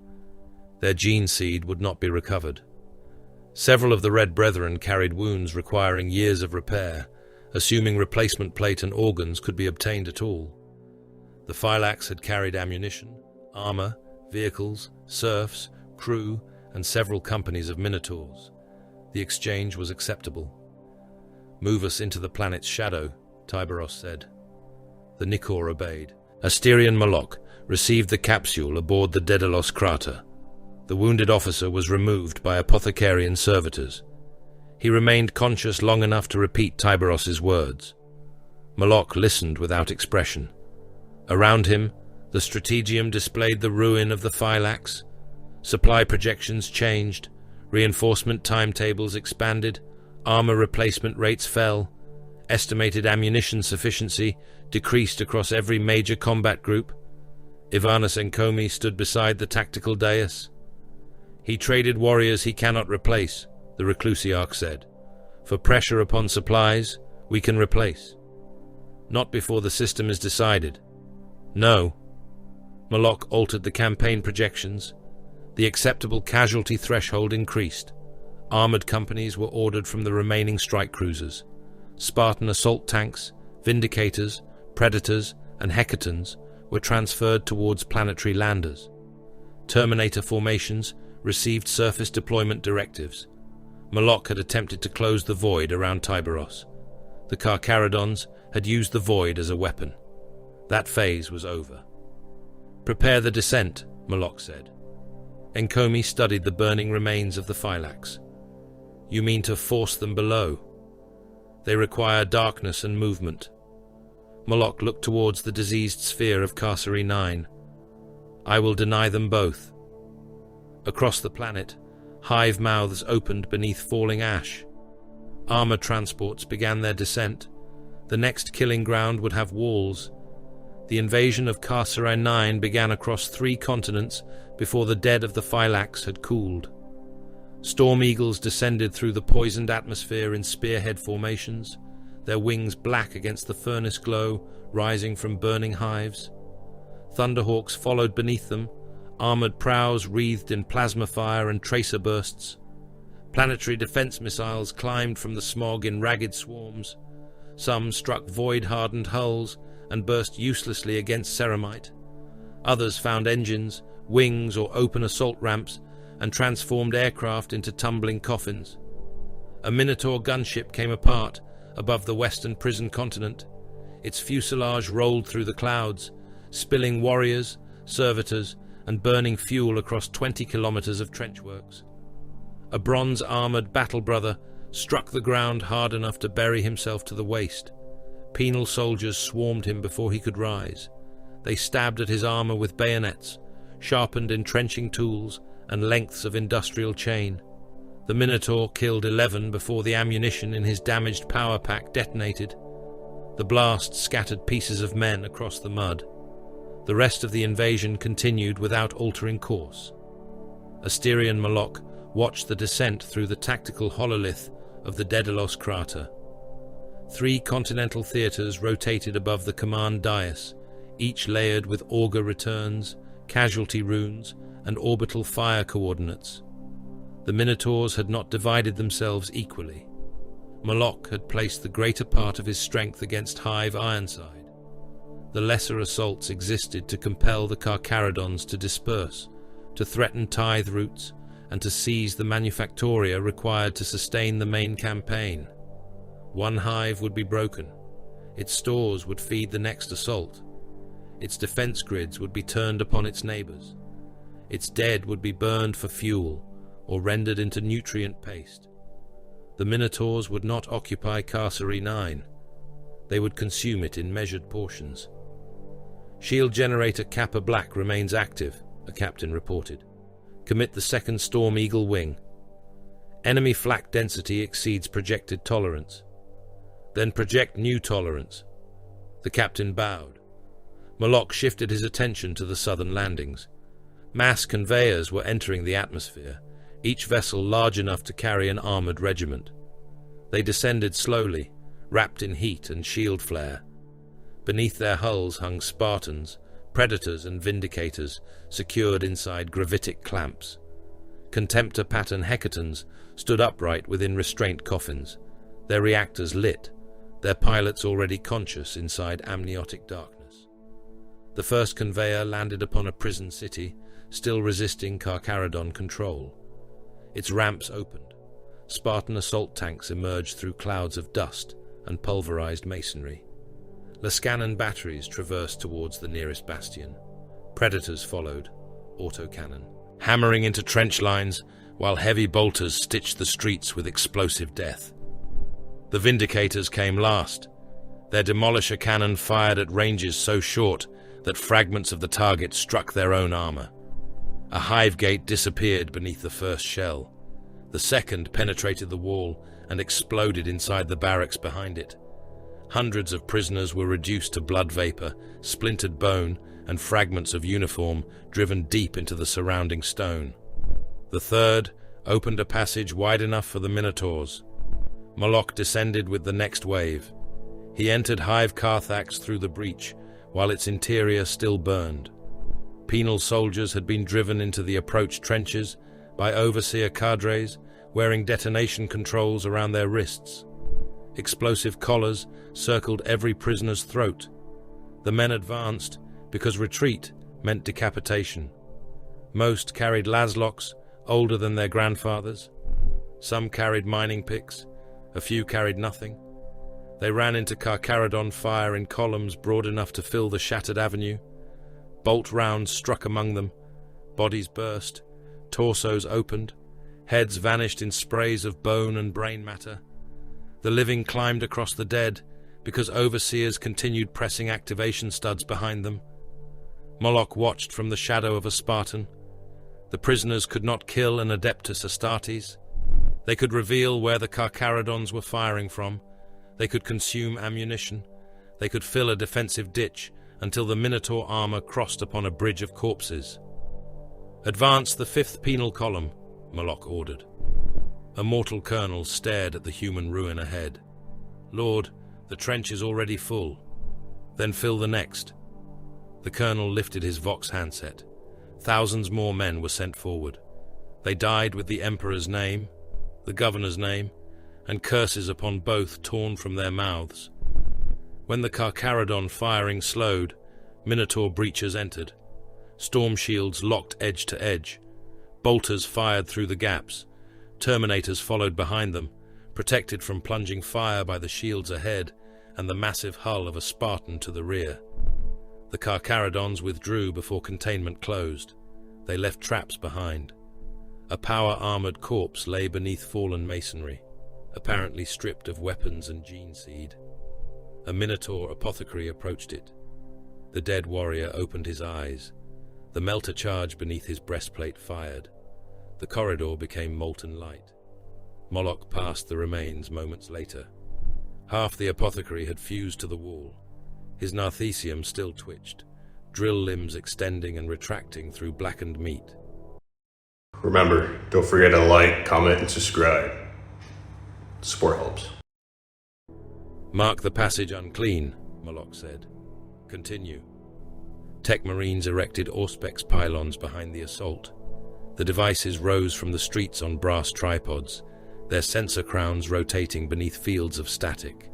Speaker 2: Their gene seed would not be recovered. Several of the Red Brethren carried wounds requiring years of repair, assuming replacement plate and organs could be obtained at all. The Phylax had carried ammunition, armor, vehicles, serfs, crew, and several companies of Minotaurs. The exchange was acceptable. "Move us into the planet's shadow," Tyberos said. The Nikor obeyed. Asterion Moloch received the capsule aboard the Daedalus crater. The wounded officer was removed by apothecarian servitors. He remained conscious long enough to repeat Tyberos's words. Moloch listened without expression. Around him, the strategium displayed the ruin of the Phylax. Supply projections changed, reinforcement timetables expanded, armor replacement rates fell, estimated ammunition sufficiency decreased across every major combat group. Ivanos Enkomi stood beside the tactical dais. "He traded warriors he cannot replace," the Reclusiarch said. "For pressure upon supplies, we can replace. Not before the system is decided." "No." Moloch altered the campaign projections. The acceptable casualty threshold increased. Armored companies were ordered from the remaining strike cruisers. Spartan assault tanks, Vindicators, Predators, and Hecatons were transferred towards planetary landers. Terminator formations received surface deployment directives. Moloch had attempted to close the void around Tyberos. The Carcharodons had used the void as a weapon. That phase was over. "Prepare the descent," Moloch said. Enkomi studied the burning remains of the Phylax. "You mean to force them below? They require darkness and movement." Moloch looked towards the diseased sphere of Carcery 9. "I will deny them both." Across the planet, hive mouths opened beneath falling ash. Armor transports began their descent. The next killing ground would have walls. The invasion of Carcery 9 began across 3 continents before the dead of the Phylax had cooled. Storm eagles descended through the poisoned atmosphere in spearhead formations, their wings black against the furnace glow rising from burning hives. Thunderhawks followed beneath them, armored prows wreathed in plasma fire and tracer bursts. Planetary defense missiles climbed from the smog in ragged swarms. Some struck void-hardened hulls and burst uselessly against ceramite. Others found engines, wings, or open assault ramps and transformed aircraft into tumbling coffins. A Minotaur gunship came apart above the western prison continent. Its fuselage rolled through the clouds, spilling warriors, servitors, and burning fuel across 20 kilometers of trenchworks. A bronze-armored battle brother struck the ground hard enough to bury himself to the waist. Penal soldiers swarmed him before he could rise. They stabbed at his armor with bayonets, sharpened entrenching tools, and lengths of industrial chain. The Minotaur killed 11 before the ammunition in his damaged power pack detonated. The blast scattered pieces of men across the mud. The rest of the invasion continued without altering course. Asterion Moloch watched the descent through the tactical hololith of the Daedalus crater. 3 continental theaters rotated above the command dais, each layered with auger returns, casualty runes, and orbital fire coordinates. The Minotaurs had not divided themselves equally. Moloch had placed the greater part of his strength against Hive Ironside. The lesser assaults existed to compel the Carcharodons to disperse, to threaten tithe routes, and to seize the manufactoria required to sustain the main campaign. One hive would be broken. Its stores would feed the next assault. Its defense grids would be turned upon its neighbors. Its dead would be burned for fuel or rendered into nutrient paste. The Minotaurs would not occupy Carcery 9. They would consume it in measured portions. Shield generator Kappa Black remains active, a captain reported. Commit the second Storm Eagle wing. Enemy flak density exceeds projected tolerance. Then project new tolerance. The captain bowed. Moloch shifted his attention to the southern landings. Mass conveyors were entering the atmosphere, each vessel large enough to carry an armored regiment. They descended slowly, wrapped in heat and shield flare. Beneath their hulls hung Spartans, Predators and Vindicators, secured inside gravitic clamps. Contemptor-pattern Hecatons stood upright within restraint coffins, their reactors lit, their pilots already conscious inside amniotic darkness. The first conveyor landed upon a prison city, still resisting Carcharodon control. Its ramps opened. Spartan assault tanks emerged through clouds of dust and pulverized masonry. Lascanon batteries traversed towards the nearest bastion. Predators followed, autocannon, hammering into trench lines while heavy bolters stitched the streets with explosive death. The Vindicators came last. Their demolisher cannon fired at ranges so short that fragments of the target struck their own armor. A hive gate disappeared beneath the first shell. The second penetrated the wall and exploded inside the barracks behind it. Hundreds of prisoners were reduced to blood vapor, splintered bone, and fragments of uniform driven deep into the surrounding stone. The third opened a passage wide enough for the Minotaurs. Moloch descended with the next wave. He entered Hive Carthax through the breach, while its interior still burned. Penal soldiers had been driven into the approach trenches by overseer cadres wearing detonation controls around their wrists. Explosive collars circled every prisoner's throat. The men advanced because retreat meant decapitation. Most carried laslocks, older than their grandfathers. Some carried mining picks, a few carried nothing. They ran into Carcharodon fire in columns broad enough to fill the shattered avenue. Bolt rounds struck among them. Bodies burst. Torsos opened. Heads vanished in sprays of bone and brain matter. The living climbed across the dead because overseers continued pressing activation studs behind them. Moloch watched from the shadow of a Spartan. The prisoners could not kill an Adeptus Astartes. They could reveal where the Carcharodons were firing from. They could consume ammunition. They could fill a defensive ditch until the Minotaur armor crossed upon a bridge of corpses. "Advance the fifth penal column," Moloch ordered. A mortal colonel stared at the human ruin ahead. "Lord, the trench is already full." "Then fill the next." The colonel lifted his Vox handset. Thousands more men were sent forward. They died with the Emperor's name, the Governor's name, and curses upon both torn from their mouths. When the Carcharodon firing slowed, Minotaur breachers entered. Storm shields locked edge to edge. Bolters fired through the gaps. Terminators followed behind them, protected from plunging fire by the shields ahead and the massive hull of a Spartan to the rear. The Carcharodons withdrew before containment closed. They left traps behind. A power-armored corpse lay beneath fallen masonry, apparently stripped of weapons and gene seed. A Minotaur apothecary approached it. The dead warrior opened his eyes. The melter charge beneath his breastplate fired. The corridor became molten light. Moloch passed the remains moments later. Half the apothecary had fused to the wall. His narthecium still twitched, drill limbs extending and retracting through blackened meat.
Speaker 1: Remember, don't forget to like, comment, and subscribe. Support helps.
Speaker 2: "Mark the passage unclean," Moloch said. "Continue." Tech Marines erected Auspex pylons behind the assault. The devices rose from the streets on brass tripods, their sensor crowns rotating beneath fields of static.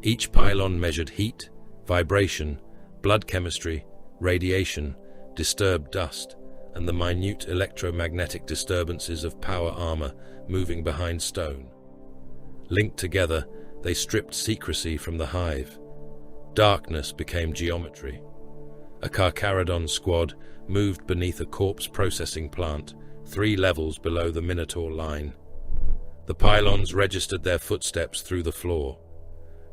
Speaker 2: Each pylon measured heat, vibration, blood chemistry, radiation, disturbed dust, and the minute electromagnetic disturbances of power armor moving behind stone. Linked together, they stripped secrecy from the hive. Darkness became geometry. A Carcharodon squad moved beneath a corpse processing plant, 3 levels below the Minotaur line. The pylons registered their footsteps through the floor.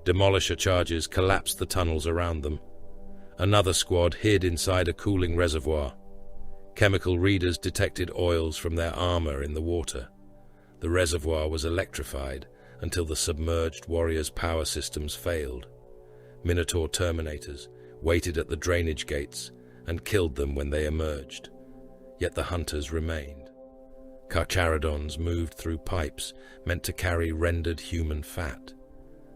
Speaker 2: Demolisher charges collapsed the tunnels around them. Another squad hid inside a cooling reservoir. Chemical readers detected oils from their armor in the water. The reservoir was electrified until the submerged warriors' power systems failed. Minotaur terminators, waited at the drainage gates and killed them when they emerged. Yet the hunters remained. Carcharodons moved through pipes meant to carry rendered human fat.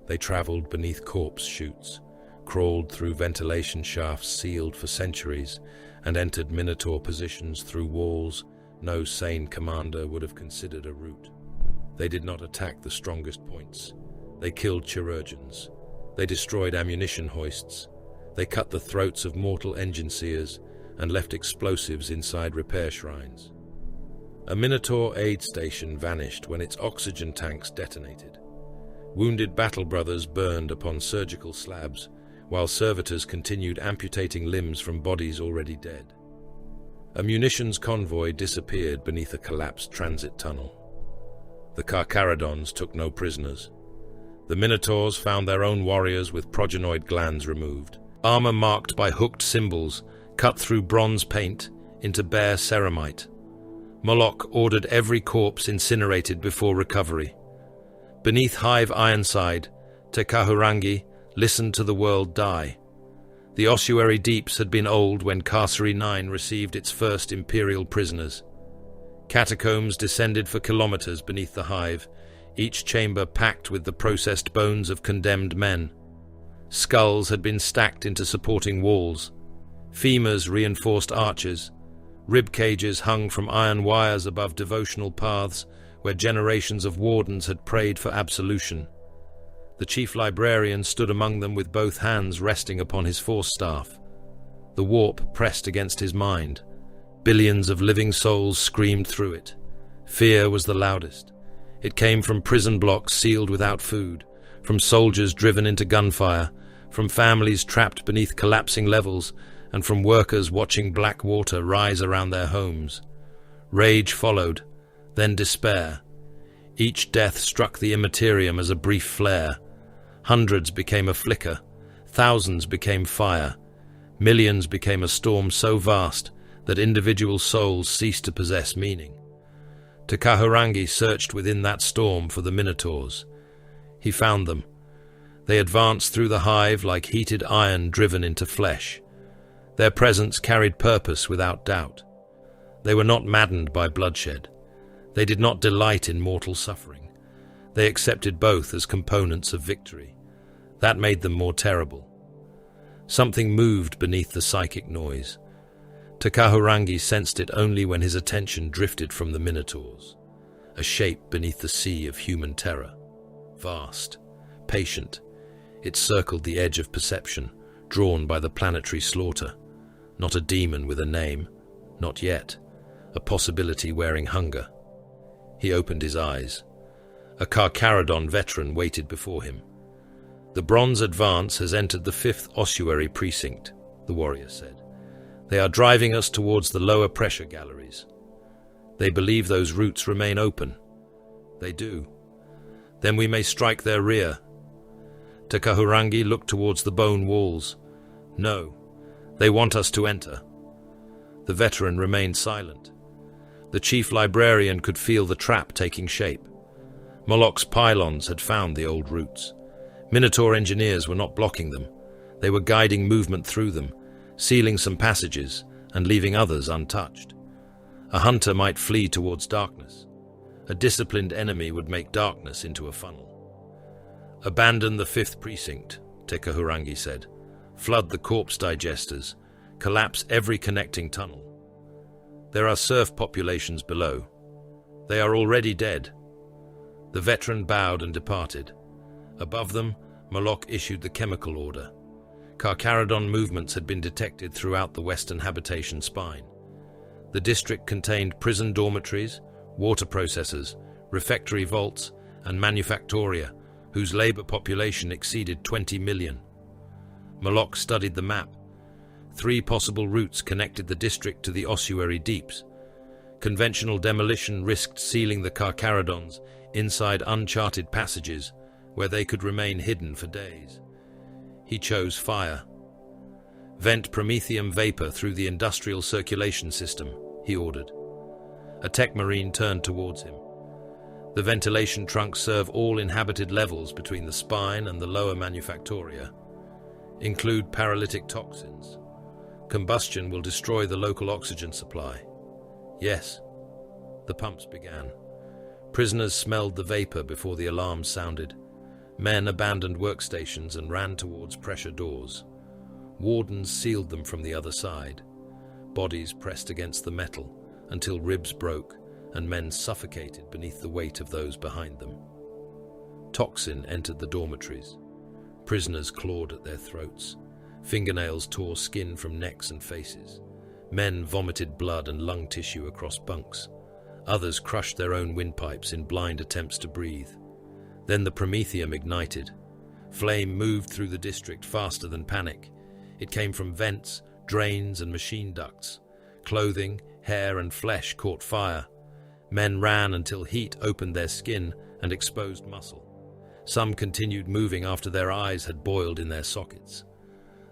Speaker 2: They traveled beneath corpse chutes, crawled through ventilation shafts sealed for centuries, and entered Minotaur positions through walls no sane commander would have considered a route. They did not attack the strongest points. They killed chirurgeons. They destroyed ammunition hoists. They cut the throats of mortal engine seers and left explosives inside repair shrines. A Minotaur aid station vanished when its oxygen tanks detonated. Wounded battle brothers burned upon surgical slabs, while servitors continued amputating limbs from bodies already dead. A munitions convoy disappeared beneath a collapsed transit tunnel. The Carcharodons took no prisoners. The Minotaurs found their own warriors with progenoid glands removed, armor marked by hooked symbols cut through bronze paint into bare ceramite. Moloch ordered every corpse incinerated before recovery. Beneath Hive Ironside, Te Kahurangi listened to the world die. The ossuary deeps had been old when Carcery 9 received its first imperial prisoners. Catacombs descended for kilometers beneath the hive, each chamber packed with the processed bones of condemned men. Skulls had been stacked into supporting walls. Femurs reinforced arches. Rib cages hung from iron wires above devotional paths where generations of wardens had prayed for absolution. The chief librarian stood among them with both hands resting upon his force staff. The warp pressed against his mind. Billions of living souls screamed through it. Fear was the loudest. It came from prison blocks sealed without food, from soldiers driven into gunfire, from families trapped beneath collapsing levels, and from workers watching black water rise around their homes. Rage followed, then despair. Each death struck the immaterium as a brief flare. Hundreds became a flicker, thousands became fire, millions became a storm so vast that individual souls ceased to possess meaning. Te Kahurangi searched within that storm for the Minotaurs. He found them. They advanced through the hive like heated iron driven into flesh. Their presence carried purpose without doubt. They were not maddened by bloodshed. They did not delight in mortal suffering. They accepted both as components of victory. That made them more terrible. Something moved beneath the psychic noise. Te Kahurangi sensed it only when his attention drifted from the Minotaurs. A shape beneath the sea of human terror. Vast, patient, it circled the edge of perception, drawn by the planetary slaughter. Not a demon with a name, not yet. A possibility wearing hunger. He opened his eyes. A Carcharodon veteran waited before him. The Bronze Advance has entered the 5th Ossuary Precinct, the warrior said. They are driving us towards the lower pressure galleries. They believe those routes remain open. They do. Then we may strike their rear. Te Kahurangi looked towards the bone walls. No, they want us to enter. The veteran remained silent. The chief librarian could feel the trap taking shape. Moloch's pylons had found the old routes. Minotaur engineers were not blocking them. They were guiding movement through them, sealing some passages and leaving others untouched. A hunter might flee towards darkness. A disciplined enemy would make darkness into a funnel. Abandon the 5th precinct, Te Kahurangi said. Flood the corpse digesters. Collapse every connecting tunnel. There are serf populations below. They are already dead. The veteran bowed and departed. Above them, Moloch issued the chemical order. Carcharodon movements had been detected throughout the western habitation spine. The district contained prison dormitories, water processors, refectory vaults, and manufactoria, whose labor population exceeded 20 million. Moloch studied the map. 3 possible routes connected the district to the ossuary deeps. Conventional demolition risked sealing the Carcharodons inside uncharted passages where they could remain hidden for days. He chose fire. Vent promethium vapor through the industrial circulation system, he ordered. A tech marine turned towards him. The ventilation trunks serve all inhabited levels between the spine and the lower manufactoria. Include paralytic toxins. Combustion will destroy the local oxygen supply. Yes. The pumps began. Prisoners smelled the vapor before the alarms sounded. Men abandoned workstations and ran towards pressure doors. Wardens sealed them from the other side. Bodies pressed against the metal until ribs broke and men suffocated beneath the weight of those behind them. Toxin entered the dormitories. Prisoners clawed at their throats. Fingernails tore skin from necks and faces. Men vomited blood and lung tissue across bunks. Others crushed their own windpipes in blind attempts to breathe. Then the promethium ignited. Flame moved through the district faster than panic. It came from vents, drains, and machine ducts. Clothing, hair, and flesh caught fire. Men ran until heat opened their skin and exposed muscle. Some continued moving after their eyes had boiled in their sockets.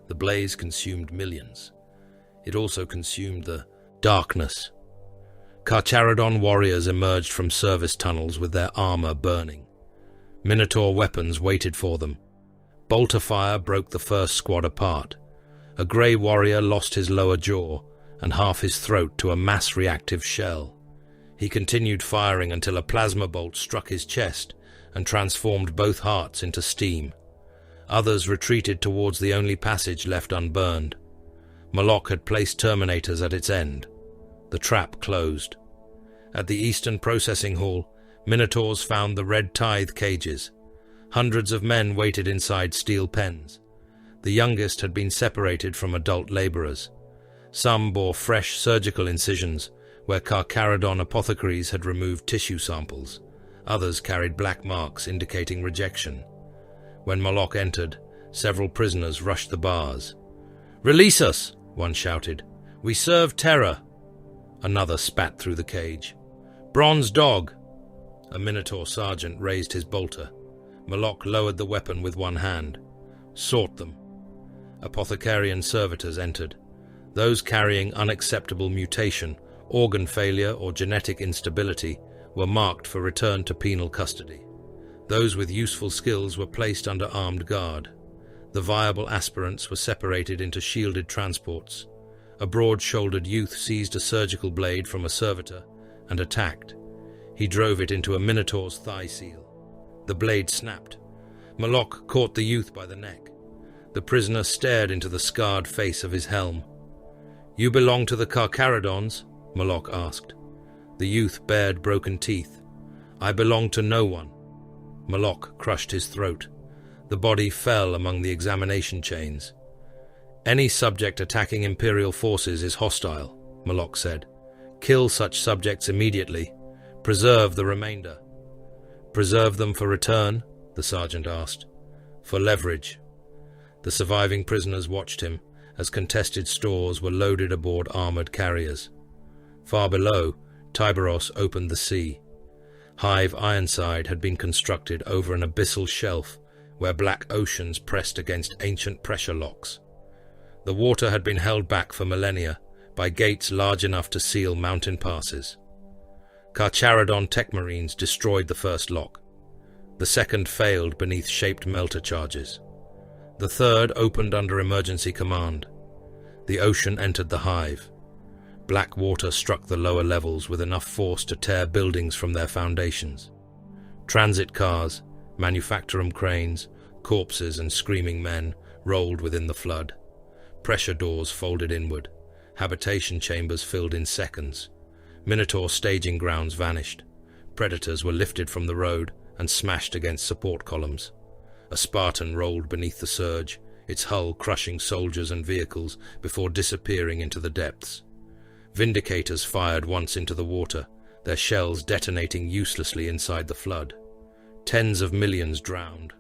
Speaker 2: The blaze consumed millions. It also consumed the darkness. Carcharodon warriors emerged from service tunnels with their armor burning. Minotaur weapons waited for them. Bolter fire broke the first squad apart. A grey warrior lost his lower jaw and half his throat to a mass-reactive shell. He continued firing until a plasma bolt struck his chest and transformed both hearts into steam. Others retreated towards the only passage left unburned. Moloch had placed terminators at its end. The trap closed. At the eastern processing hall, Minotaurs found the red tithe cages. Hundreds of men waited inside steel pens. The youngest had been separated from adult laborers. Some bore fresh surgical incisions, where Carcharodon apothecaries had removed tissue samples. Others carried black marks indicating rejection. When Moloch entered, several prisoners rushed the bars. "Release us!" one shouted. "We serve terror!" Another spat through the cage. "Bronze dog!" A Minotaur sergeant raised his bolter. Moloch lowered the weapon with one hand. "Sort them." Apothecarian servitors entered. Those carrying unacceptable mutation, organ failure, or genetic instability were marked for return to penal custody. Those with useful skills were placed under armed guard. The viable aspirants were separated into shielded transports. A broad-shouldered youth seized a surgical blade from a servitor and attacked. He drove it into a Minotaur's thigh seal. The blade snapped. Moloch caught the youth by the neck. The prisoner stared into the scarred face of his helm. "You belong to the Carcharodons?" Moloch asked. The youth bared broken teeth. "I belong to no one." Moloch crushed his throat. The body fell among the examination chains. "Any subject attacking Imperial forces is hostile," Moloch said. "Kill such subjects immediately. Preserve the remainder." "Preserve them for return?" the sergeant asked. "For leverage." The surviving prisoners watched him as contested stores were loaded aboard armored carriers. Far below, Tyberos opened the sea. Hive Ironside had been constructed over an abyssal shelf where black oceans pressed against ancient pressure locks. The water had been held back for millennia by gates large enough to seal mountain passes. Carcharodon tech marines destroyed the first lock. The second failed beneath shaped melter charges. The third opened under emergency command. The ocean entered the hive. Black water struck the lower levels with enough force to tear buildings from their foundations. Transit cars, manufacturum cranes, corpses and screaming men rolled within the flood. Pressure doors folded inward. Habitation chambers filled in seconds. Minotaur staging grounds vanished. Predators were lifted from the road and smashed against support columns. A Spartan rolled beneath the surge, its hull crushing soldiers and vehicles before disappearing into the depths. Vindicators fired once into the water, their shells detonating uselessly inside the flood. Tens of millions drowned.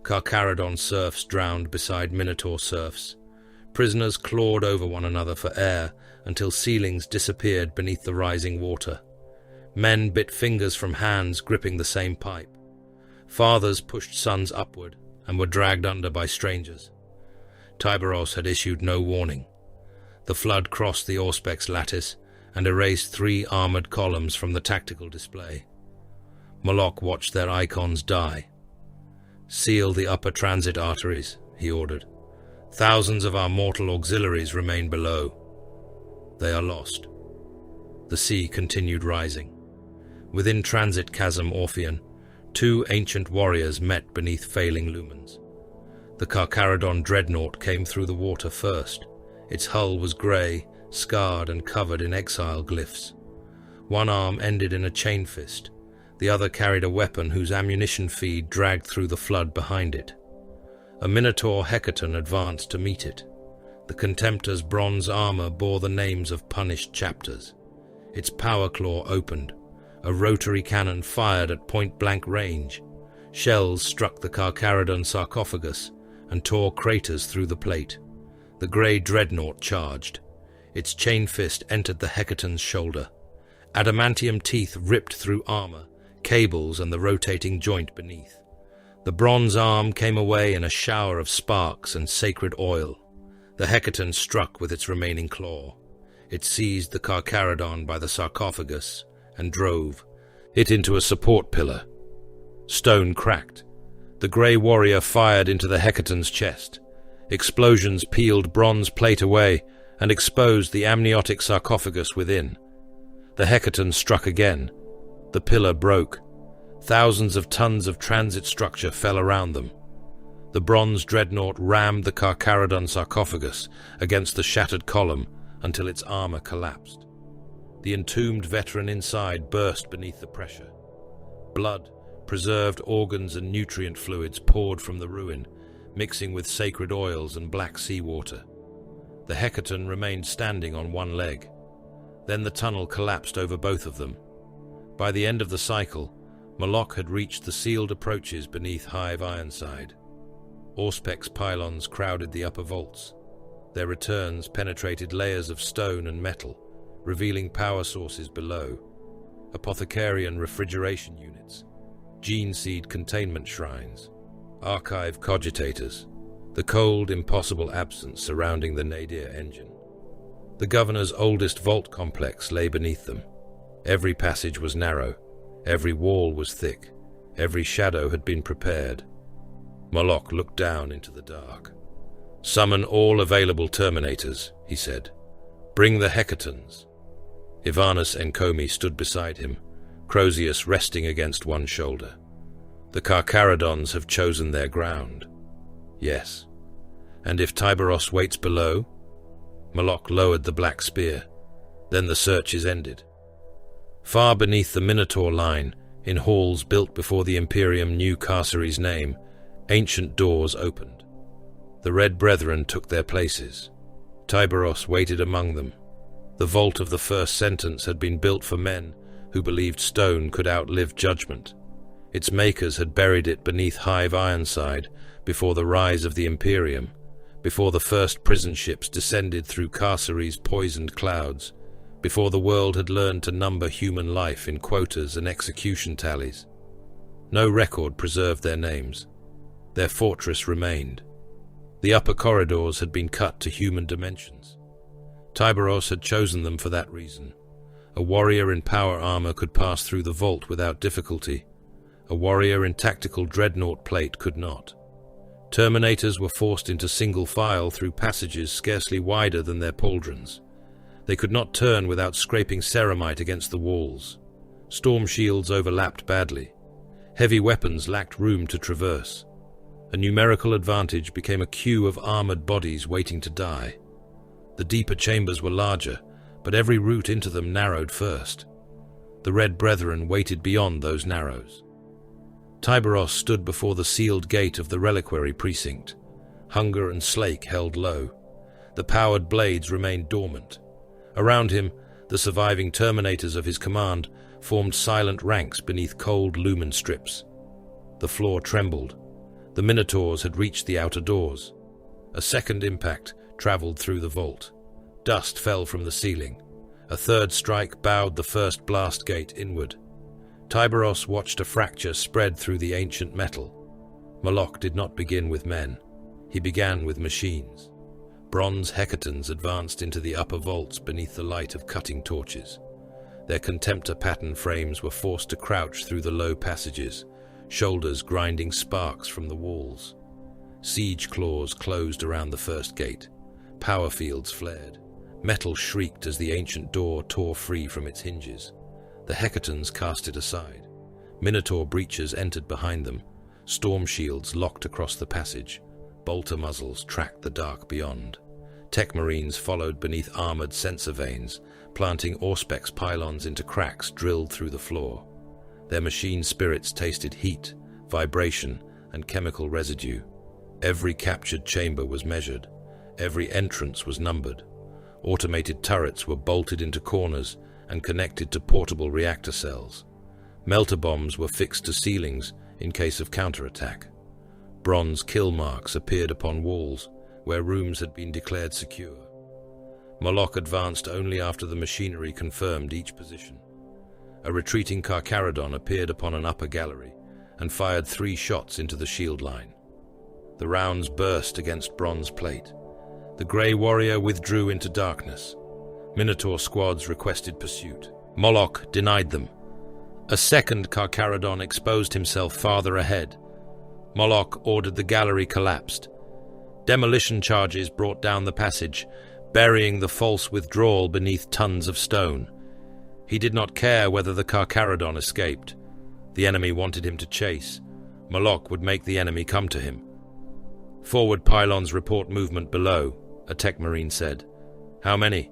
Speaker 2: Carcharodon serfs drowned beside Minotaur serfs. Prisoners clawed over one another for air until ceilings disappeared beneath the rising water. Men bit fingers from hands gripping the same pipe. Fathers pushed sons upward and were dragged under by strangers. Tyberos had issued no warning. The flood crossed the Auspex lattice and erased 3 armored columns from the tactical display. Moloch watched their icons die. "Seal the upper transit arteries," he ordered. Thousands of our mortal auxiliaries remain below. They are lost. The sea continued rising. Within transit chasm Orpheon, two ancient warriors met beneath failing lumens. The Carcharodon dreadnought came through the water first. Its hull was grey, scarred and covered in exile glyphs. One arm ended in a chain fist. The other carried a weapon whose ammunition feed dragged through the flood behind it. A Minotaur hecaton advanced to meet it. The Contemptor's bronze armor bore the names of punished chapters. Its power claw opened. A rotary cannon fired at point-blank range. Shells struck the Carcharodon sarcophagus and tore craters through the plate. The grey dreadnought charged. Its chain fist entered the hecaton's shoulder. Adamantium teeth ripped through armor, cables and the rotating joint beneath. The bronze arm came away in a shower of sparks and sacred oil. The hecaton struck with its remaining claw. It seized the Carcharodon by the sarcophagus and drove it into a support pillar. Stone cracked. The grey warrior fired into the hecaton's chest. Explosions peeled bronze plate away and exposed the amniotic sarcophagus within. The hecaton struck again. The pillar broke. Thousands of tons of transit structure fell around them. The bronze dreadnought rammed the Carcharodon sarcophagus against the shattered column until its armor collapsed. The entombed veteran inside burst beneath the pressure. Blood, preserved organs and nutrient fluids poured from the ruin, mixing with sacred oils and black seawater. The hecaton remained standing on one leg. Then the tunnel collapsed over both of them. By the end of the cycle, Moloch had reached the sealed approaches beneath Hive Ironside. Auspec's pylons crowded the upper vaults. Their returns penetrated layers of stone and metal, revealing power sources below. Apothecarian refrigeration units, gene seed containment shrines, archive cogitators, the cold, impossible absence surrounding the nadir engine. The governor's oldest vault complex lay beneath them. Every passage was narrow. Every wall was thick. Every shadow had been prepared. Moloch looked down into the dark. "Summon all available Terminators," he said. "Bring the hecatons." Ivanus Encomi stood beside him, Crozius resting against one shoulder. "The Carcharodons have chosen their ground." "Yes." "And if Tyberos waits below?" Moloch lowered the black spear. "Then the search is ended." Far beneath the Minotaur line, in halls built before the Imperium knew Carcere's name, ancient doors opened. The Red Brethren took their places. Tyberos waited among them. The vault of the first sentence had been built for men who believed stone could outlive judgment. Its makers had buried it beneath Hive Ironside before the rise of the Imperium, before the first prison ships descended through Carcere's poisoned clouds, before the world had learned to number human life in quotas and execution tallies. No record preserved their names. Their fortress remained. The upper corridors had been cut to human dimensions. Tyberos had chosen them for that reason. A warrior in power armor could pass through the vault without difficulty. A warrior in tactical dreadnought plate could not. Terminators were forced into single file through passages scarcely wider than their pauldrons. They could not turn without scraping ceramite against the walls. Storm shields overlapped badly. Heavy weapons lacked room to traverse. A numerical advantage became a queue of armored bodies waiting to die. The deeper chambers were larger, but every route into them narrowed first. The Red Brethren waited beyond those narrows. Tyberos stood before the sealed gate of the reliquary precinct. Hunger and slake held low. The powered blades remained dormant. Around him, the surviving Terminators of his command formed silent ranks beneath cold lumen strips. The floor trembled. The Minotaurs had reached the outer doors. A second impact traveled through the vault. Dust fell from the ceiling. A third strike bowed the first blast gate inward. Tyberos watched a fracture spread through the ancient metal. Moloch did not begin with men. He began with machines. Bronze hecatons advanced into the upper vaults beneath the light of cutting torches. Their contemptor pattern frames were forced to crouch through the low passages, shoulders grinding sparks from the walls. Siege claws closed around the first gate. Power fields flared. Metal shrieked as the ancient door tore free from its hinges. The Hecatons cast it aside. Minotaur breachers entered behind them. Storm shields locked across the passage. Bolter muzzles tracked the dark beyond. Tech Marines followed beneath armored sensor vanes, planting Auspex pylons into cracks drilled through the floor. Their machine spirits tasted heat, vibration, and chemical residue. Every captured chamber was measured. Every entrance was numbered. Automated turrets were bolted into corners and connected to portable reactor cells. Melter bombs were fixed to ceilings in case of counterattack. Bronze kill marks appeared upon walls where rooms had been declared secure. Moloch advanced only after the machinery confirmed each position. A retreating Carcharodon appeared upon an upper gallery and fired 3 shots into the shield line. The rounds burst against bronze plate. The Grey Warrior withdrew into darkness. Minotaur squads requested pursuit. Moloch denied them. A second Carcharodon exposed himself farther ahead. Moloch ordered the gallery collapsed. Demolition charges brought down the passage, burying the false withdrawal beneath tons of stone. He did not care whether the Carcharodon escaped. The enemy wanted him to chase. Moloch would make the enemy come to him. "Forward pylons report movement below," a Tech Marine said. "How many?"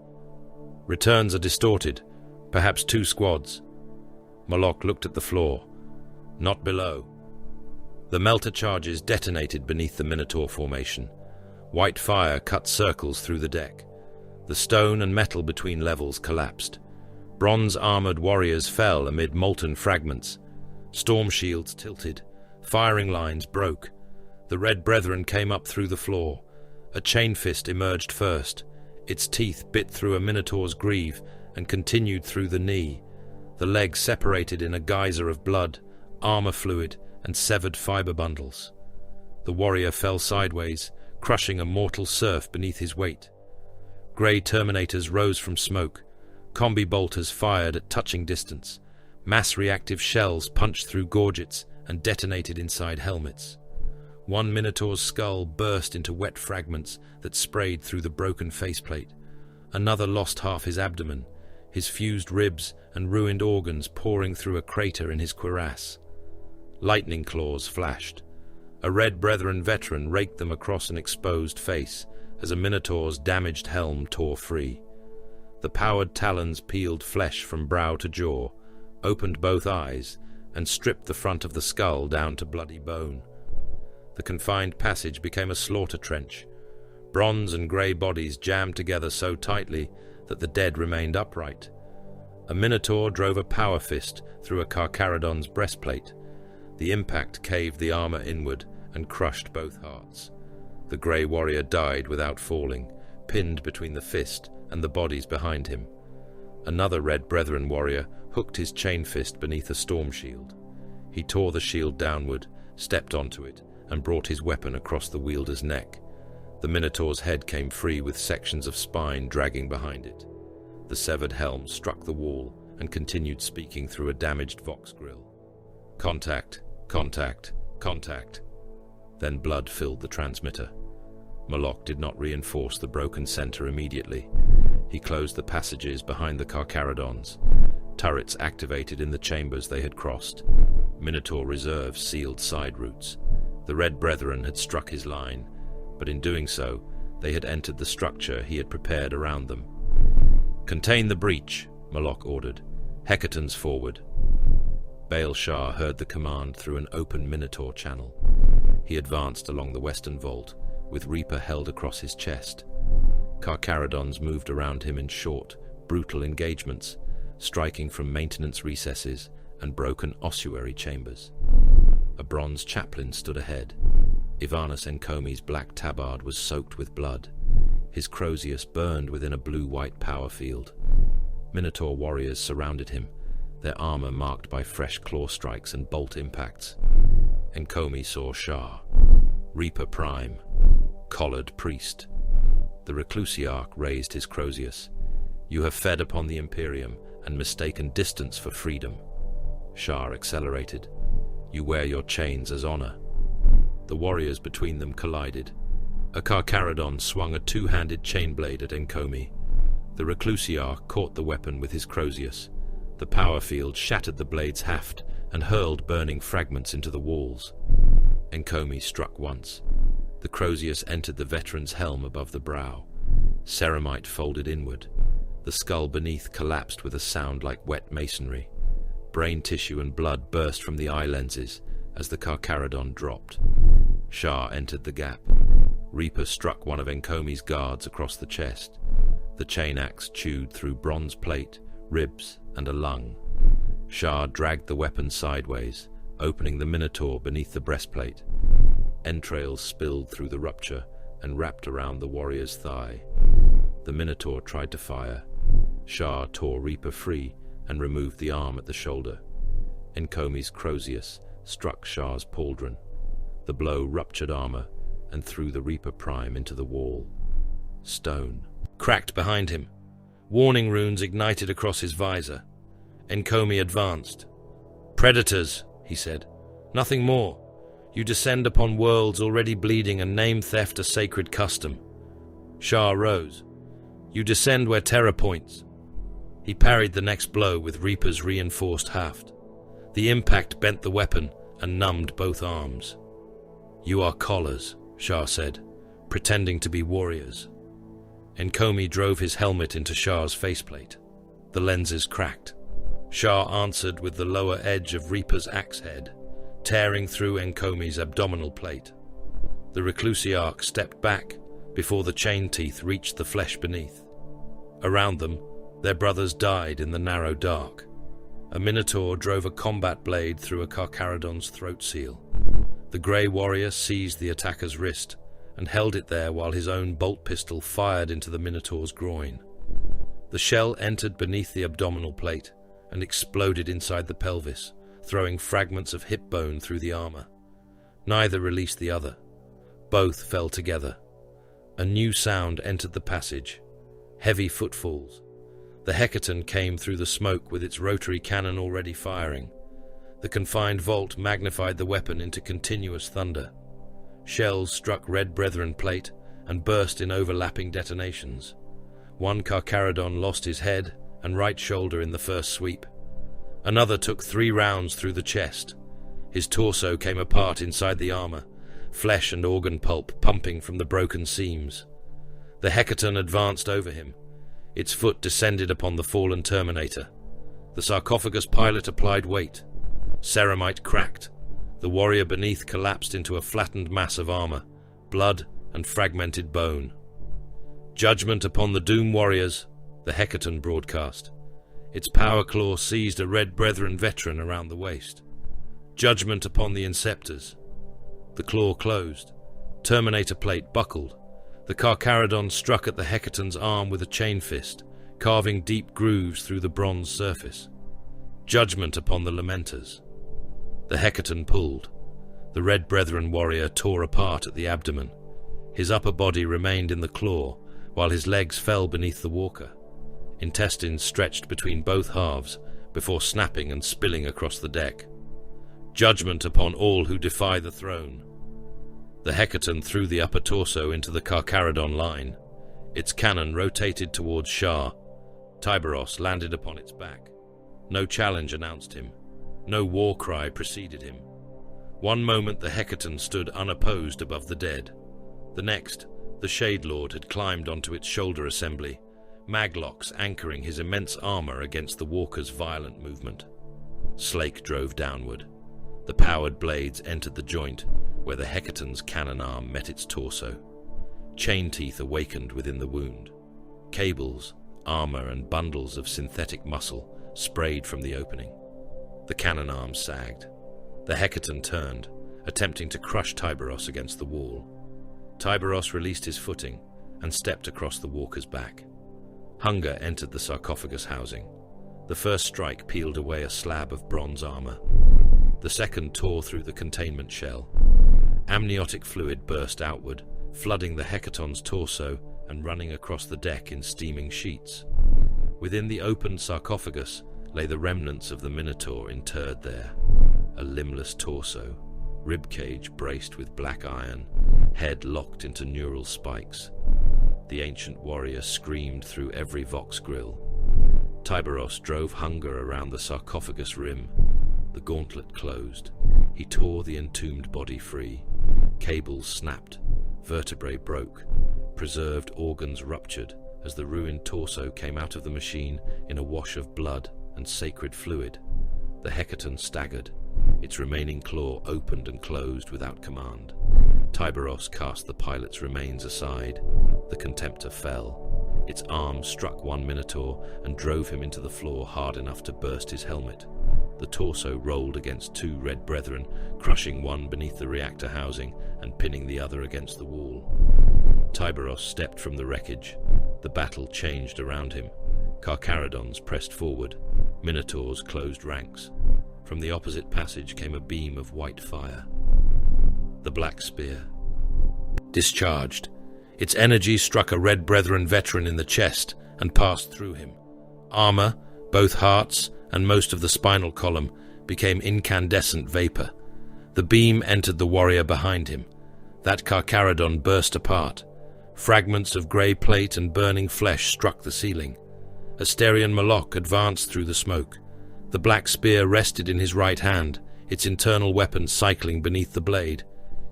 Speaker 2: "Returns are distorted. Perhaps 2 squads." Moloch looked at the floor. "Not below." The melter charges detonated beneath the Minotaur formation. White fire cut circles through the deck. The stone and metal between levels collapsed. Bronze-armored warriors fell amid molten fragments. Storm shields tilted. Firing lines broke. The Red Brethren came up through the floor. A chain fist emerged first. Its teeth bit through a Minotaur's greave and continued through the knee. The leg separated in a geyser of blood, armor fluid, and severed fiber bundles. The warrior fell sideways, crushing a mortal serf beneath his weight. Grey Terminators rose from smoke. Combi bolters fired at touching distance. Mass reactive shells punched through gorgets and detonated inside helmets. One Minotaur's skull burst into wet fragments that sprayed through the broken faceplate. Another lost half his abdomen, his fused ribs and ruined organs pouring through a crater in his cuirass. Lightning claws flashed. A Red Brethren veteran raked them across an exposed face as a Minotaur's damaged helm tore free. The powered talons peeled flesh from brow to jaw, opened both eyes, and stripped the front of the skull down to bloody bone. The confined passage became a slaughter trench. Bronze and grey bodies jammed together so tightly that the dead remained upright. A Minotaur drove a power fist through a Carcharodon's breastplate. The impact caved the armor inward and crushed both hearts. The Grey Warrior died without falling, pinned between the fist and the bodies behind him. Another Red Brethren warrior hooked his chain fist beneath a storm shield. He tore the shield downward, stepped onto it, and brought his weapon across the wielder's neck. The Minotaur's head came free with sections of spine dragging behind it. The severed helm struck the wall and continued speaking through a damaged Vox grill. "Contact, contact, contact." Then blood filled the transmitter. Moloch did not reinforce the broken center immediately. He closed the passages behind the Carcharodons. Turrets activated in the chambers they had crossed. Minotaur reserves sealed side routes. The Red Brethren had struck his line, but in doing so, they had entered the structure he had prepared around them. "Contain the breach," Moloch ordered. "Hecatons forward." Baal Shah heard the command through an open Minotaur channel. He advanced along the western vault, with Reaper held across his chest. Carcharodons moved around him in short, brutal engagements, striking from maintenance recesses and broken ossuary chambers. A bronze chaplain stood ahead. Ivanos Enkomi's black tabard was soaked with blood. His Crozius burned within a blue-white power field. Minotaur warriors surrounded him, their armor marked by fresh claw strikes and bolt impacts. Enkomi saw Shah, Reaper Prime, collared priest. The Reclusiarch raised his Crozius. "You have fed upon the Imperium and mistaken distance for freedom." Shah accelerated. "You wear your chains as honor." the warriors between them collided. A Carcharodon swung a two-handed chain blade at Encomi. The Reclusiarch caught the weapon with his Crozius. The power field shattered the blade's haft and hurled burning fragments into the walls. Encomi struck once. The Crozius entered the veteran's helm above the brow. Ceramite folded inward. The skull beneath collapsed with a sound like wet masonry. Brain tissue and blood burst from the eye lenses as the Carcharodon dropped. Shah entered the gap. Reaper struck one of Encomi's guards across the chest. The chain axe chewed through bronze plate, ribs, and a lung. Shah dragged the weapon sideways, opening the Minotaur beneath the breastplate. Entrails spilled through the rupture and wrapped around the warrior's thigh. The Minotaur tried to fire. Shah tore Reaper free and removed the arm at the shoulder. Encomi's Crozius struck Shah's pauldron. The blow ruptured armor and threw the Reaper Prime into the wall. Stone cracked behind him. Warning runes ignited across his visor. Encomi advanced. "Predators," he said. "Nothing more. You descend upon worlds already bleeding and name theft a sacred custom." Shah rose. "You descend where terror points." He parried the next blow with Reaper's reinforced haft. The impact bent the weapon and numbed both arms. "You are collars," Shah said, "pretending to be warriors." Encomi drove his helmet into Shah's faceplate. The lenses cracked. Shah answered with the lower edge of Reaper's axe head, tearing through Encomi's abdominal plate. The Reclusiarch stepped back before the chain teeth reached the flesh beneath. Around them, their brothers died in the narrow dark. A Minotaur drove a combat blade through a Carcharodon's throat seal. The grey warrior seized the attacker's wrist and held it there while his own bolt pistol fired into the Minotaur's groin. The shell entered beneath the abdominal plate and exploded inside the pelvis, throwing fragments of hip bone through the armor. Neither released the other. Both fell together. A new sound entered the passage. Heavy footfalls. The Hecaton came through the smoke with its rotary cannon already firing. The confined vault magnified the weapon into continuous thunder. Shells struck Red Brethren plate and burst in overlapping detonations. One Carcharodon lost his head and right shoulder in the first sweep. Another took 3 rounds through the chest. His torso came apart inside the armor, flesh and organ pulp pumping from the broken seams. The Hecaton advanced over him. Its foot descended upon the fallen Terminator. The sarcophagus pilot applied weight. Ceramite cracked. The warrior beneath collapsed into a flattened mass of armor, blood and fragmented bone. "Judgment upon the Doom Warriors," the Hecaton broadcast. Its power claw seized a Red Brethren veteran around the waist. "Judgment upon the Inceptors." The claw closed. Terminator plate buckled. The Carcharodon struck at the Hecaton's arm with a chain fist, carving deep grooves through the bronze surface. "Judgment upon the Lamenters." The Hecaton pulled. The Red Brethren warrior tore apart at the abdomen. His upper body remained in the claw, while his legs fell beneath the walker. Intestines stretched between both halves before snapping and spilling across the deck. "Judgment upon all who defy the throne." The Hecaton threw the upper torso into the Carcharodon line. Its cannon rotated towards Shah. Tyberos landed upon its back. No challenge announced him. No war cry preceded him. One moment the Hecaton stood unopposed above the dead. The next, the Shade Lord had climbed onto its shoulder assembly, maglocks anchoring his immense armor against the walker's violent movement. Slake drove downward. The powered blades entered the joint where the Hecaton's cannon arm met its torso. Chain teeth awakened within the wound. Cables, armor, and bundles of synthetic muscle sprayed from the opening. The cannon arm sagged. The Hecaton turned, attempting to crush Tyberos against the wall. Tyberos released his footing and stepped across the walker's back. Hunger entered the sarcophagus housing. The first strike peeled away a slab of bronze armor. The second tore through the containment shell. Amniotic fluid burst outward, flooding the Hecaton's torso and running across the deck in steaming sheets. Within the opened sarcophagus lay the remnants of the Minotaur interred there. A limbless torso, ribcage braced with black iron, head locked into neural spikes. The ancient warrior screamed through every vox grill. Tyberos drove hunger around the sarcophagus rim. The gauntlet closed. He tore the entombed body free. Cables snapped, vertebrae broke, preserved organs ruptured as the ruined torso came out of the machine in a wash of blood and sacred fluid. The hecaton staggered. Its remaining claw opened and closed without command. Tyberos cast the pilot's remains aside. The contemptor fell. Its arm struck one Minotaur and drove him into the floor hard enough to burst his helmet. The torso rolled against two red brethren, crushing one beneath the reactor housing and pinning the other against the wall. Tyberos stepped from the wreckage. The battle changed around him. Carcharodons pressed forward. Minotaurs closed ranks. From the opposite passage came a beam of white fire. The black spear discharged. Its energy struck a red brethren veteran in the chest and passed through him. Armor, both hearts, and most of the spinal column became incandescent vapor. The beam entered the warrior behind him. That Carcharodon burst apart. Fragments of grey plate and burning flesh struck the ceiling. Asterion Moloch advanced through the smoke. The black spear rested in his right hand, its internal weapon cycling beneath the blade.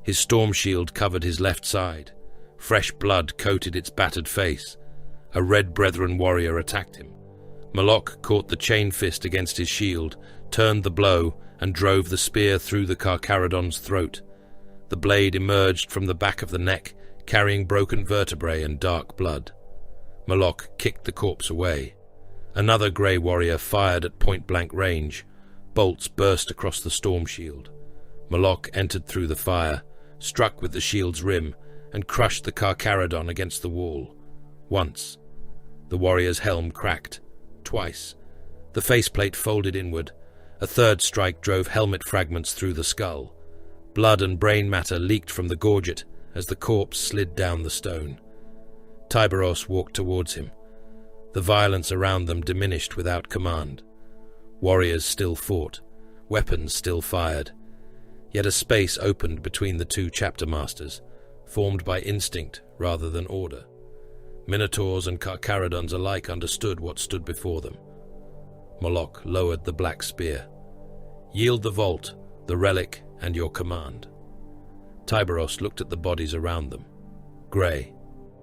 Speaker 2: His storm shield covered his left side. Fresh blood coated its battered face. A red brethren warrior attacked him. Moloch caught the chain fist against his shield, turned the blow, and drove the spear through the Carcharodon's throat. The blade emerged from the back of the neck, carrying broken vertebrae and dark blood. Moloch kicked the corpse away. Another grey warrior fired at point-blank range. Bolts burst across the storm shield. Moloch entered through the fire, struck with the shield's rim, and crushed the Carcharodon against the wall. Once. The warrior's helm cracked. Twice. The faceplate folded inward. A third strike drove helmet fragments through the skull. Blood and brain matter leaked from the gorget as the corpse slid down the stone. Tyberos walked towards him. The violence around them diminished without command. Warriors still fought. Weapons still fired. Yet a space opened between the two chapter masters, formed by instinct rather than order. Minotaurs and Carcharodons alike understood what stood before them. Moloch lowered the black spear. "Yield the vault, the relic, and your command." Tyberos looked at the bodies around them. Grey,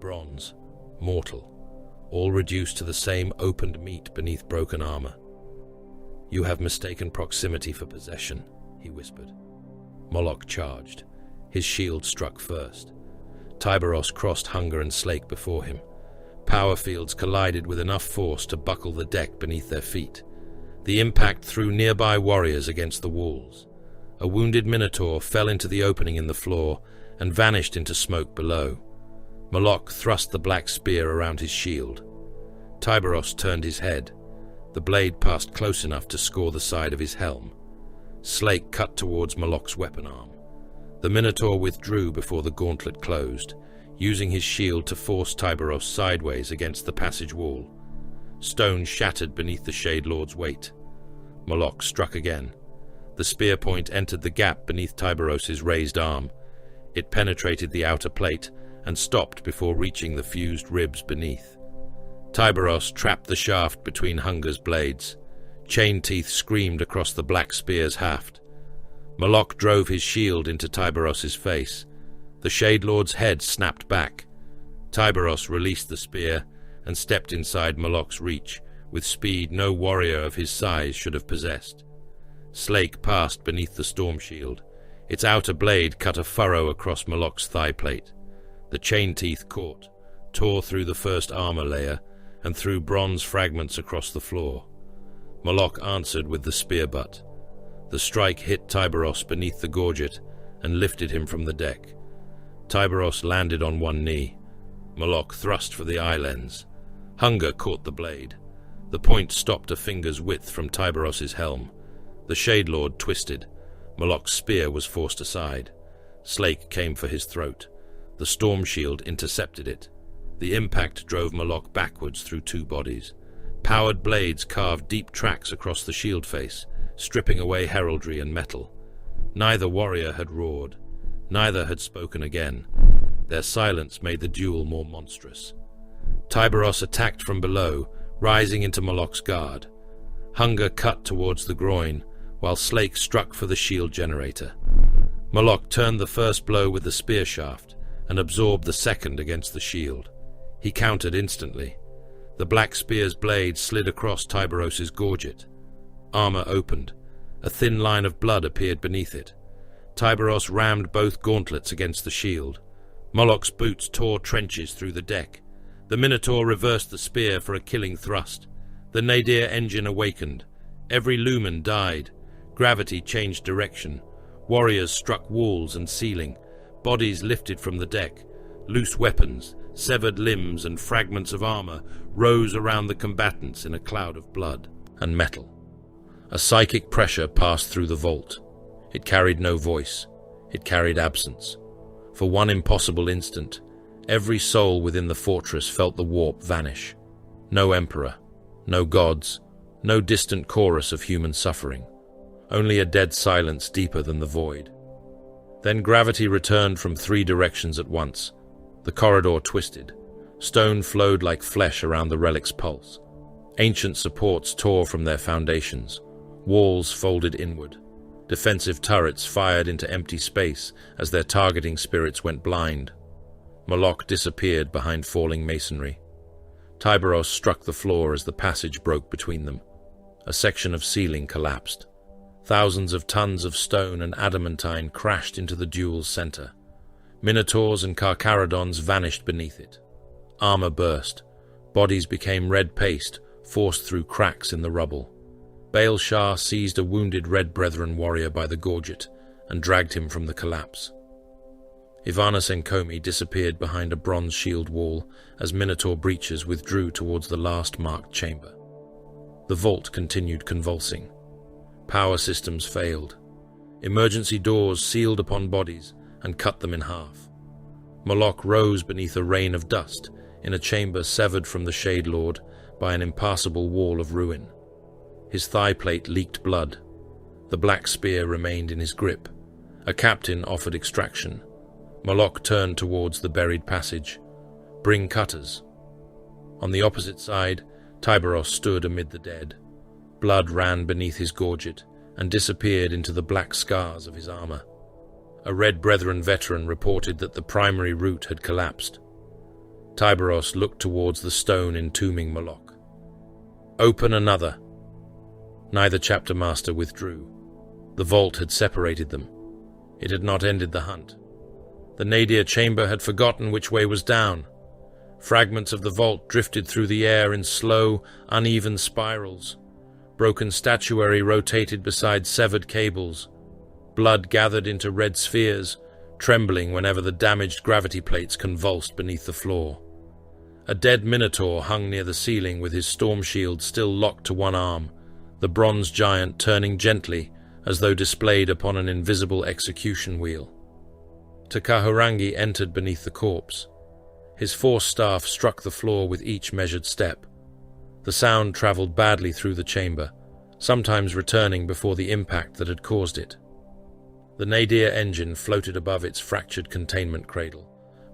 Speaker 2: bronze, mortal, all reduced to the same opened meat beneath broken armor. "You have mistaken proximity for possession," he whispered. Moloch charged. His shield struck first. Tyberos crossed Hunger and Slake before him. Power fields collided with enough force to buckle the deck beneath their feet. The impact threw nearby warriors against the walls. A wounded Minotaur fell into the opening in the floor and vanished into smoke below. Moloch thrust the black spear around his shield. Tyberos turned his head. The blade passed close enough to score the side of his helm. Slake cut towards Moloch's weapon arm. The Minotaur withdrew before the gauntlet closed, using his shield to force Tyberos sideways against the passage wall. Stone shattered beneath the Shade Lord's weight. Moloch struck again. The spear point entered the gap beneath Tyberos's raised arm. It penetrated the outer plate and stopped before reaching the fused ribs beneath. Tyberos trapped the shaft between Hunger's blades. Chain teeth screamed across the black spear's haft. Moloch drove his shield into Tyberos's face. The Shade Lord's head snapped back. Tyberos released the spear and stepped inside Moloch's reach, with speed no warrior of his size should have possessed. Slake passed beneath the storm shield. Its outer blade cut a furrow across Moloch's thigh plate. The chain teeth caught, tore through the first armor layer, and threw bronze fragments across the floor. Moloch answered with the spear butt. The strike hit Tyberos beneath the gorget and lifted him from the deck. Tyberos landed on one knee. Moloch thrust for the eye lens. Hunger caught the blade. The point stopped a finger's width from Tyberos's helm. The Shade Lord twisted. Moloch's spear was forced aside. Slake came for his throat. The storm shield intercepted it. The impact drove Moloch backwards through two bodies. Powered blades carved deep tracks across the shield face, stripping away heraldry and metal. Neither warrior had roared. Neither had spoken again. Their silence made the duel more monstrous. Tyberos attacked from below, rising into Moloch's guard. Hunger cut towards the groin, while Slake struck for the shield generator. Moloch turned the first blow with the spear shaft and absorbed the second against the shield. He countered instantly. The black spear's blade slid across Tyberos's gorget. Armor opened. A thin line of blood appeared beneath it. Tyberos rammed both gauntlets against the shield. Moloch's boots tore trenches through the deck. The Minotaur reversed the spear for a killing thrust. The nadir engine awakened. Every lumen died. Gravity changed direction. Warriors struck walls and ceiling. Bodies lifted from the deck. Loose weapons, severed limbs, and fragments of armor rose around the combatants in a cloud of blood and metal. A psychic pressure passed through the vault. It carried no voice. It carried absence. For one impossible instant, every soul within the fortress felt the warp vanish. No emperor, no gods, no distant chorus of human suffering. Only a dead silence deeper than the void. Then gravity returned from 3 directions at once. The corridor twisted. Stone flowed like flesh around the relic's pulse. Ancient supports tore from their foundations. Walls folded inward. Defensive turrets fired into empty space as their targeting spirits went blind. Moloch disappeared behind falling masonry. Tyberos struck the floor as the passage broke between them. A section of ceiling collapsed. Thousands of tons of stone and adamantine crashed into the duel's center. Minotaurs and Carcharodons vanished beneath it. Armor burst. Bodies became red paste, forced through cracks in the rubble. Baal Shah seized a wounded Red Brethren warrior by the gorget and dragged him from the collapse. Ivanas Enkomi disappeared behind a bronze shield wall as Minotaur breachers withdrew towards the last marked chamber. The vault continued convulsing. Power systems failed. Emergency doors sealed upon bodies and cut them in half. Moloch rose beneath a rain of dust in a chamber severed from the Shade Lord by an impassable wall of ruin. His thigh plate leaked blood. The black spear remained in his grip. A captain offered extraction. Moloch turned towards the buried passage. "Bring cutters." On the opposite side, Tyberos stood amid the dead. Blood ran beneath his gorget and disappeared into the black scars of his armor. A Red Brethren veteran reported that the primary route had collapsed. Tyberos looked towards the stone entombing Moloch. "Open another." Neither chapter master withdrew. The vault had separated them. It had not ended the hunt. The nadir chamber had forgotten which way was down. Fragments of the vault drifted through the air in slow, uneven spirals. Broken statuary rotated beside severed cables. Blood gathered into red spheres, trembling whenever the damaged gravity plates convulsed beneath the floor. A dead Minotaur hung near the ceiling with his storm shield still locked to one arm, the bronze giant turning gently as though displayed upon an invisible execution wheel. Takahurangi entered beneath the corpse. His force staff struck the floor with each measured step. The sound traveled badly through the chamber, sometimes returning before the impact that had caused it. The nadir engine floated above its fractured containment cradle,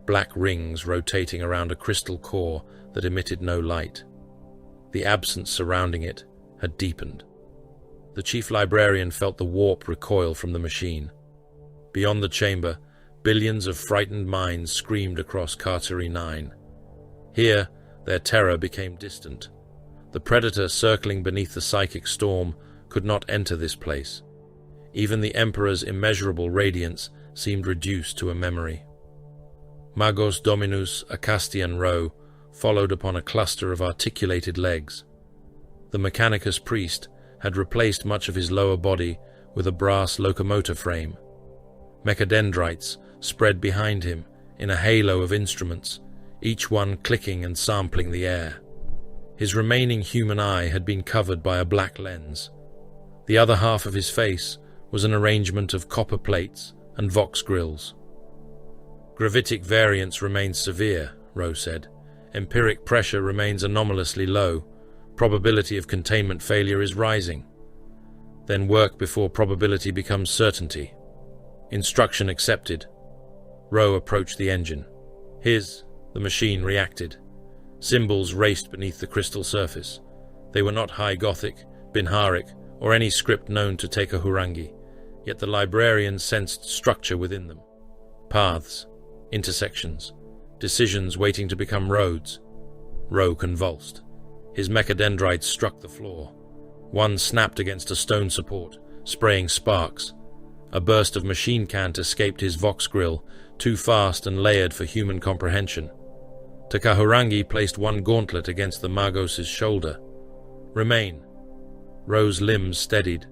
Speaker 2: black rings rotating around a crystal core that emitted no light. The absence surrounding it had deepened. The chief librarian felt the warp recoil from the machine. Beyond the chamber, billions of frightened minds screamed across Carteri 9. Here, their terror became distant. The predator circling beneath the psychic storm could not enter this place. Even the Emperor's immeasurable radiance seemed reduced to a memory. Magos Dominus Acastian Row followed upon a cluster of articulated legs. The Mechanicus priest had replaced much of his lower body with a brass locomotor frame. Mechadendrites spread behind him in a halo of instruments, each one clicking and sampling the air. His remaining human eye had been covered by a black lens. The other half of his face was an arrangement of copper plates and vox grills. Gravitic variance remains severe, Rowe said. Empiric pressure remains anomalously low. Probability of containment failure is rising. Then work before probability becomes certainty, Instruction accepted. Roe approached the engine. The machine reacted. Symbols raced beneath the crystal surface. They were not High Gothic, Binharic, or any script known to Tekahurangi, yet the librarian sensed structure within them. Paths, intersections, decisions waiting to become roads. Roe convulsed. His mechadendrites struck the floor. One snapped against a stone support, spraying sparks. A burst of machine cant escaped his vox grill, too fast and layered for human comprehension. Tekahurangi placed one gauntlet against the Magos' shoulder. Remain. Roe's limbs steadied.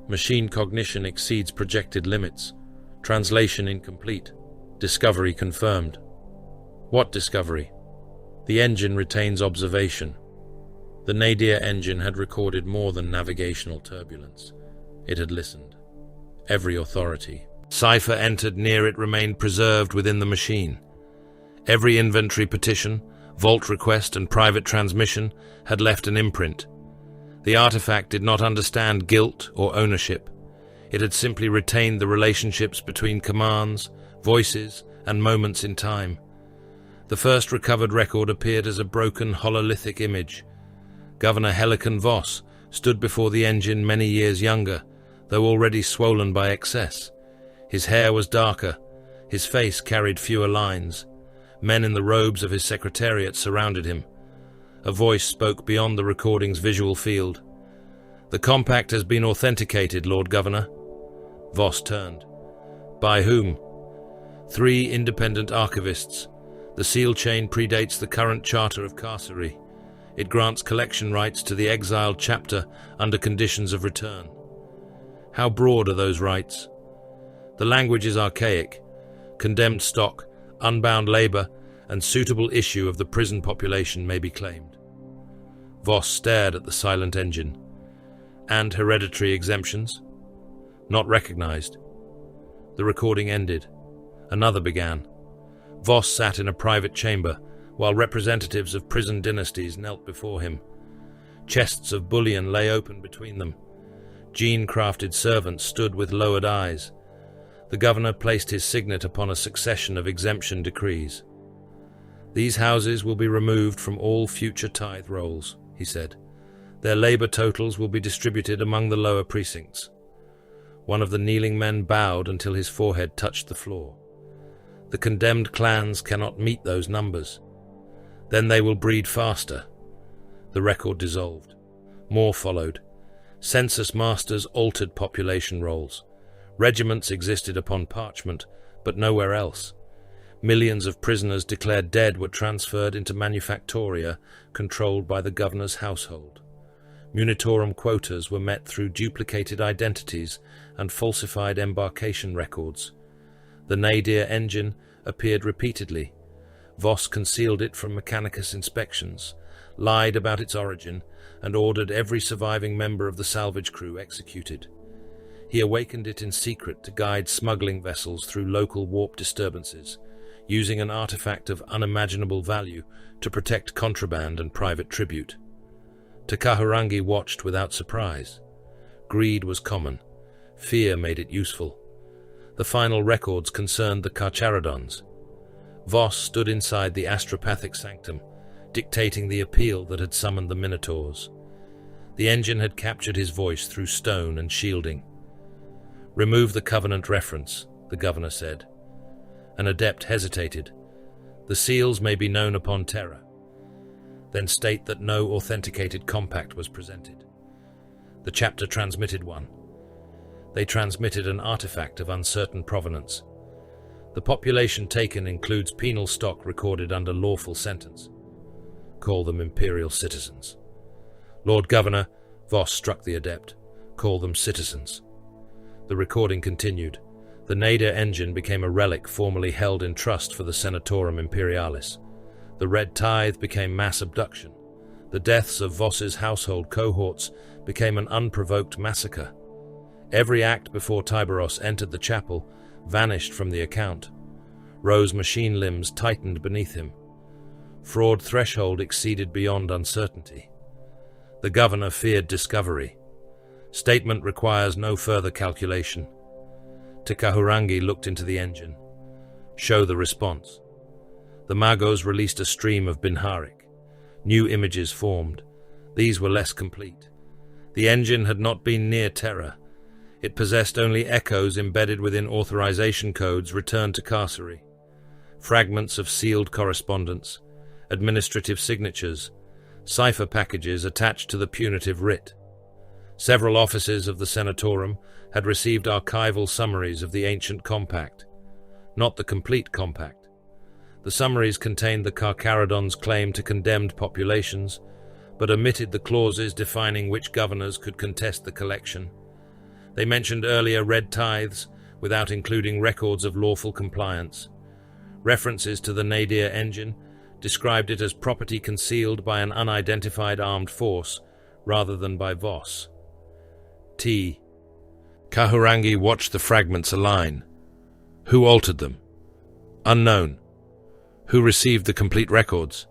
Speaker 2: Machine cognition exceeds projected limits. Translation incomplete. Discovery confirmed. What discovery? The engine retains observation. The nadir engine had recorded more than navigational turbulence. It had listened. Every authority. Cipher entered near it remained preserved within the machine. Every inventory petition, vault request, and private transmission had left an imprint. The artifact did not understand guilt or ownership. It had simply retained the relationships between commands, voices, and moments in time. The first recovered record appeared as a broken hololithic image. Governor Helican Voss stood before the engine many years younger, though already swollen by excess. His hair was darker. His face carried fewer lines. Men in the robes of his secretariat surrounded him. A voice spoke beyond the recording's visual field. "The compact has been authenticated, Lord Governor." Voss turned. "By whom?" 3 independent archivists. The seal chain predates the current charter of Carcery. It grants collection rights to the exiled chapter under conditions of return. How broad are those rights? The language is archaic. Condemned stock, unbound labor, and suitable issue of the prison population may be claimed. Voss stared at the silent engine. And hereditary exemptions? Not recognized. The recording ended. Another began. Voss sat in a private chamber, while representatives of prison dynasties knelt before him. Chests of bullion lay open between them. Gene-crafted servants stood with lowered eyes. The governor placed his signet upon a succession of exemption decrees. "These houses will be removed from all future tithe rolls," he said. "Their labor totals will be distributed among the lower precincts." One of the kneeling men bowed until his forehead touched the floor. "The condemned clans cannot meet those numbers. Then they will breed faster." The record dissolved. More followed. Census masters altered population rolls. Regiments existed upon parchment, but nowhere else. Millions of prisoners declared dead were transferred into manufactoria controlled by the governor's household. Munitorum quotas were met through duplicated identities and falsified embarkation records. The nadir engine appeared repeatedly. Voss concealed it from Mechanicus inspections, lied about its origin, and ordered every surviving member of the salvage crew executed. He awakened it in secret to guide smuggling vessels through local warp disturbances, using an artifact of unimaginable value to protect contraband and private tribute. Tekahurangi watched without surprise. Greed was common. Fear made it useful. The final records concerned the Carcharodons. Voss stood inside the astropathic sanctum, dictating the appeal that had summoned the Minotaurs. The engine had captured his voice through stone and shielding. "Remove the Covenant reference," the governor said. An adept hesitated. "The seals may be known upon terror." Then state that no authenticated compact was presented. The chapter transmitted one. They transmitted an artifact of uncertain provenance. The population taken includes penal stock recorded under lawful sentence. Call them imperial citizens. Lord Governor, Voss struck the adept. Call them citizens. The recording continued. The nadir engine became a relic formerly held in trust for the Senatorum Imperialis. The red tithe became mass abduction. The deaths of Voss's household cohorts became an unprovoked massacre. Every act before Tyberos entered the chapel vanished from the account. Roe's machine limbs tightened beneath him. Fraud threshold exceeded beyond uncertainty. The governor feared discovery. Statement requires no further calculation. Tikahurangi looked into the engine. Show the response. The Magos released a stream of Binharik. New images formed. These were less complete. The engine had not been near Terra. It possessed only echoes embedded within authorization codes returned to Carcery. Fragments of sealed correspondence, administrative signatures, cipher packages attached to the punitive writ. Several offices of the Senatorum had received archival summaries of the ancient compact, not the complete compact. The summaries contained the Carcharodon's claim to condemned populations, but omitted the clauses defining which governors could contest the collection. They mentioned earlier red tithes, without including records of lawful compliance. References to the Nadir engine described it as property concealed by an unidentified armed force, rather than by Voss. Kahurangi watched the fragments align. Who altered them? Unknown. Who received the complete records?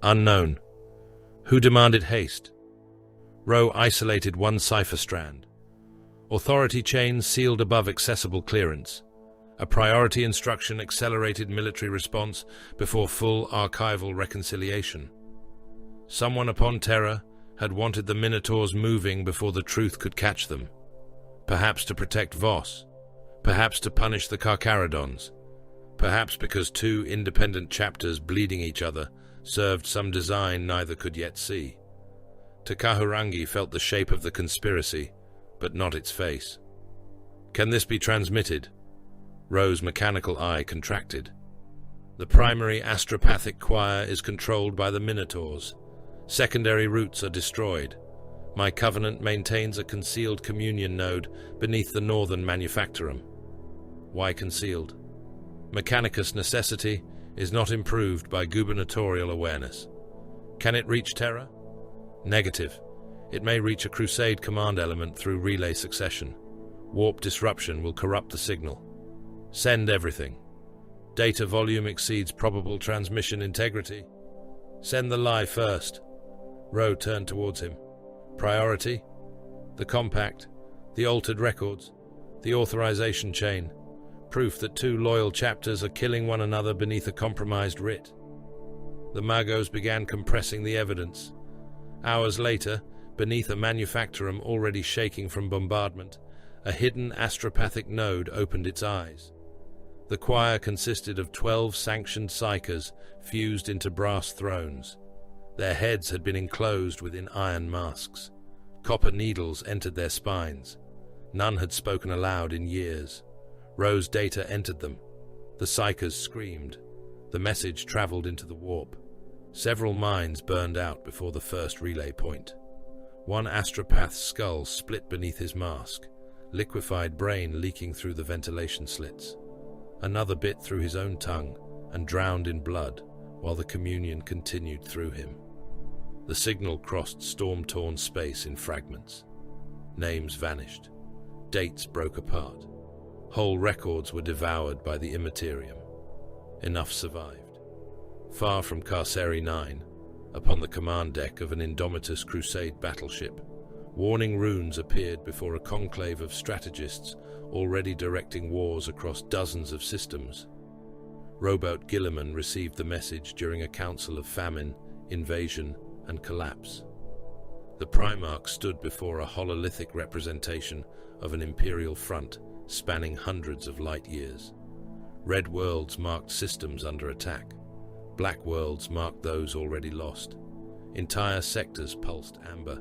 Speaker 2: Unknown. Who demanded haste? Rowe isolated one cipher strand. Authority chains sealed above accessible clearance. A priority instruction accelerated military response before full archival reconciliation. Someone upon Terra had wanted the Minotaurs moving before the truth could catch them. Perhaps to protect Voss. Perhaps to punish the Carcharodons. Perhaps because two independent chapters bleeding each other served some design neither could yet see. Tikahurangi felt the shape of the conspiracy, but not its face. Can this be transmitted? Rowe's mechanical eye contracted. The primary astropathic choir is controlled by the Minotaurs. Secondary routes are destroyed. My covenant maintains a concealed communion node beneath the northern manufactorum. Why concealed? Mechanicus necessity is not improved by gubernatorial awareness. Can it reach Terra? Negative. It may reach a Crusade command element through relay succession. Warp disruption will corrupt the signal. Send everything. Data volume exceeds probable transmission integrity. Send the lie first. Rowe turned towards him. Priority? The compact, the altered records, the authorization chain. Proof that two loyal chapters are killing one another beneath a compromised writ. The Magos began compressing the evidence. Hours later, beneath a manufactorum already shaking from bombardment, a hidden astropathic node opened its eyes. The choir consisted of 12 sanctioned psychers fused into brass thrones. Their heads had been enclosed within iron masks. Copper needles entered their spines. None had spoken aloud in years. Rowe's data entered them. The psychers screamed. The message traveled into the warp. Several minds burned out before the first relay point. One astropath's skull split beneath his mask, liquefied brain leaking through the ventilation slits. Another bit through his own tongue and drowned in blood while the communion continued through him. The signal crossed storm-torn space in fragments. Names vanished. Dates broke apart. Whole records were devoured by the immaterium. Enough survived. Far from Carcery 9, upon the command deck of an Indomitus Crusade battleship, warning runes appeared before a conclave of strategists already directing wars across dozens of systems. Rowboat Gilliman received the message during a council of famine, invasion, and collapse. The Primarch stood before a hololithic representation of an imperial front spanning hundreds of light years. Red worlds marked systems under attack. Black worlds marked those already lost. Entire sectors pulsed amber,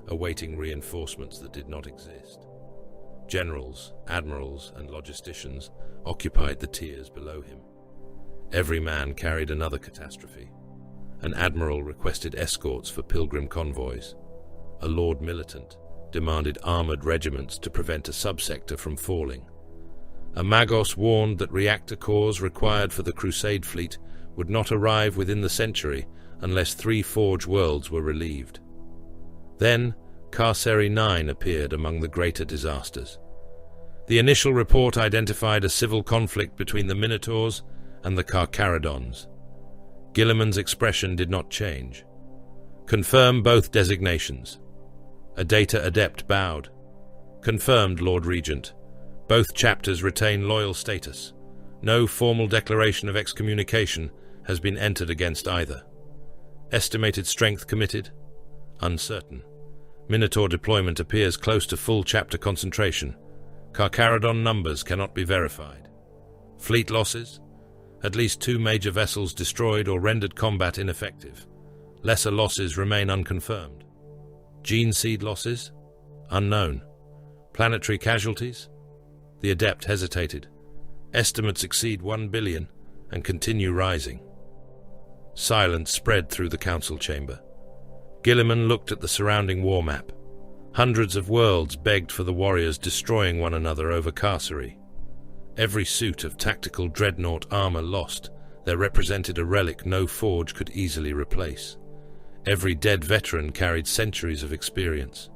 Speaker 2: awaiting reinforcements that did not exist. Generals, admirals, and logisticians occupied the tiers below him. Every man carried another catastrophe. An admiral requested escorts for pilgrim convoys. A lord militant demanded armored regiments to prevent a subsector from falling. A Magos warned that reactor cores required for the Crusade fleet would not arrive within the century unless 3 Forge worlds were relieved. Then, Carcery 9 appeared among the greater disasters. The initial report identified a civil conflict between the Minotaurs and the Carcharodons. Gilliman's expression did not change. Confirm both designations. A data adept bowed. Confirmed, Lord Regent. Both chapters retain loyal status. No formal declaration of excommunication has been entered against either. Estimated strength committed? Uncertain. Minotaur deployment appears close to full chapter concentration. Carcharodon numbers cannot be verified. Fleet losses? At least 2 major vessels destroyed or rendered combat ineffective. Lesser losses remain unconfirmed. Gene seed losses? Unknown. Planetary casualties? The adept hesitated. Estimates exceed 1 billion and continue rising. Silence spread through the council chamber. Gilliman looked at the surrounding war map. Hundreds of worlds begged for the warriors destroying one another over Carcery. Every suit of tactical dreadnought armor lost, there represented a relic no forge could easily replace. Every dead veteran carried centuries of experience.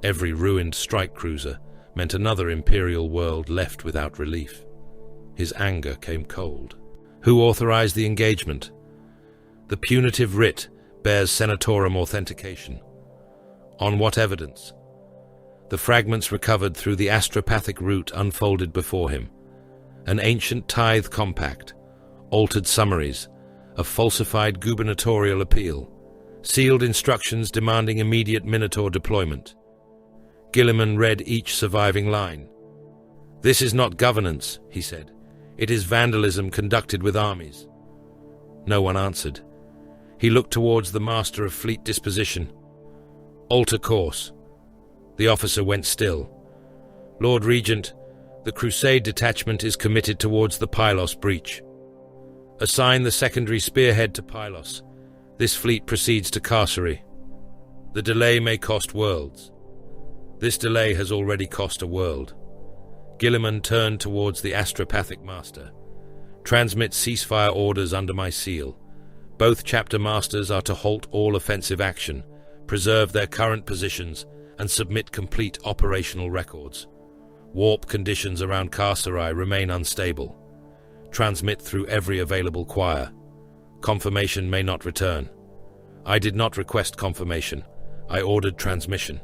Speaker 2: Every ruined strike cruiser meant another imperial world left without relief. His anger came cold. Who authorized the engagement? The punitive writ bears senatorum authentication. On what evidence? The fragments recovered through the astropathic route unfolded before him. An ancient tithe compact, altered summaries, a falsified gubernatorial appeal, sealed instructions demanding immediate Minotaur deployment. Gilliman read each surviving line. "This is not governance," he said. "It is vandalism conducted with armies." No one answered. He looked towards the master of fleet disposition. "Alter course." The officer went still. "Lord Regent, the Crusade detachment is committed towards the Pylos breach. Assign the secondary spearhead to Pylos. This fleet proceeds to Carcery. The delay may cost worlds. This delay has already cost a world." Gilliman turned towards the astropathic master. "Transmit ceasefire orders under my seal. Both chapter masters are to halt all offensive action, preserve their current positions, and submit complete operational records. Warp conditions around Carcery remain unstable. Transmit through every available choir. Confirmation may not return. I did not request confirmation. I ordered transmission."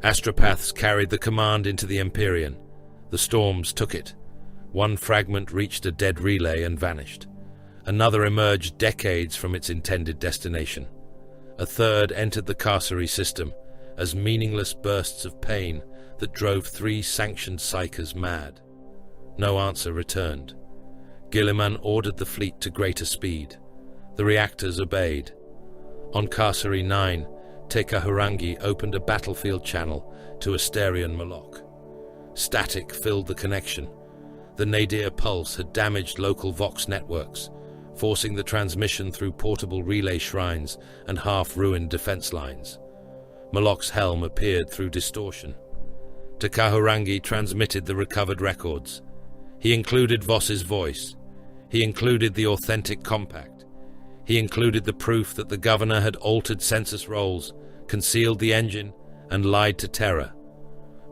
Speaker 2: Astropaths carried the command into the Empyrean. The storms took it. One fragment reached a dead relay and vanished. Another emerged decades from its intended destination. A third entered the Carcery system as meaningless bursts of pain that drove 3 sanctioned psychers mad. No answer returned. Gilliman ordered the fleet to greater speed. The reactors obeyed. On Carcery 9, Tekahurangi opened a battlefield channel to Asterian Moloch. Static filled the connection. The nadir pulse had damaged local Vox networks, forcing the transmission through portable relay shrines and half-ruined defense lines. Moloch's helm appeared through distortion. Tekahurangi transmitted the recovered records. He included Voss's voice. He included the authentic compact. He included the proof that the governor had altered census rolls, concealed the engine, and lied to Terra.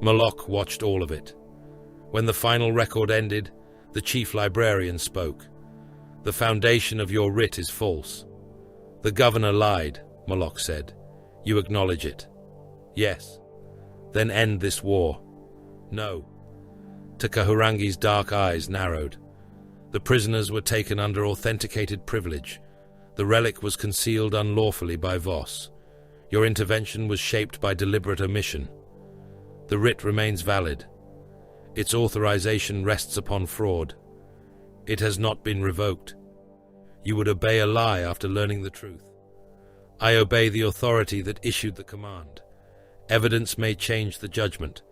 Speaker 2: Moloch watched all of it. When the final record ended, the chief librarian spoke. "The foundation of your writ is false." "The governor lied," Moloch said. "You acknowledge it?" "Yes." "Then end this war." "No." Tekahurangi's dark eyes narrowed. The prisoners were taken under authenticated privilege. The relic was concealed unlawfully by Voss. Your intervention was shaped by deliberate omission. The writ remains valid. Its authorization rests upon fraud. It has not been revoked. You would obey a lie after learning the truth. I obey the authority that issued the command. Evidence may change the judgment.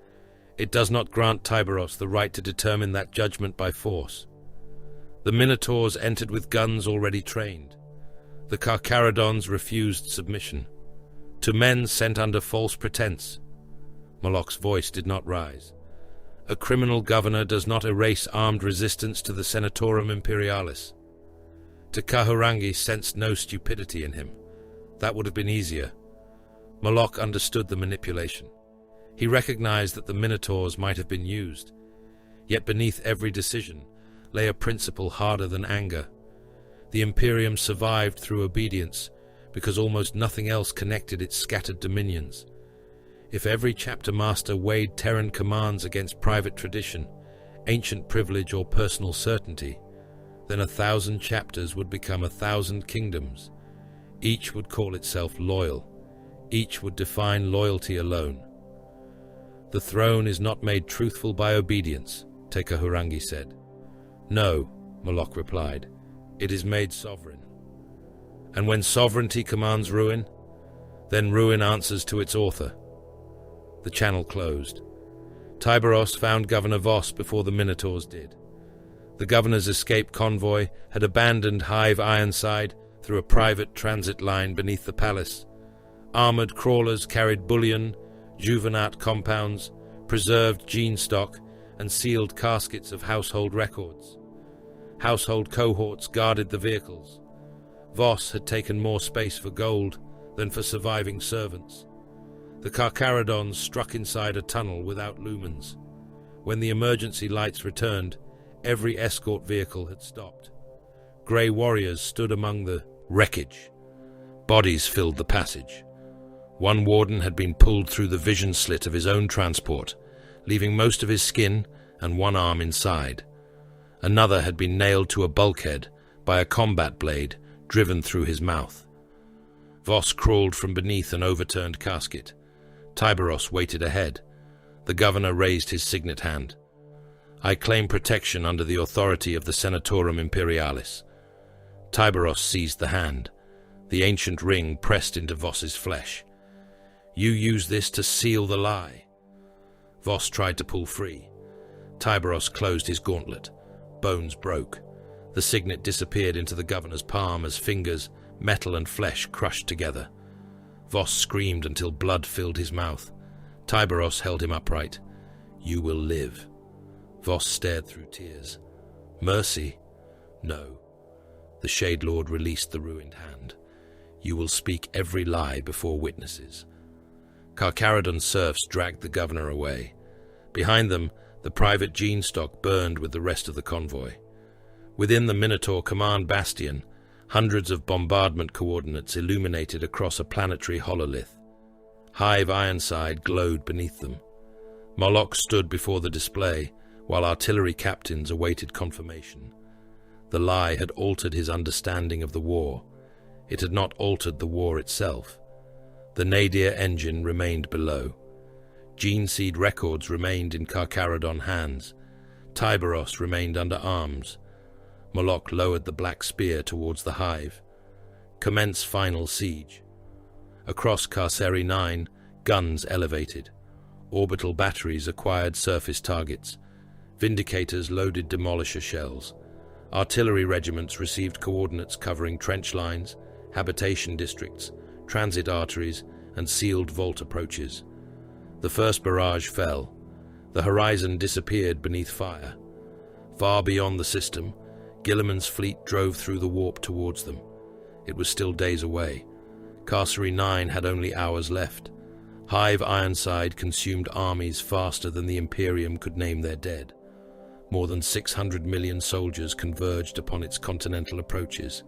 Speaker 2: It does not grant Tyberos the right to determine that judgment by force. The Minotaurs entered with guns already trained. The Carcharodons refused submission. To men sent under false pretense. Moloch's voice did not rise. A criminal governor does not erase armed resistance to the Senatorum Imperialis. Tekahurangi sensed no stupidity in him. That would have been easier. Moloch understood the manipulation. He recognized that the Minotaurs might have been used. Yet beneath every decision lay a principle harder than anger. The Imperium survived through obedience because almost nothing else connected its scattered dominions. If every chapter master weighed Terran commands against private tradition, ancient privilege or personal certainty, then 1,000 chapters would become 1,000 kingdoms. Each would call itself loyal. Each would define loyalty alone. The throne is not made truthful by obedience, Tecahurangi said. No, Moloch replied. It is made sovereign. And when sovereignty commands ruin, then ruin answers to its author. The channel closed. Tyberos found Governor Voss before the Minotaurs did. The governor's escape convoy had abandoned Hive Ironside through a private transit line beneath the palace. Armored crawlers carried bullion, juvenat compounds, preserved gene stock, and sealed caskets of household records. Household cohorts guarded the vehicles. Voss had taken more space for gold than for surviving servants. The Carcharodons struck inside a tunnel without lumens. When the emergency lights returned, every escort vehicle had stopped. Grey warriors stood among the wreckage. Bodies filled the passage. One warden had been pulled through the vision slit of his own transport, leaving most of his skin and one arm inside. Another had been nailed to a bulkhead by a combat blade driven through his mouth. Voss crawled from beneath an overturned casket. Tyberos waited ahead. The governor raised his signet hand. I claim protection under the authority of the Senatorum Imperialis. Tyberos seized the hand. The ancient ring pressed into Voss's flesh. You use this to seal the lie. Voss tried to pull free. Tyberos closed his gauntlet. Bones broke. The signet disappeared into the governor's palm as fingers, metal and flesh crushed together. Voss screamed until blood filled his mouth. Tyberos held him upright. You will live. Voss stared through tears. Mercy? No. The Shade Lord released the ruined hand. You will speak every lie before witnesses. Carcharodon serfs dragged the governor away. Behind them, the private gene stock burned with the rest of the convoy. Within the Minotaur command bastion, hundreds of bombardment coordinates illuminated across a planetary hololith. Hive Ironside glowed beneath them. Moloch stood before the display, while artillery captains awaited confirmation. The lie had altered his understanding of the war. It had not altered the war itself. The nadir engine remained below. Gene seed records remained in Carcharodon hands. Tyberos remained under arms. Moloch lowered the black spear towards the hive. Commence final siege. Across Carceri 9, guns elevated. Orbital batteries acquired surface targets. Vindicators loaded demolisher shells. Artillery regiments received coordinates covering trench lines, habitation districts, transit arteries, and sealed vault approaches. The first barrage fell. The horizon disappeared beneath fire. Far beyond the system, Gilliman's fleet drove through the warp towards them. It was still days away. Carceri 9 had only hours left. Hive Ironside consumed armies faster than the Imperium could name their dead. More than 600 million soldiers converged upon its continental approaches.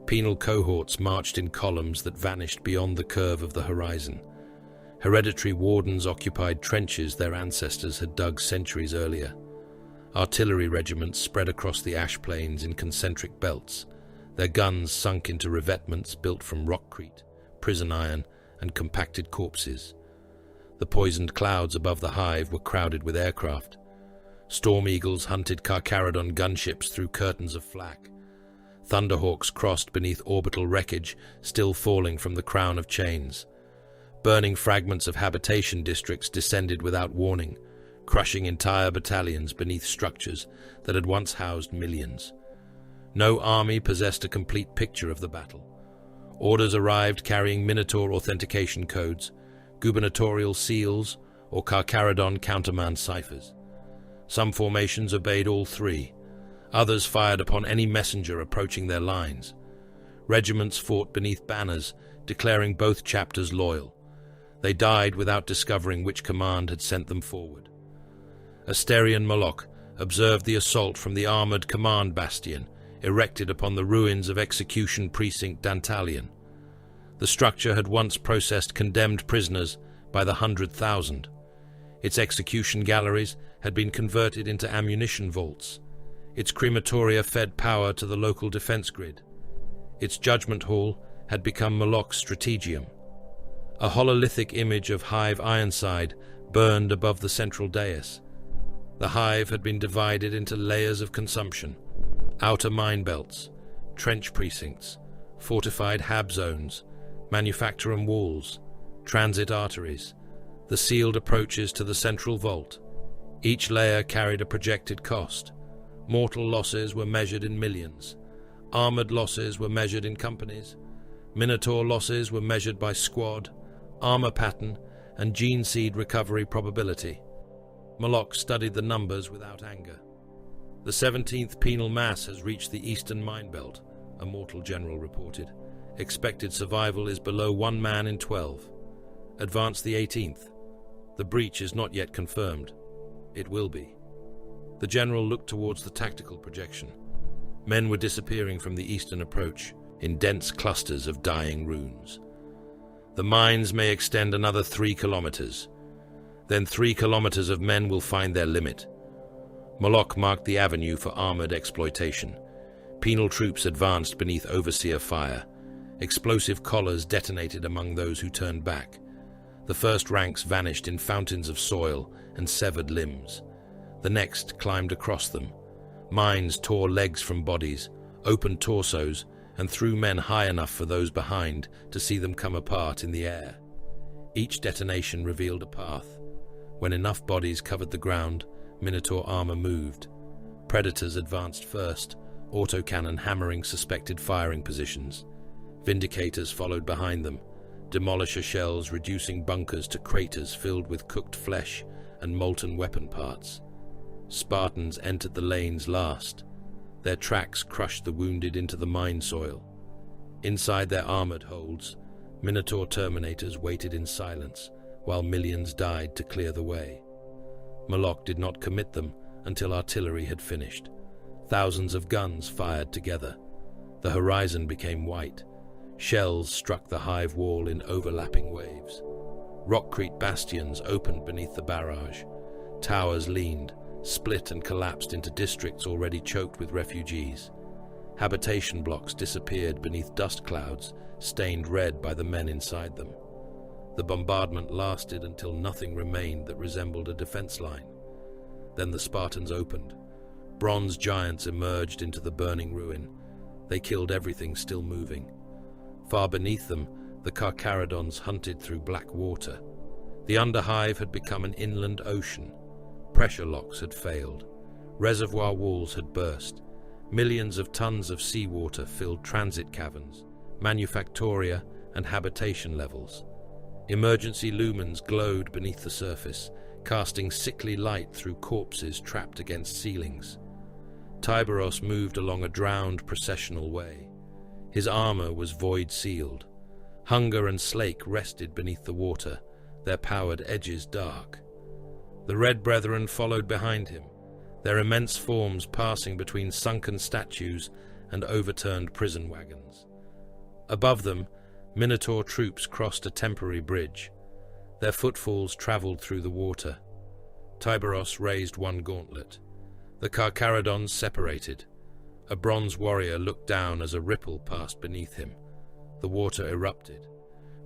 Speaker 2: Penal cohorts marched in columns that vanished beyond the curve of the horizon. Hereditary wardens occupied trenches their ancestors had dug centuries earlier. Artillery regiments spread across the ash plains in concentric belts. Their guns sunk into revetments built from rockcrete, prison iron, and compacted corpses. The poisoned clouds above the hive were crowded with aircraft. Storm Eagles hunted Carcharodon gunships through curtains of flak. Thunderhawks crossed beneath orbital wreckage, still falling from the crown of chains. Burning fragments of habitation districts descended without warning, crushing entire battalions beneath structures that had once housed millions. No army possessed a complete picture of the battle. Orders arrived carrying Minotaur authentication codes, gubernatorial seals, or Carcharodon countermand ciphers. Some formations obeyed all three. Others fired upon any messenger approaching their lines. Regiments fought beneath banners, declaring both chapters loyal. They died without discovering which command had sent them forward. Asterion Moloch observed the assault from the armored command bastion, erected upon the ruins of Execution Precinct Dantalion. The structure had once processed condemned prisoners, by the 100,000. Its execution galleries had been converted into ammunition vaults. Its crematoria fed power to the local defense grid. Its judgment hall had become Moloch's strategium. A hololithic image of Hive Ironside burned above the central dais. The hive had been divided into layers of consumption: outer mine belts, trench precincts, fortified hab zones, manufacturing walls, transit arteries, the sealed approaches to the central vault. Each layer carried a projected cost. Mortal losses were measured in millions. Armored losses were measured in companies. Minotaur losses were measured by squad, armor pattern, and gene seed recovery probability. Moloch studied the numbers without anger. The 17th penal mass has reached the eastern mine belt, a mortal general reported. Expected survival is below 1 man in 12. Advance the 18th. The breach is not yet confirmed. It will be. The general looked towards the tactical projection. Men were disappearing from the eastern approach in dense clusters of dying runes. The mines may extend another 3 kilometers. Then 3 kilometers of men will find their limit. Moloch marked the avenue for armored exploitation. Penal troops advanced beneath overseer fire. Explosive collars detonated among those who turned back. The first ranks vanished in fountains of soil and severed limbs. The next climbed across them. Mines tore legs from bodies, opened torsos, and threw men high enough for those behind to see them come apart in the air. Each detonation revealed a path. When enough bodies covered the ground, Minotaur armor moved. Predators advanced first, autocannon hammering suspected firing positions. Vindicators followed behind them, demolisher shells reducing bunkers to craters filled with cooked flesh and molten weapon parts. Spartans entered the lanes last. Their tracks crushed the wounded into the mine soil. Inside their armored holds, Minotaur Terminators waited in silence while millions died to clear the way. Moloch did not commit them until artillery had finished. Thousands of guns fired together. The horizon became white. Shells struck the hive wall in overlapping waves. Rockcrete bastions opened beneath the barrage. Towers leaned, split and collapsed into districts already choked with refugees. Habitation blocks disappeared beneath dust clouds, stained red by the men inside them. The bombardment lasted until nothing remained that resembled a defense line. Then the Spartans opened. Bronze giants emerged into the burning ruin. They killed everything still moving. Far beneath them, the Carcharodons hunted through black water. The underhive had become an inland ocean. Pressure locks had failed. Reservoir walls had burst. Millions of tons of seawater filled transit caverns, manufactoria, and habitation levels. Emergency lumens glowed beneath the surface, casting sickly light through corpses trapped against ceilings. Tyberos moved along a drowned processional way. His armor was void-sealed. Hunger and Slake rested beneath the water, their powered edges dark. The Red Brethren followed behind him, their immense forms passing between sunken statues and overturned prison wagons. Above them, Minotaur troops crossed a temporary bridge. Their footfalls traveled through the water. Tyberos raised one gauntlet. The Carcharodons separated. A bronze warrior looked down as a ripple passed beneath him. The water erupted.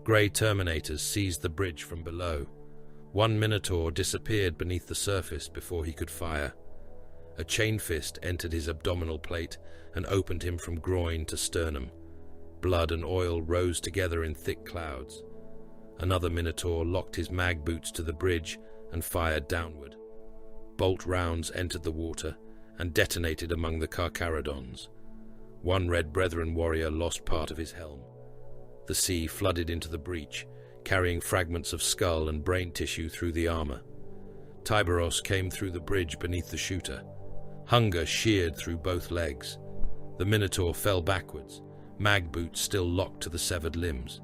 Speaker 2: Grey Terminators seized the bridge from below. One Minotaur disappeared beneath the surface before he could fire. A chain fist entered his abdominal plate and opened him from groin to sternum. Blood and oil rose together in thick clouds. Another Minotaur locked his mag boots to the bridge and fired downward. Bolt rounds entered the water and detonated among the Carcharodons. One Red Brethren warrior lost part of his helm. The sea flooded into the breach, carrying fragments of skull and brain tissue through the armor. Tyberos came through the bridge beneath the shooter. Hunger sheared through both legs. The Minotaur fell backwards, mag boots still locked to the severed limbs.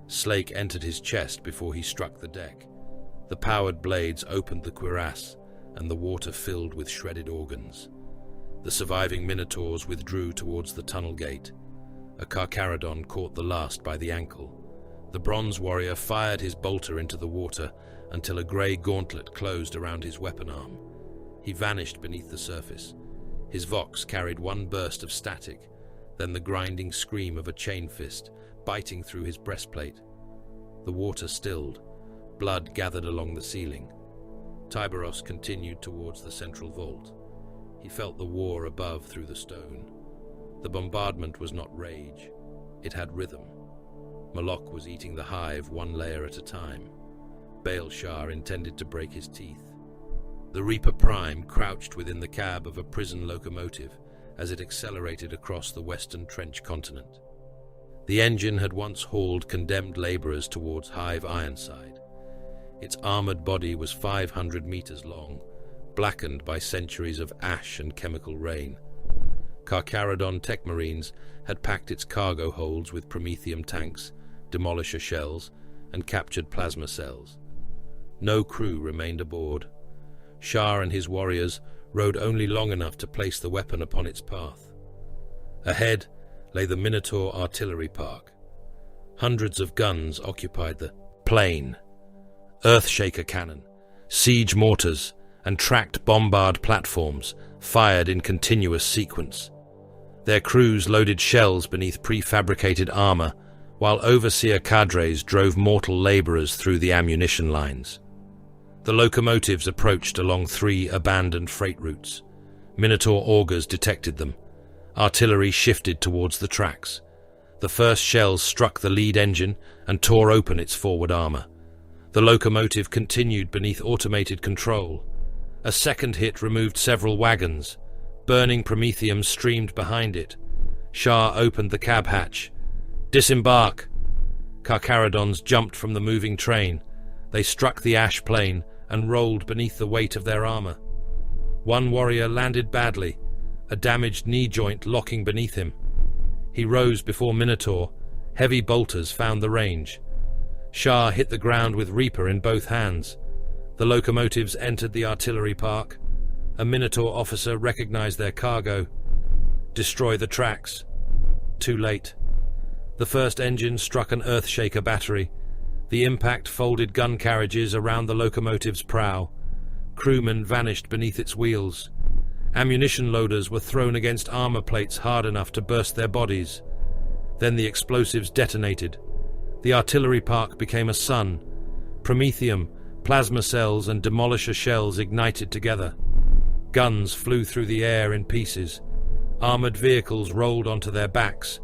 Speaker 2: Slake entered his chest before he struck the deck. The powered blades opened the cuirass, and the water filled with shredded organs. The surviving Minotaurs withdrew towards the tunnel gate. A Carcharodon caught the last by the ankle. The bronze warrior fired his bolter into the water until a grey gauntlet closed around his weapon arm. He vanished beneath the surface. His vox carried one burst of static, then the grinding scream of a chain fist biting through his breastplate. The water stilled. Blood gathered along the ceiling. Tyberos continued towards the central vault. He felt the war above through the stone. The bombardment was not rage. It had rhythm. Moloch was eating the hive one layer at a time. Baal-Shar intended to break his teeth. The Reaper Prime crouched within the cab of a prison locomotive as it accelerated across the western trench continent. The engine had once hauled condemned laborers towards Hive Ironside. Its armored body was 500 meters long, blackened by centuries of ash and chemical rain. Carcharodon tech marines had packed its cargo holds with promethium tanks, demolisher shells, and captured plasma cells. No crew remained aboard. Shar and his warriors rode only long enough to place the weapon upon its path. Ahead lay the Minotaur artillery park. Hundreds of guns occupied the plain. Earthshaker cannon, siege mortars, and tracked bombard platforms fired in continuous sequence. Their crews loaded shells beneath prefabricated armor, while overseer cadres drove mortal laborers through the ammunition lines. The locomotives approached along 3 abandoned freight routes. Minotaur augurs detected them. Artillery shifted towards the tracks. The first shells struck the lead engine and tore open its forward armor. The locomotive continued beneath automated control. A second hit removed several wagons. Burning promethium streamed behind it. Shar opened the cab hatch. "Disembark!" Carcharodons jumped from the moving train. They struck the ash plain and rolled beneath the weight of their armor. One warrior landed badly, a damaged knee joint locking beneath him. He rose before Minotaur. Heavy bolters found the range. Shar hit the ground with Reaper in both hands. The locomotives entered the artillery park. A Minotaur officer recognized their cargo. "Destroy the tracks." Too late. The first engine struck an Earthshaker battery. The impact folded gun carriages around the locomotive's prow. Crewmen vanished beneath its wheels. Ammunition loaders were thrown against armor plates hard enough to burst their bodies. Then the explosives detonated. The artillery park became a sun. Promethium, plasma cells, and demolisher shells ignited together. Guns flew through the air in pieces. Armored vehicles rolled onto their backs.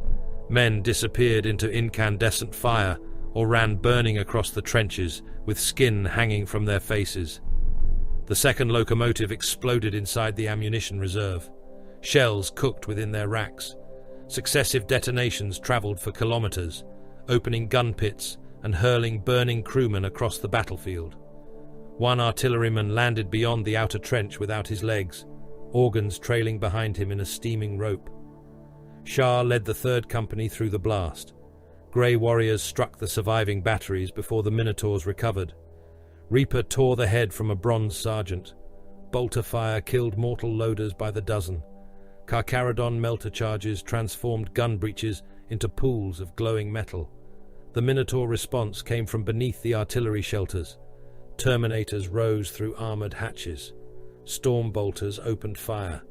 Speaker 2: Men disappeared into incandescent fire or ran burning across the trenches with skin hanging from their faces. The second locomotive exploded inside the ammunition reserve. Shells cooked within their racks. Successive detonations traveled for kilometers, opening gun pits and hurling burning crewmen across the battlefield. One artilleryman landed beyond the outer trench without his legs, organs trailing behind him in a steaming rope. Shar led the third company through the blast. Grey warriors struck the surviving batteries before the Minotaurs recovered. Reaper tore the head from a bronze sergeant. Bolter fire killed mortal loaders by the dozen. Carcharodon melter charges transformed gun breeches into pools of glowing metal. The Minotaur response came from beneath the artillery shelters. Terminators rose through armored hatches. Storm bolters opened fire.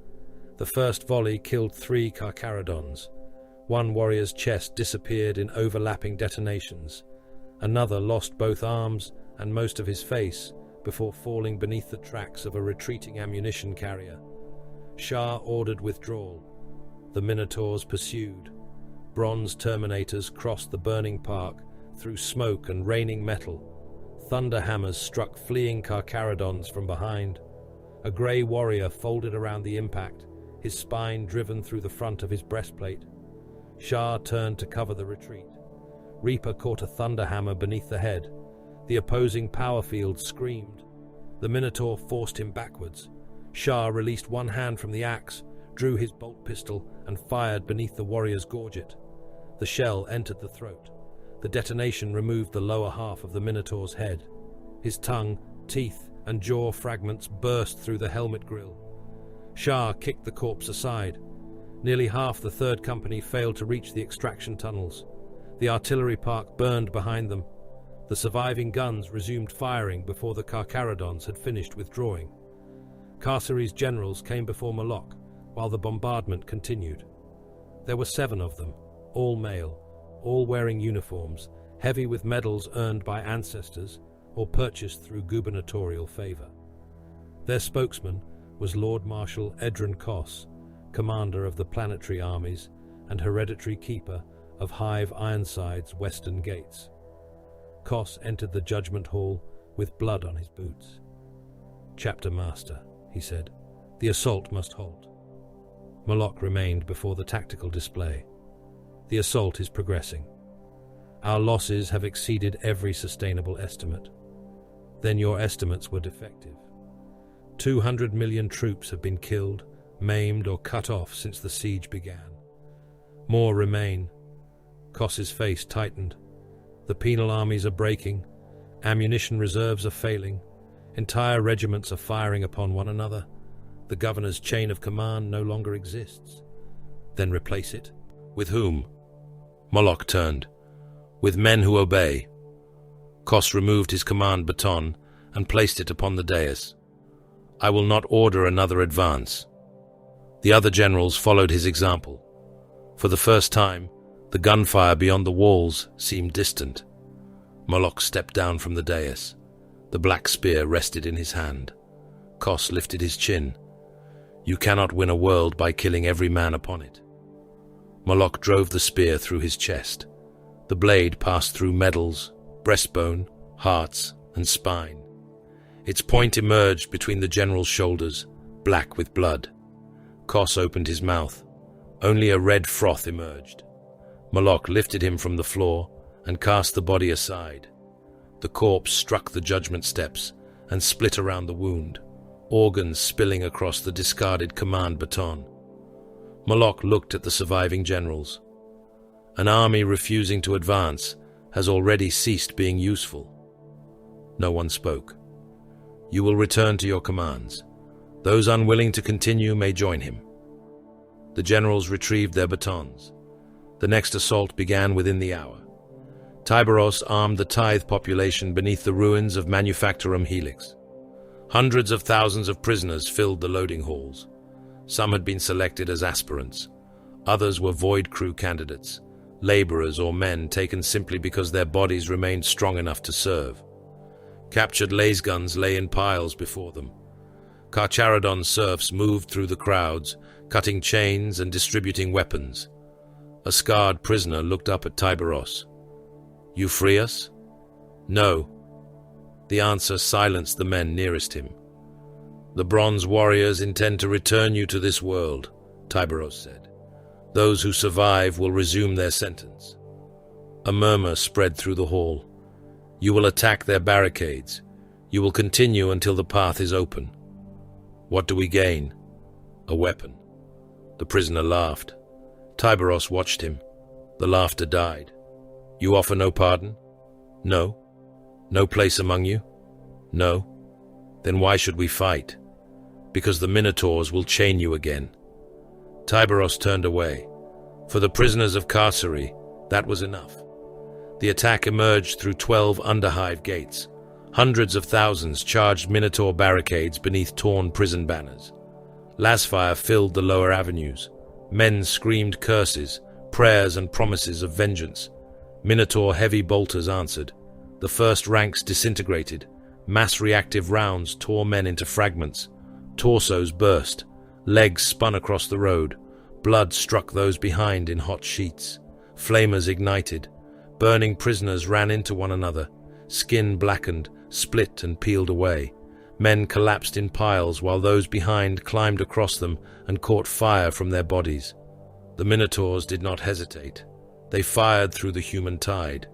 Speaker 2: The first volley killed 3 Carcharodons. One warrior's chest disappeared in overlapping detonations. Another lost both arms and most of his face before falling beneath the tracks of a retreating ammunition carrier. Shar ordered withdrawal. The Minotaurs pursued. Bronze Terminators crossed the burning park through smoke and raining metal. Thunder hammers struck fleeing Carcharodons from behind. A grey warrior folded around the impact, his spine driven through the front of his breastplate. Shar turned to cover the retreat. Reaper caught a thunder hammer beneath the head. The opposing power field screamed. The Minotaur forced him backwards. Shar released one hand from the axe, drew his bolt pistol, and fired beneath the warrior's gorget. The shell entered the throat. The detonation removed the lower half of the Minotaur's head. His tongue, teeth, and jaw fragments burst through the helmet grille. Shar kicked the corpse aside. Nearly half the third company failed to reach the extraction tunnels. The artillery park burned behind them. The surviving guns resumed firing before the Carcharodons had finished withdrawing. Carcere's generals came before Moloch, while the bombardment continued. There were 7 of them, all male, all wearing uniforms, heavy with medals earned by ancestors or purchased through gubernatorial favor. Their spokesman was Lord Marshal Edron Kos, commander of the planetary armies and hereditary keeper of Hive Ironside's western gates. Kos entered the judgment hall with blood on his boots. "Chapter Master," he said, "the assault must halt." Moloch remained before the tactical display. "The assault is progressing. Our losses have exceeded every sustainable estimate." "Then your estimates were defective. 200 million troops have been killed, maimed, or cut off since the siege began. More remain." Kos's face tightened. "The penal armies are breaking. Ammunition reserves are failing. Entire regiments are firing upon one another. The governor's chain of command no longer exists." "Then replace it." "With whom?" Moloch turned. "With men who obey." Kos removed his command baton and placed it upon the dais. "I will not order another advance." The other generals followed his example. For the first time, the gunfire beyond the walls seemed distant. Moloch stepped down from the dais. The black spear rested in his hand. Kos lifted his chin. "You cannot win a world by killing every man upon it." Moloch drove the spear through his chest. The blade passed through medals, breastbone, hearts, and spine. Its point emerged between the general's shoulders, black with blood. Kos opened his mouth. Only a red froth emerged. Moloch lifted him from the floor and cast the body aside. The corpse struck the judgment steps and split around the wound, organs spilling across the discarded command baton. Moloch looked at the surviving generals. An army refusing to advance has already ceased being useful. No one spoke. "You will return to your commands. Those unwilling to continue may join him." The generals retrieved their batons. The next assault began within the hour. Tyberos armed the tithe population beneath the ruins of Manufactorum Helix. Hundreds of thousands of prisoners filled the loading halls. Some had been selected as aspirants. Others were void crew candidates, laborers or men taken simply because their bodies remained strong enough to serve. Captured lasguns lay in piles before them. Carcharodon serfs moved through the crowds, cutting chains and distributing weapons. A scarred prisoner looked up at Tyberos. "You free us?" "No." The answer silenced the men nearest him. "The Bronze Warriors intend to return you to this world," Tyberos said. "Those who survive will resume their sentence." A murmur spread through the hall. "You will attack their barricades. You will continue until the path is open." "What do we gain?" "A weapon." The prisoner laughed. Tyberos watched him. The laughter died. "You offer no pardon?" "No." "No place among you?" "No." "Then why should we fight?" "Because the Minotaurs will chain you again." Tyberos turned away. For the prisoners of Carcere, that was enough. The attack emerged through 12 underhive gates. Hundreds of thousands charged Minotaur barricades beneath torn prison banners. Lasfire filled the lower avenues. Men screamed curses, prayers and promises of vengeance. Minotaur heavy bolters answered. The first ranks disintegrated. Mass reactive rounds tore men into fragments. Torsos burst. Legs spun across the road. Blood struck those behind in hot sheets. Flamers ignited. Burning prisoners ran into one another. Skin blackened, split and peeled away. Men collapsed in piles while those behind climbed across them and caught fire from their bodies. The Minotaurs did not hesitate. They fired through the human tide.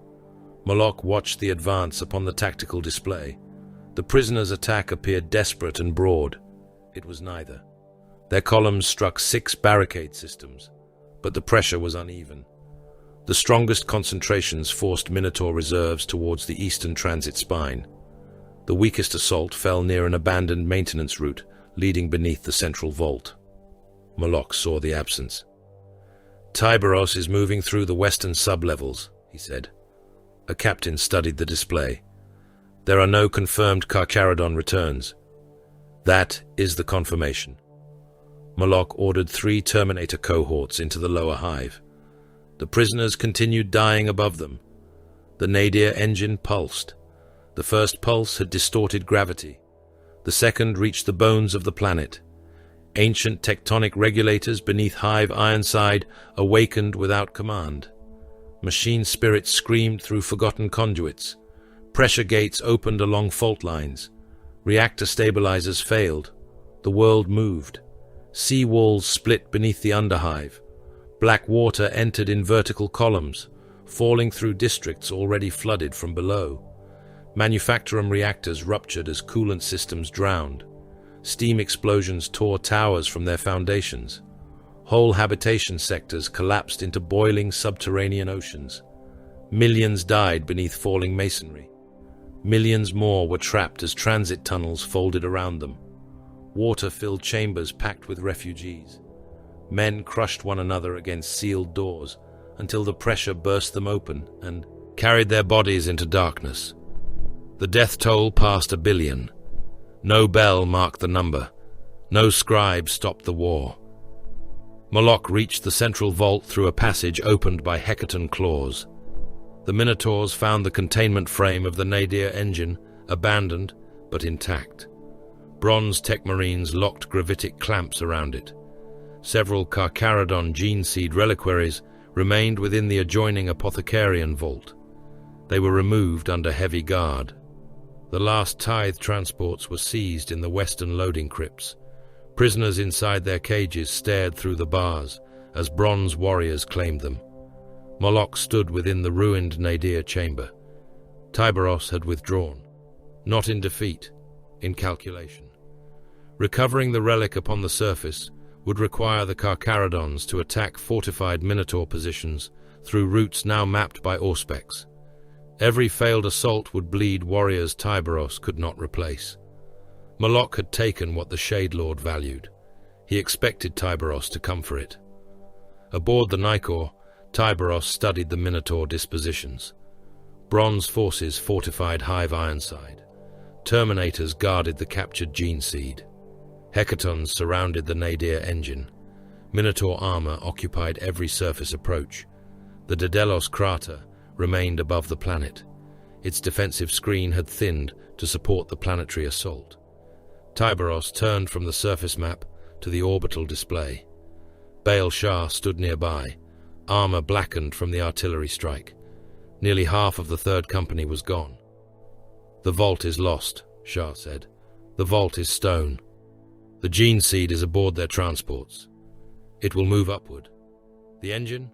Speaker 2: Moloch watched the advance upon the tactical display. The prisoners' attack appeared desperate and broad. It was neither. Their columns struck 6 barricade systems, but the pressure was uneven. The strongest concentrations forced Minotaur reserves towards the eastern transit spine. The weakest assault fell near an abandoned maintenance route leading beneath the central vault. Moloch saw the absence. "Tyberos is moving through the western sublevels," he said. A captain studied the display. There are no confirmed Carcharodon returns. That is the confirmation. Moloch ordered 3 Terminator cohorts into the lower hive. The prisoners continued dying above them. The nadir engine pulsed. The first pulse had distorted gravity. The second reached the bones of the planet. Ancient tectonic regulators beneath Hive Ironside awakened without command. Machine spirits screamed through forgotten conduits. Pressure gates opened along fault lines. Reactor stabilizers failed. The world moved. Sea walls split beneath the underhive. Black water entered in vertical columns, falling through districts already flooded from below. Manufactorum reactors ruptured as coolant systems drowned. Steam explosions tore towers from their foundations. Whole habitation sectors collapsed into boiling subterranean oceans. Millions died beneath falling masonry. Millions more were trapped as transit tunnels folded around them. Water-filled chambers packed with refugees. Men crushed one another against sealed doors until the pressure burst them open and carried their bodies into darkness. The death toll passed 1 billion. No bell marked the number. No scribe stopped the war. Moloch reached the central vault through a passage opened by Hecaton claws. The Minotaurs found the containment frame of the nadir engine, abandoned but intact. Bronze tech marines locked gravitic clamps around it. Several Carcharodon gene seed reliquaries remained within the adjoining Apothecarian vault. They were removed under heavy guard. The last tithe transports were seized in the western loading crypts. Prisoners inside their cages stared through the bars as bronze warriors claimed them. Moloch stood within the ruined nadir chamber. Tyberos had withdrawn, not in defeat, in calculation. Recovering the relic upon the surface would require the Carcharodons to attack fortified Minotaur positions through routes now mapped by Auspex. Every failed assault would bleed warriors Tyberos could not replace. Moloch had taken what the Shade Lord valued. He expected Tyberos to come for it. Aboard the Nicor, Tyberos studied the Minotaur dispositions. Bronze forces fortified Hive Ironside. Terminators guarded the captured gene seed. Hecatons surrounded the nadir engine. Minotaur armor occupied every surface approach. The Daedalus crater remained above the planet. Its defensive screen had thinned to support the planetary assault. Tyberos turned from the surface map to the orbital display. Baal Shah stood nearby, armor blackened from the artillery strike. Nearly half of the third company was gone. "The vault is lost," Shah said. "The vault is stone. The gene seed is aboard their transports. It will move upward. The engine?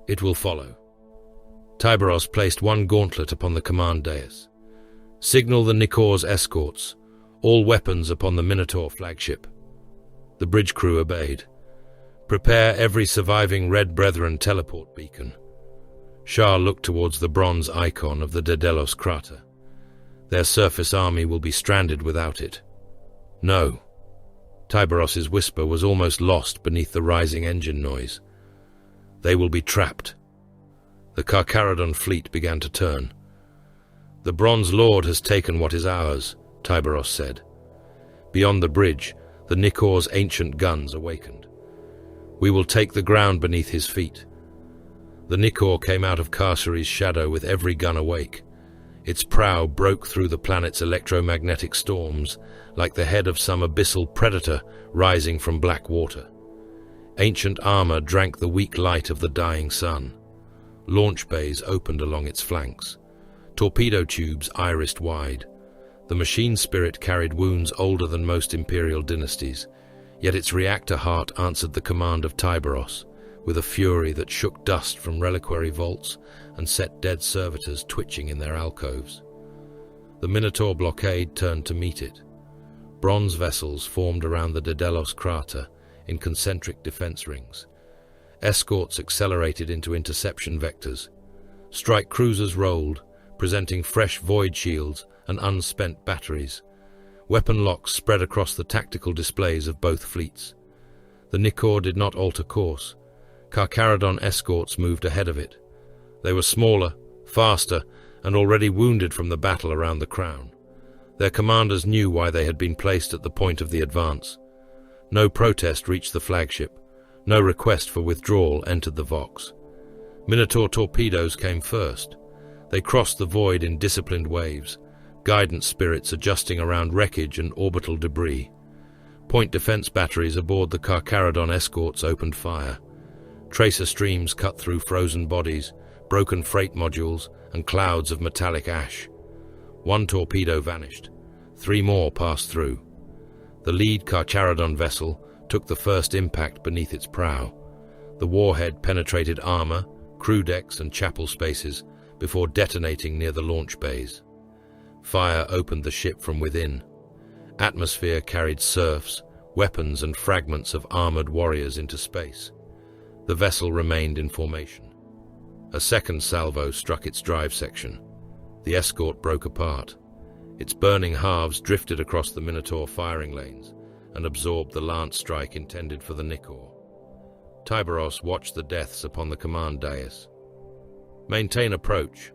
Speaker 2: It will follow." Tyberos placed one gauntlet upon the command dais. "Signal the Nicor's escorts, all weapons upon the Minotaur flagship." The bridge crew obeyed. "Prepare every surviving Red Brethren teleport beacon." Shah looked towards the bronze icon of the Daedalus crater. "Their surface army will be stranded without it." "No." Tyberos's whisper was almost lost beneath the rising engine noise. "They will be trapped." The Carcharodon fleet began to turn. "The Bronze Lord has taken what is ours," Tyberos said. Beyond the bridge, the Nicor's ancient guns awakened. "We will take the ground beneath his feet." The Nicor came out of Carcere's shadow with every gun awake. Its prow broke through the planet's electromagnetic storms like the head of some abyssal predator rising from black water. Ancient armor drank the weak light of the dying sun. Launch bays opened along its flanks. Torpedo tubes irised wide. The machine spirit carried wounds older than most imperial dynasties, yet its reactor heart answered the command of Tyberos, with a fury that shook dust from reliquary vaults and set dead servitors twitching in their alcoves. The Minotaur blockade turned to meet it. Bronze vessels formed around the Daedalus crater in concentric defense rings. Escorts accelerated into interception vectors. Strike cruisers rolled, presenting fresh void shields and unspent batteries. Weapon locks spread across the tactical displays of both fleets. The Nicor did not alter course. Carcharodon escorts moved ahead of it. They were smaller, faster, and already wounded from the battle around the crown. Their commanders knew why they had been placed at the point of the advance. No protest reached the flagship. No request for withdrawal entered the Vox. Minotaur torpedoes came first. They crossed the void in disciplined waves, guidance spirits adjusting around wreckage and orbital debris. Point defense batteries aboard the Carcharodon escorts opened fire. Tracer streams cut through frozen bodies, broken freight modules, and clouds of metallic ash. One torpedo vanished. 3 more passed through. The lead Carcharodon vessel took the first impact beneath its prow. The warhead penetrated armor, crew decks, and chapel spaces before detonating near the launch bays. Fire opened the ship from within. Atmosphere carried serfs, weapons, and fragments of armored warriors into space. The vessel remained in formation. A second salvo struck its drive section. The escort broke apart. Its burning halves drifted across the Minotaur firing lanes and absorbed the lance strike intended for the Nikkor. Tyberos watched the deaths upon the command dais. "Maintain approach."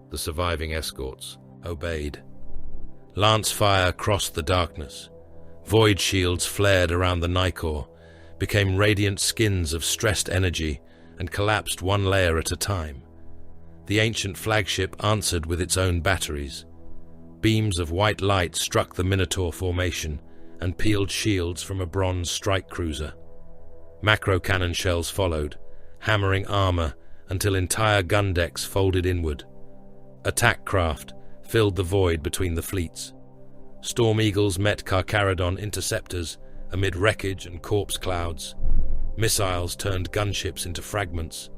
Speaker 2: The surviving escorts obeyed. Lance fire crossed the darkness. Void shields flared around the Nikkor, became radiant skins of stressed energy, and collapsed one layer at a time. The ancient flagship answered with its own batteries. Beams of white light struck the Minotaur formation and peeled shields from a bronze strike cruiser. Macro cannon shells followed, hammering armor until entire gun decks folded inward. Attack craft filled the void between the fleets. Storm Eagles met Carcharodon interceptors amid wreckage and corpse clouds. Missiles turned gunships into fragments.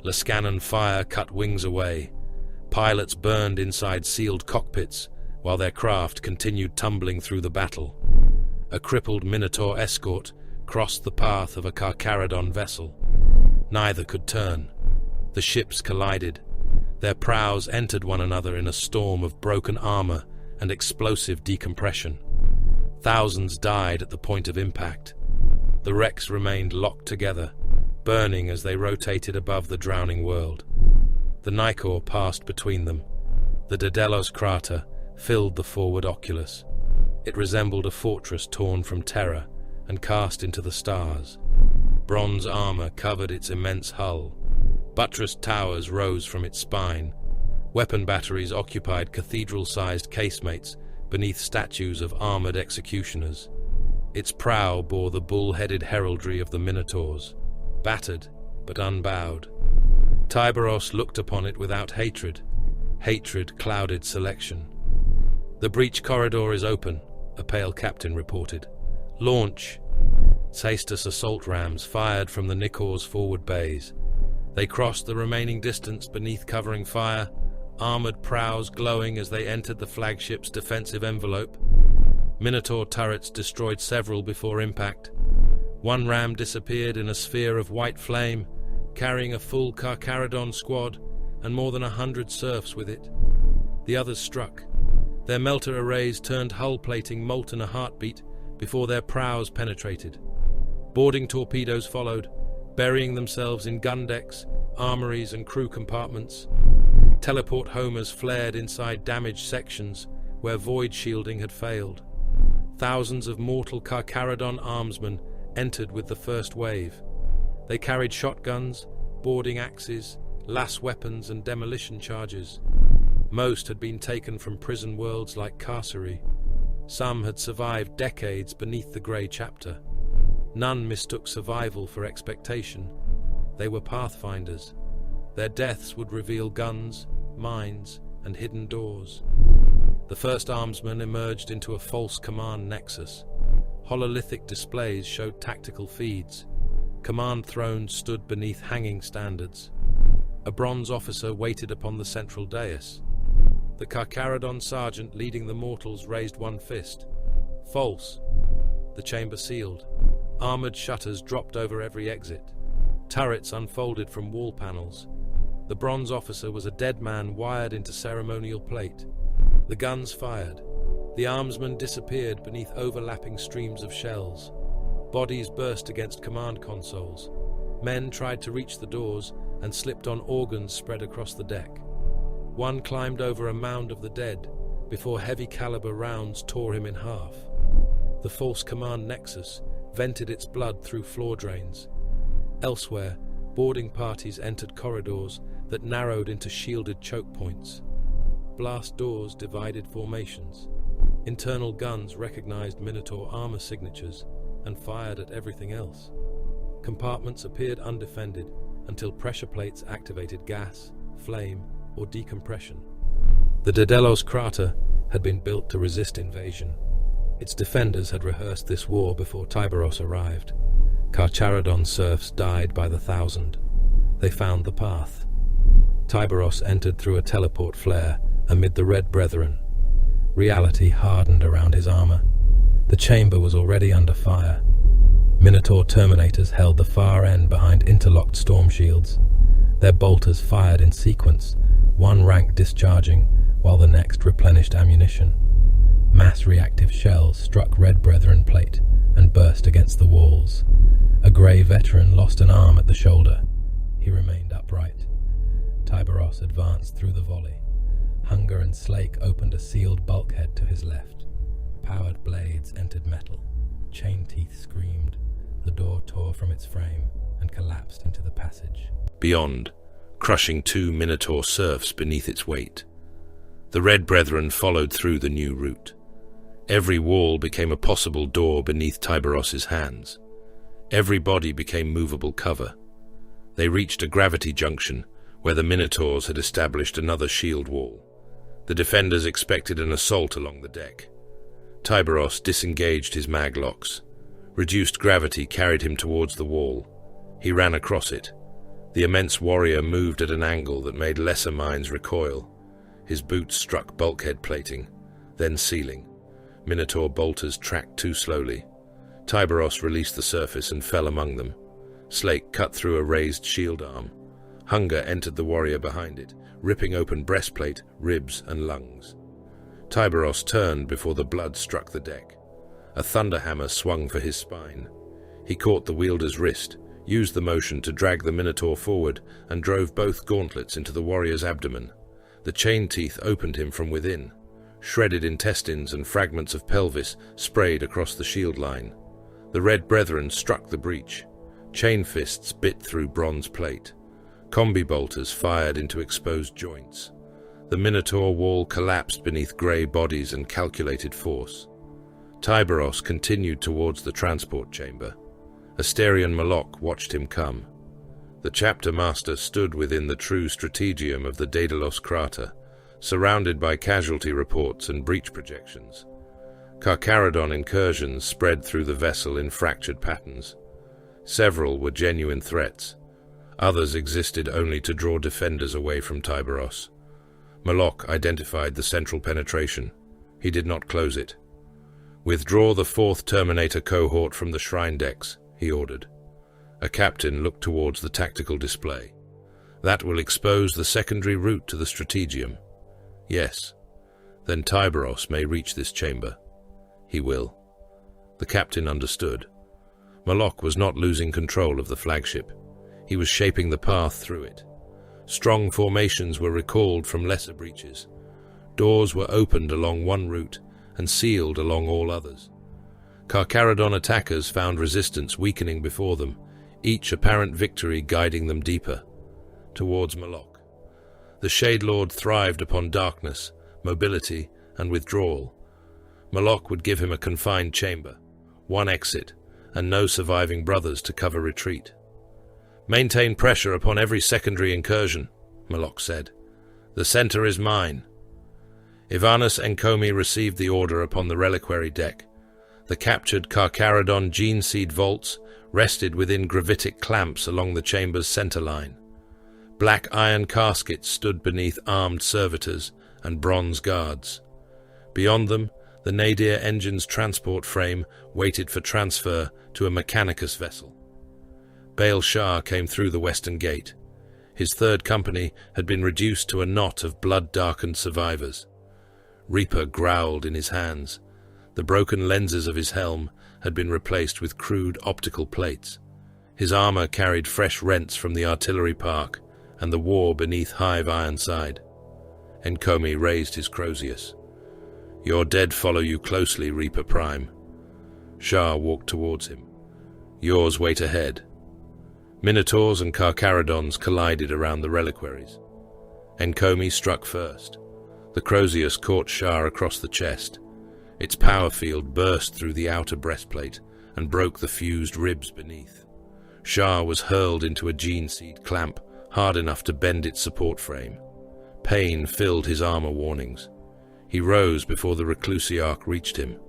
Speaker 2: Lascanon fire cut wings away. Pilots burned inside sealed cockpits while their craft continued tumbling through the battle. A crippled Minotaur escort crossed the path of a Carcharodon vessel. Neither could turn. The ships collided. Their prows entered one another in a storm of broken armor and explosive decompression. Thousands died at the point of impact. The wrecks remained locked together, burning as they rotated above the drowning world. The Nikkor passed between them. The Daedalus crater filled the forward oculus. It resembled a fortress torn from terror and cast into the stars. Bronze armor covered its immense hull. Buttressed towers rose from its spine. Weapon batteries occupied cathedral-sized casemates beneath statues of armored executioners. Its prow bore the bull-headed heraldry of the Minotaurs, battered but unbowed. Tyberos looked upon it without hatred. Hatred clouded selection. "The breach corridor is open," a pale captain reported. "Launch." Caestus assault rams fired from the Nikkor's forward bays. They crossed the remaining distance beneath covering fire, armored prows glowing as they entered the flagship's defensive envelope. Minotaur turrets destroyed several before impact. One ram disappeared in a sphere of white flame, carrying a full Carcharodon squad and more than 100 serfs with it. The others struck. Their melter arrays turned hull plating molten a heartbeat before their prows penetrated. Boarding torpedoes followed, burying themselves in gun decks, armories, and crew compartments. Teleport homers flared inside damaged sections where void shielding had failed. Thousands of mortal Carcharodon armsmen entered with the first wave. They carried shotguns, boarding axes, lass weapons, and demolition charges. Most had been taken from prison worlds like Carcery. Some had survived decades beneath the Grey Chapter. None mistook survival for expectation. They were pathfinders. Their deaths would reveal guns, mines, and hidden doors. The first armsman emerged into a false command nexus. Hololithic displays showed tactical feeds. Command thrones stood beneath hanging standards. A bronze officer waited upon the central dais. The Carcharodon sergeant leading the mortals raised one fist. False. The chamber sealed. Armored shutters dropped over every exit. Turrets unfolded from wall panels. The bronze officer was a dead man wired into ceremonial plate. The guns fired. The armsmen disappeared beneath overlapping streams of shells. Bodies burst against command consoles. Men tried to reach the doors, and slipped on organs spread across the deck. One climbed over a mound of the dead before heavy-caliber rounds tore him in half. The false command nexus vented its blood through floor drains. Elsewhere, boarding parties entered corridors that narrowed into shielded choke points. Blast doors divided formations. Internal guns recognized Minotaur armor signatures and fired at everything else. Compartments appeared undefended until pressure plates activated gas, flame, or decompression. The Tyberos crater had been built to resist invasion. Its defenders had rehearsed this war before Tyberos arrived. Carcharodon serfs died by the thousand. They found the path. Tyberos entered through a teleport flare amid the Red Brethren. Reality hardened around his armor. The chamber was already under fire. Minotaur Terminators held the far end behind interlocked storm shields. Their bolters fired in sequence, one rank discharging, while the next replenished ammunition. Mass reactive shells struck Red Brethren plate and burst against the walls. A grey veteran lost an arm at the shoulder. He remained upright. Tyberos advanced through the volley. Hunger and Slake opened a sealed bulkhead to his left. Powered blades entered metal. Chain teeth screamed. The door tore from its frame and collapsed into the passage. Beyond, crushing 2 Minotaur serfs beneath its weight. The Red Brethren followed through the new route. Every wall became a possible door beneath Tyberos's hands. Every body became movable cover. They reached a gravity junction where the Minotaurs had established another shield wall. The defenders expected an assault along the deck. Tyberos disengaged his maglocks. Reduced gravity carried him towards the wall. He ran across it. The immense warrior moved at an angle that made lesser minds recoil. His boots struck bulkhead plating, then ceiling. Minotaur bolters tracked too slowly. Tyberos released the surface and fell among them. Slake cut through a raised shield arm. Hunger entered the warrior behind it, ripping open breastplate, ribs, and lungs. Tyberos turned before the blood struck the deck. A thunderhammer swung for his spine. He caught the wielder's wrist, used the motion to drag the Minotaur forward, and drove both gauntlets into the warrior's abdomen. The chain teeth opened him from within. Shredded intestines and fragments of pelvis sprayed across the shield line. The Red Brethren struck the breach. Chain fists bit through bronze plate. Combi bolters fired into exposed joints. The Minotaur wall collapsed beneath grey bodies and calculated force. Tyberos continued towards the transport chamber. Asterion Moloch watched him come. The chapter master stood within the true strategium of the Tyberos crater, surrounded by casualty reports and breach projections. Carcharodon incursions spread through the vessel in fractured patterns. Several were genuine threats. Others existed only to draw defenders away from Tyberos. Moloch identified the central penetration. He did not close it. "Withdraw the 4th Terminator cohort from the shrine decks," he ordered. A captain looked towards the tactical display. "That will expose the secondary route to the strategium." "Yes. Then Tyberos may reach this chamber." "He will." The captain understood. Moloch was not losing control of the flagship. He was shaping the path through it. Strong formations were recalled from lesser breaches. Doors were opened along one route and sealed along all others. Carcharodon attackers found resistance weakening before them, each apparent victory guiding them deeper towards Moloch. The Shade Lord thrived upon darkness, mobility, and withdrawal. Moloch would give him a confined chamber, one exit, and no surviving brothers to cover retreat. "Maintain pressure upon every secondary incursion," Moloch said. "The center is mine." Ivanus Encomi received the order upon the reliquary deck. The captured Carcharodon gene seed vaults rested within gravitic clamps along the chamber's center line. Black iron caskets stood beneath armed servitors and bronze guards. Beyond them, the Nadir engine's transport frame waited for transfer to a Mechanicus vessel. Baal Shah came through the western gate. His third company had been reduced to a knot of blood-darkened survivors. Reaper growled in his hands. The broken lenses of his helm had been replaced with crude optical plates. His armor carried fresh rents from the artillery park and the war beneath Hive Ironside. Enkomi raised his Crozius. "Your dead follow you closely, Reaper Prime." Shah walked towards him. "Yours wait ahead." Minotaurs and Carcharodons collided around the reliquaries. Enkomi struck first. The Crozius caught Shah across the chest. Its power field burst through the outer breastplate and broke the fused ribs beneath. Shah was hurled into a gene seed clamp, hard enough to bend its support frame. Pain filled his armor warnings. He rose before the Reclusiarch reached him.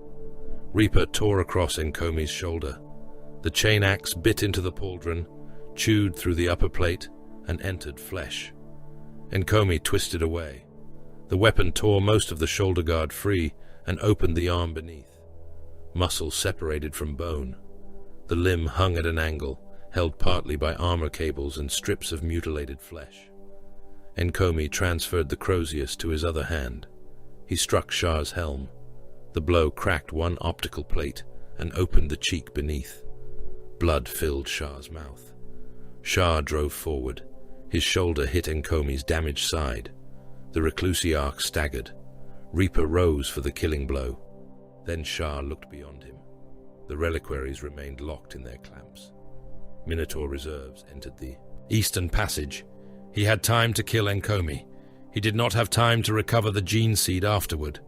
Speaker 2: Reaper tore across Enkomi's shoulder. The chain axe bit into the pauldron, chewed through the upper plate, and entered flesh. Enkomi twisted away. The weapon tore most of the shoulder guard free and opened the arm beneath. Muscle separated from bone. The limb hung at an angle, held partly by armor cables and strips of mutilated flesh. Enkomi transferred the Crozius to his other hand. He struck Shah's helm. The blow cracked one optical plate and opened the cheek beneath. Blood filled Shah's mouth. Shah drove forward. His shoulder hit Enkomi's damaged side. The Reclusiarch staggered. Reaper rose for the killing blow. Then Shah looked beyond him. The reliquaries remained locked in their clamps. Minotaur reserves entered the eastern passage. He had time to kill Enkomi. He did not have time to recover the gene seed afterward.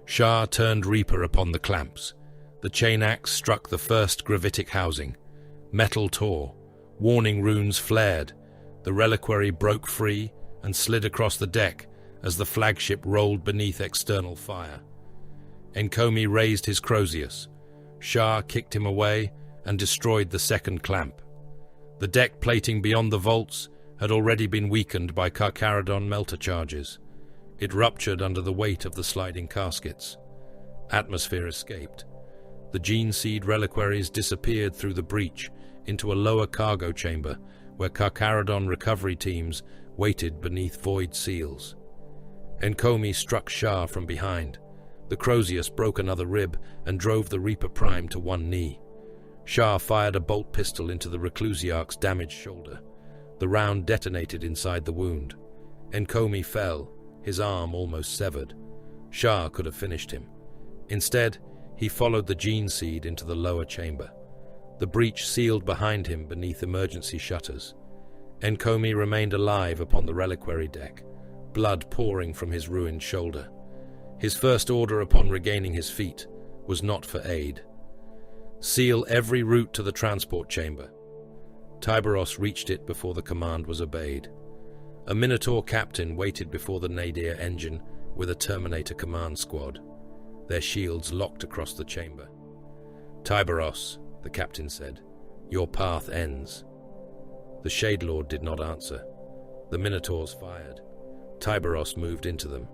Speaker 2: Shah turned Reaper upon the clamps. The chain axe struck the first gravitic housing. Metal tore. Warning runes flared. The reliquary broke free and slid across the deck as the flagship rolled beneath external fire. Enkomi raised his Crozius. Shah kicked him away and destroyed the second clamp. The deck plating beyond the vaults had already been weakened by Carcharodon melter charges. It ruptured under the weight of the sliding caskets. Atmosphere escaped. The gene seed reliquaries disappeared through the breach into a lower cargo chamber where Carcharodon recovery teams waited beneath void seals. Enkomi struck Shah from behind. The Crozius broke another rib and drove the Reaper Prime to one knee. Shah fired a bolt pistol into the Reclusiarch's damaged shoulder. The round detonated inside the wound. Enkomi fell, his arm almost severed. Shah could have finished him. Instead, he followed the gene seed into the lower chamber. The breach sealed behind him beneath emergency shutters. Enkomi remained alive upon the reliquary deck, blood pouring from his ruined shoulder. His first order upon regaining his feet was not for aid. Seal every route to the transport chamber. Tyberos reached it before the command was obeyed. A Minotaur captain waited before the nadir engine with a Terminator command squad, their shields locked across the chamber. "Tyberos," the captain said, "your path ends." The Shade Lord did not answer. The Minotaurs fired. Tyberos moved into them.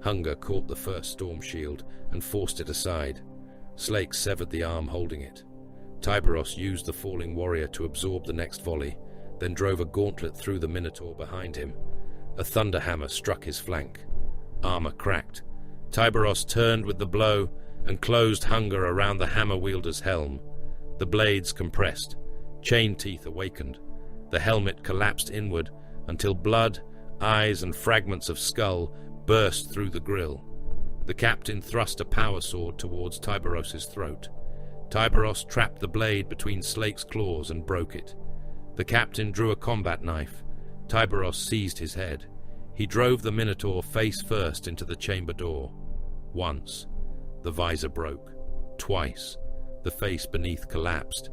Speaker 2: Hunger caught the first storm shield and forced it aside. Slake severed the arm holding it. Tyberos used the falling warrior to absorb the next volley, then drove a gauntlet through the Minotaur behind him. A thunder hammer struck his flank. Armor cracked. Tyberos turned with the blow and closed Hunger around the hammer wielder's helm. The blades compressed. Chain teeth awakened. The helmet collapsed inward until blood, eyes, and fragments of skull burst through the grille. The captain thrust a power sword towards Tyberos's throat. Tyberos trapped the blade between Slake's claws and broke it. The captain drew a combat knife. Tyberos seized his head. He drove the Minotaur face first into the chamber door. Once, the visor broke. Twice, the face beneath collapsed.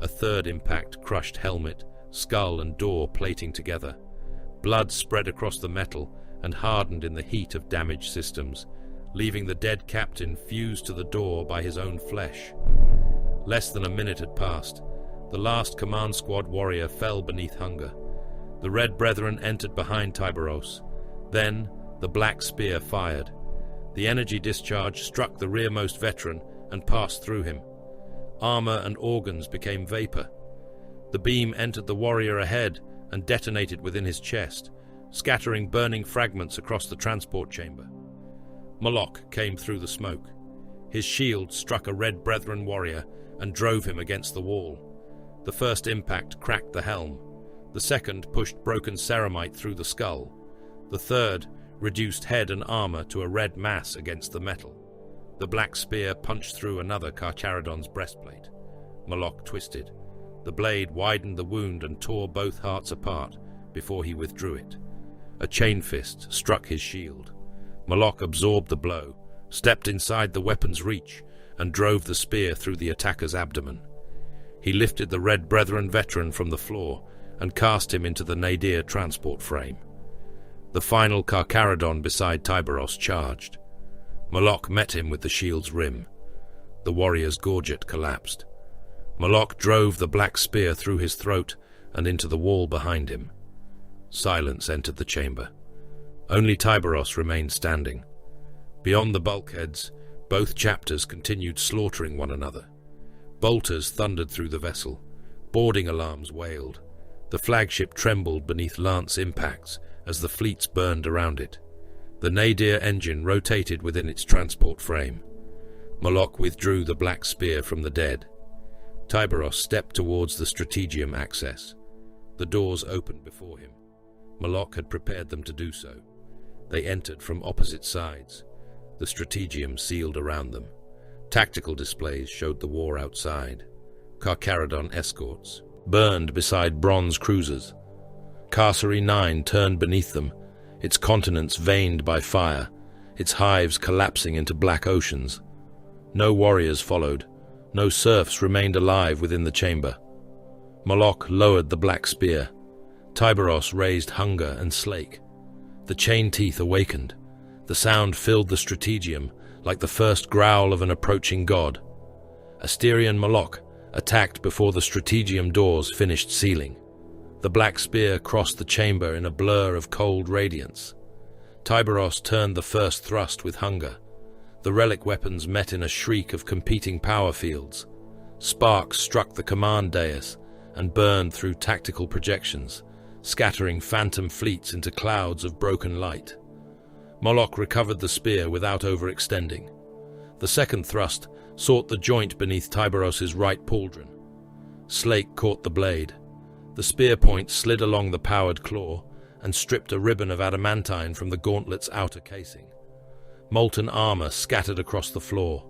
Speaker 2: A third impact crushed helmet, skull, and door plating together. Blood spread across the metal and hardened in the heat of damaged systems, leaving the dead captain fused to the door by his own flesh. Less than a minute had passed. The last command squad warrior fell beneath Hunger. The Red Brethren entered behind Tyberos. Then, the Black Spear fired. The energy discharge struck the rearmost veteran and passed through him. Armor and organs became vapor. The beam entered the warrior ahead and detonated within his chest, scattering burning fragments across the transport chamber. Moloch came through the smoke. His shield struck a Red Brethren warrior and drove him against the wall. The first impact cracked the helm. The second pushed broken ceramite through the skull. The third reduced head and armor to a red mass against the metal. The black spear punched through another Carcharodon's breastplate. Moloch twisted. The blade widened the wound and tore both hearts apart before he withdrew it. A chain fist struck his shield. Moloch absorbed the blow, stepped inside the weapon's reach, and drove the spear through the attacker's abdomen. He lifted the Red Brethren veteran from the floor and cast him into the nadir transport frame. The final Carcharodon beside Tyberos charged. Moloch met him with the shield's rim. The warrior's gorget collapsed. Moloch drove the black spear through his throat and into the wall behind him. Silence entered the chamber. Only Tyberos remained standing. Beyond the bulkheads, both chapters continued slaughtering one another. Bolters thundered through the vessel. Boarding alarms wailed. The flagship trembled beneath lance impacts as the fleets burned around it. The nadir engine rotated within its transport frame. Moloch withdrew the black spear from the dead. Tyberos stepped towards the strategium access. The doors opened before him. Moloch had prepared them to do so. They entered from opposite sides. The strategium sealed around them. Tactical displays showed the war outside. Carcharodon escorts burned beside bronze cruisers. Carcery 9 turned beneath them, its continents veined by fire, its hives collapsing into black oceans. No warriors followed. No serfs remained alive within the chamber. Moloch lowered the black spear. Tyberos raised hunger and slake. The chain teeth awakened. The sound filled the strategium like the first growl of an approaching god. Asterian Moloch attacked before the strategium doors finished sealing. The black spear crossed the chamber in a blur of cold radiance. Tyberos turned the first thrust with hunger. The relic weapons met in a shriek of competing power fields. Sparks struck the command dais and burned through tactical projections, scattering phantom fleets into clouds of broken light. Moloch recovered the spear without overextending. The second thrust sought the joint beneath Tyberos's right pauldron. Slake caught the blade. The spear point slid along the powered claw and stripped a ribbon of adamantine from the gauntlet's outer casing. Molten armor scattered across the floor.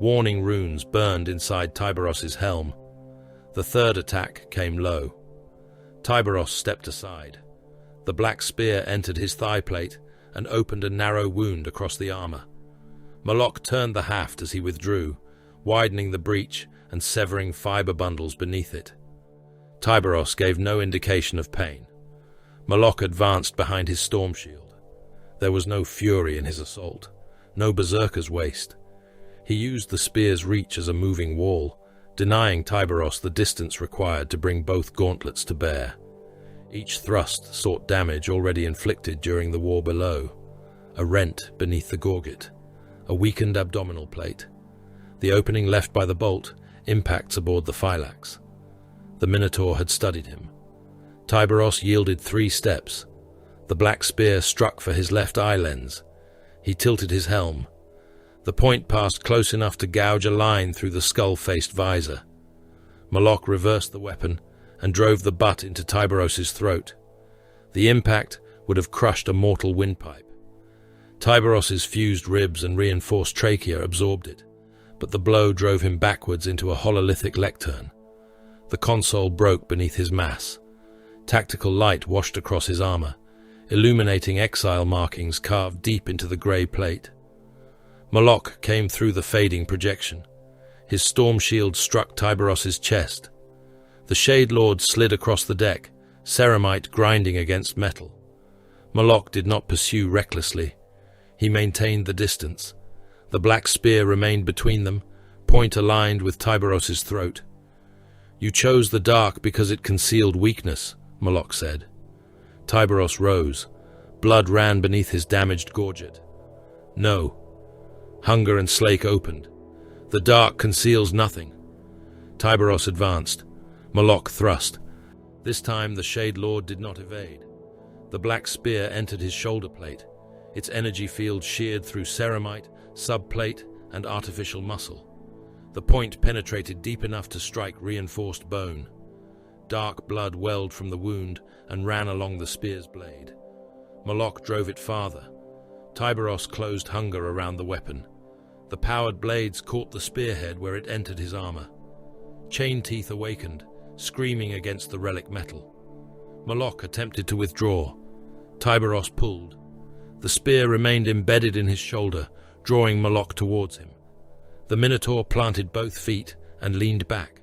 Speaker 2: Warning runes burned inside Tyberos's helm. The third attack came low. Tyberos stepped aside. The black spear entered his thigh plate and opened a narrow wound across the armor. Moloch turned the haft as he withdrew, widening the breach and severing fiber bundles beneath it. Tyberos gave no indication of pain. Moloch advanced behind his storm shield. There was no fury in his assault, no berserker's waste. He used the spear's reach as a moving wall, denying Tyberos the distance required to bring both gauntlets to bear. Each thrust sought damage already inflicted during the war below. A rent beneath the gorget, a weakened abdominal plate. The opening left by the bolt, impacts aboard the phylax. The Minotaur had studied him. Tyberos yielded 3 steps. The black spear struck for his left eye lens. He tilted his helm. The point passed close enough to gouge a line through the skull-faced visor. Moloch reversed the weapon and drove the butt into Tyberos's throat. The impact would have crushed a mortal windpipe. Tyberos's fused ribs and reinforced trachea absorbed it, but the blow drove him backwards into a hololithic lectern. The console broke beneath his mass. Tactical light washed across his armor, illuminating exile markings carved deep into the grey plate. Moloch came through the fading projection. His storm shield struck Tyberos's chest. The Shade Lord slid across the deck, ceramite grinding against metal. Moloch did not pursue recklessly. He maintained the distance. The black spear remained between them, point aligned with Tyberos's throat. "You chose the dark because it concealed weakness," Moloch said. Tyberos rose. Blood ran beneath his damaged gorget. "No." Hunger and slake opened. "The dark conceals nothing." Tyberos advanced. Moloch thrust. This time the Shade Lord did not evade. The black spear entered his shoulder plate. Its energy field sheared through ceramite, subplate, and artificial muscle. The point penetrated deep enough to strike reinforced bone. Dark blood welled from the wound and ran along the spear's blade. Moloch drove it farther. Tyberos closed hunger around the weapon. The powered blades caught the spearhead where it entered his armor. Chain teeth awakened, screaming against the relic metal. Moloch attempted to withdraw. Tyberos pulled. The spear remained embedded in his shoulder, drawing Moloch towards him. The Minotaur planted both feet and leaned back,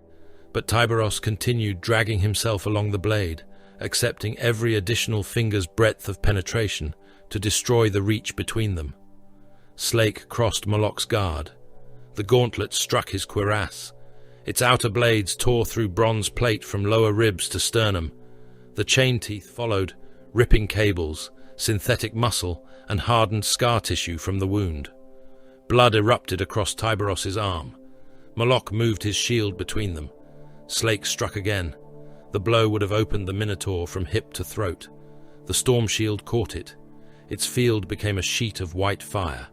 Speaker 2: but Tyberos continued dragging himself along the blade, accepting every additional finger's breadth of penetration to destroy the reach between them. Slake crossed Moloch's guard. The gauntlet struck his cuirass. Its outer blades tore through bronze plate from lower ribs to sternum. The chain teeth followed, ripping cables, synthetic muscle, and hardened scar tissue from the wound. Blood erupted across Tyberos's arm. Moloch moved his shield between them. Slake struck again. The blow would have opened the Minotaur from hip to throat. The storm shield caught it. Its field became a sheet of white fire.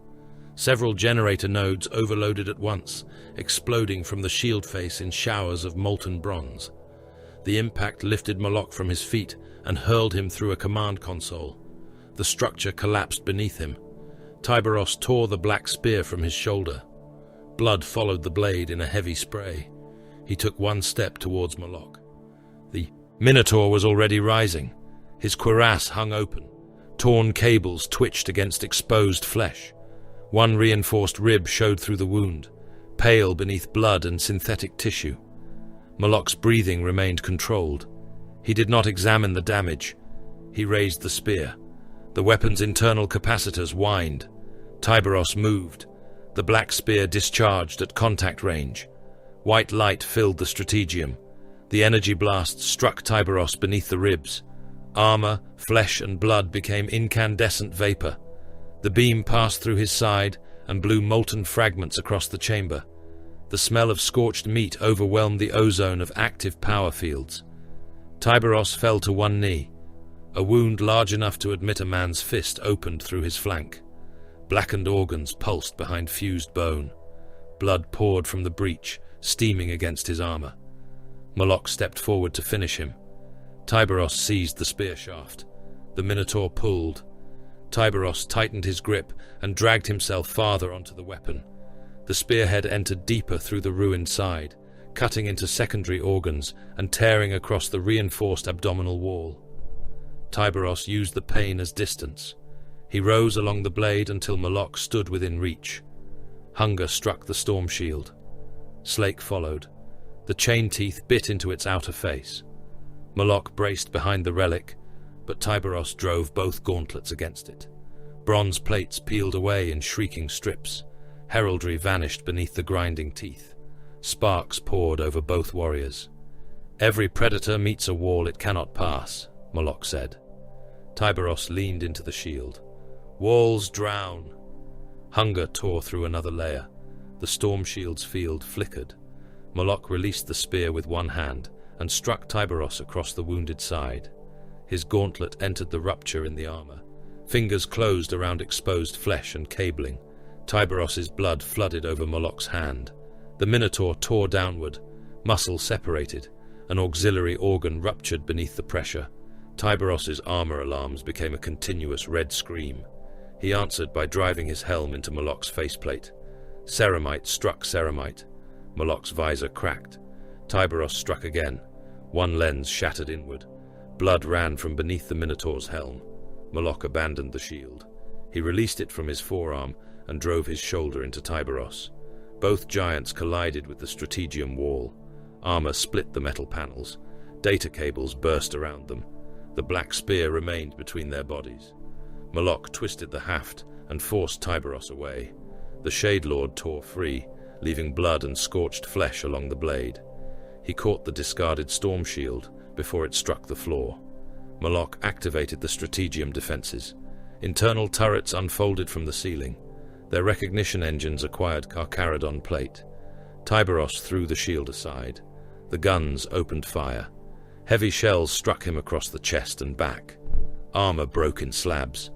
Speaker 2: Several generator nodes overloaded at once, exploding from the shield face in showers of molten bronze. The impact lifted Moloch from his feet and hurled him through a command console. The structure collapsed beneath him. Tyberos tore the black spear from his shoulder. Blood followed the blade in a heavy spray. He took one step towards Moloch. The Minotaur was already rising. His cuirass hung open. Torn cables twitched against exposed flesh. One reinforced rib showed through the wound, pale beneath blood and synthetic tissue. Moloch's breathing remained controlled. He did not examine the damage. He raised the spear. The weapon's internal capacitors whined. Tyberos moved. The black spear discharged at contact range. White light filled the strategium. The energy blast struck Tyberos beneath the ribs. Armor, flesh, and blood became incandescent vapor. The beam passed through his side and blew molten fragments across the chamber. The smell of scorched meat overwhelmed the ozone of active power fields. Tyberos fell to one knee. A wound large enough to admit a man's fist opened through his flank. Blackened organs pulsed behind fused bone. Blood poured from the breach, steaming against his armor. Moloch stepped forward to finish him. Tyberos seized the spear shaft. The Minotaur pulled. Tyberos tightened his grip and dragged himself farther onto the weapon. The spearhead entered deeper through the ruined side, cutting into secondary organs and tearing across the reinforced abdominal wall. Tyberos used the pain as distance. He rose along the blade until Moloch stood within reach. Hunger struck the storm shield. Slake followed. The chain teeth bit into its outer face. Moloch braced behind the relic, but Tyberos drove both gauntlets against it. Bronze plates peeled away in shrieking strips. Heraldry vanished beneath the grinding teeth. Sparks poured over both warriors. "Every predator meets a wall it cannot pass," Moloch said. Tyberos leaned into the shield. "Walls drown." Hunger tore through another layer. The storm shield's field flickered. Moloch released the spear with one hand and struck Tyberos across the wounded side. His gauntlet entered the rupture in the armor. Fingers closed around exposed flesh and cabling. Tyberos's blood flooded over Moloch's hand. The Minotaur tore downward. Muscle separated. An auxiliary organ ruptured beneath the pressure. Tyberos's armor alarms became a continuous red scream. He answered by driving his helm into Moloch's faceplate. Ceramite struck ceramite. Moloch's visor cracked. Tyberos struck again. One lens shattered inward. Blood ran from beneath the Minotaur's helm. Moloch abandoned the shield. He released it from his forearm and drove his shoulder into Tyberos. Both giants collided with the strategium wall. Armor split the metal panels. Data cables burst around them. The black spear remained between their bodies. Moloch twisted the haft and forced Tyberos away. The Shade Lord tore free, leaving blood and scorched flesh along the blade. He caught the discarded storm shield before it struck the floor. Moloch activated the strategium defenses. Internal turrets unfolded from the ceiling. Their recognition engines acquired Carcharodon plate. Tyberos threw the shield aside. The guns opened fire. Heavy shells struck him across the chest and back. Armor broke in slabs.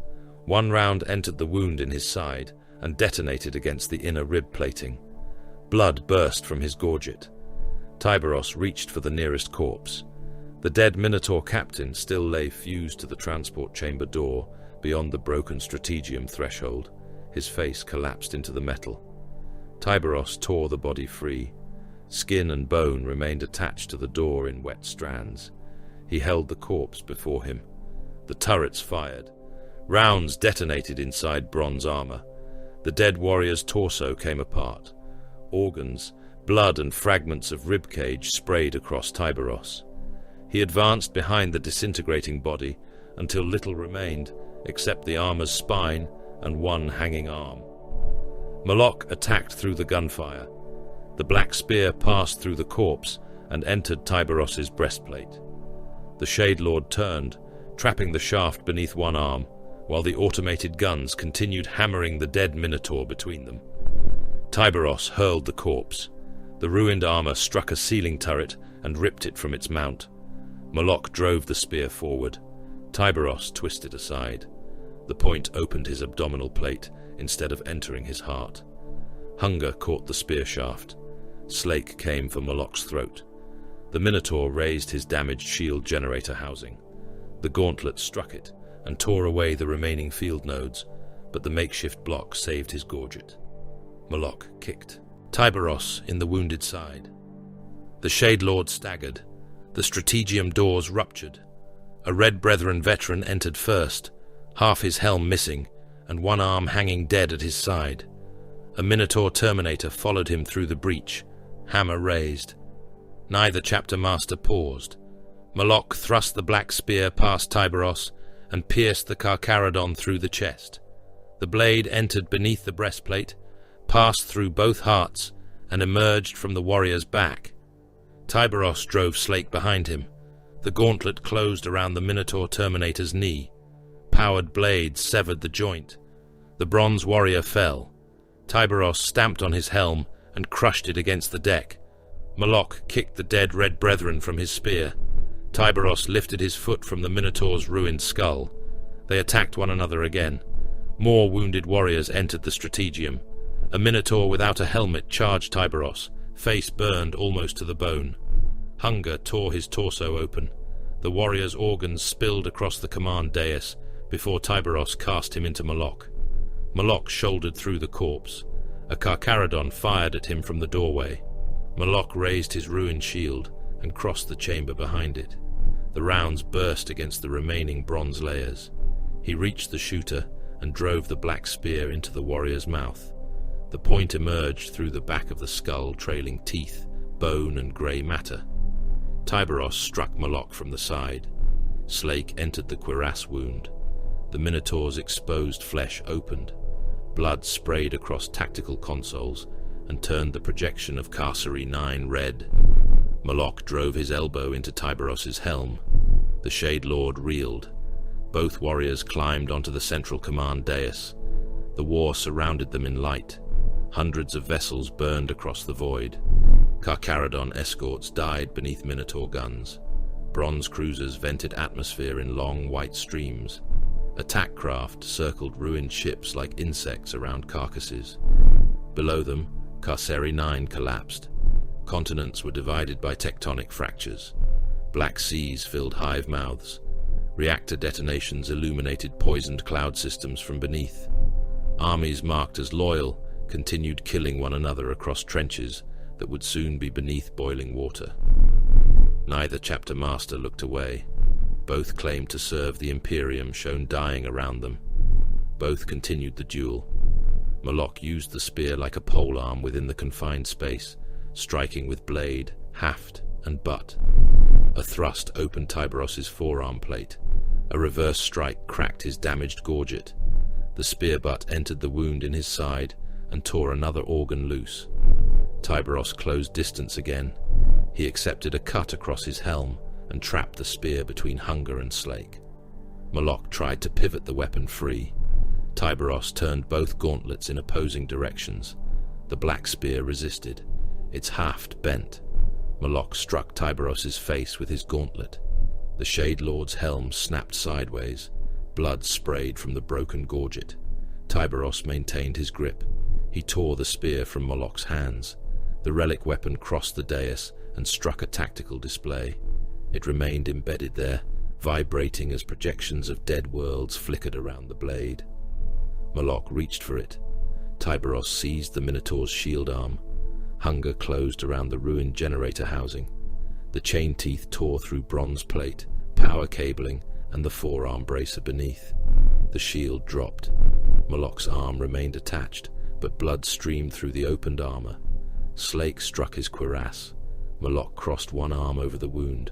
Speaker 2: One round entered the wound in his side and detonated against the inner rib plating. Blood burst from his gorget. Tyberos reached for the nearest corpse. The dead Minotaur captain still lay fused to the transport chamber door beyond the broken strategium threshold. His face collapsed into the metal. Tyberos tore the body free. Skin and bone remained attached to the door in wet strands. He held the corpse before him. The turrets fired. Rounds detonated inside bronze armor. The dead warrior's torso came apart. Organs, blood and fragments of ribcage sprayed across Tyberos. He advanced behind the disintegrating body until little remained except the armor's spine and one hanging arm. Moloch attacked through the gunfire. The black spear passed through the corpse and entered Tyberos's breastplate. The Shade Lord turned, trapping the shaft beneath one arm, while the automated guns continued hammering the dead Minotaur between them. Tyberos hurled the corpse. The ruined armor struck a ceiling turret and ripped it from its mount. Moloch drove the spear forward. Tyberos twisted aside. The point opened his abdominal plate instead of entering his heart. Hunger caught the spear shaft. Slake came for Moloch's throat. The Minotaur raised his damaged shield generator housing. The gauntlet struck it and tore away the remaining field nodes, but the makeshift block saved his gorget. Moloch kicked Tyberos in the wounded side. The Shade Lord staggered. The strategium doors ruptured. A Red Brethren veteran entered first, half his helm missing and one arm hanging dead at his side. A Minotaur Terminator followed him through the breach, hammer raised. Neither chapter master paused. Moloch thrust the black spear past Tyberos and pierced the Carcharodon through the chest. The blade entered beneath the breastplate, passed through both hearts, and emerged from the warrior's back. Tyberos drove Slake behind him. The gauntlet closed around the Minotaur Terminator's knee. Powered blades severed the joint. The bronze warrior fell. Tyberos stamped on his helm and crushed it against the deck. Moloch kicked the dead Red Brethren from his spear. Tyberos lifted his foot from the Minotaur's ruined skull. They attacked one another again. More wounded warriors entered the strategium. A Minotaur without a helmet charged Tyberos, face burned almost to the bone. Hunger tore his torso open. The warrior's organs spilled across the command dais before Tyberos cast him into Moloch. Moloch shouldered through the corpse. A Carcharodon fired at him from the doorway. Moloch raised his ruined shield and crossed the chamber behind it. The rounds burst against the remaining bronze layers. He reached the shooter and drove the black spear into the warrior's mouth. The point emerged through the back of the skull, trailing teeth, bone, and grey matter. Tyberos struck Moloch from the side. Slake entered the cuirass wound. The Minotaur's exposed flesh opened. Blood sprayed across tactical consoles and turned the projection of Carcery 9 red. Moloch drove his elbow into Tyberos's helm. The Shade Lord reeled. Both warriors climbed onto the central command dais. The war surrounded them in light. Hundreds of vessels burned across the void. Carcharodon escorts died beneath Minotaur guns. Bronze cruisers vented atmosphere in long white streams. Attack craft circled ruined ships like insects around carcasses. Below them, Carcery 9 collapsed. Continents were divided by tectonic fractures. Black seas filled hive mouths. Reactor detonations illuminated poisoned cloud systems from beneath. Armies marked as loyal continued killing one another across trenches that would soon be beneath boiling water. Neither chapter master looked away. Both claimed to serve the Imperium shown dying around them. Both continued the duel. Moloch used the spear like a polearm within the confined space, striking with blade, haft, and butt. A thrust opened Tyberos's forearm plate. A reverse strike cracked his damaged gorget. The spear butt entered the wound in his side and tore another organ loose. Tyberos closed distance again. He accepted a cut across his helm and trapped the spear between Hunger and Slake. Moloch tried to pivot the weapon free. Tyberos turned both gauntlets in opposing directions. The black spear resisted. Its haft bent. Moloch struck Tyberos's face with his gauntlet. The Shade Lord's helm snapped sideways. Blood sprayed from the broken gorget. Tyberos maintained his grip. He tore the spear from Moloch's hands. The relic weapon crossed the dais and struck a tactical display. It remained embedded there, vibrating as projections of dead worlds flickered around the blade. Moloch reached for it. Tyberos seized the Minotaur's shield arm. Hunger closed around the ruined generator housing. The chain teeth tore through bronze plate, power cabling, and the forearm bracer beneath. The shield dropped. Moloch's arm remained attached, but blood streamed through the opened armor. Slake struck his cuirass. Moloch crossed one arm over the wound.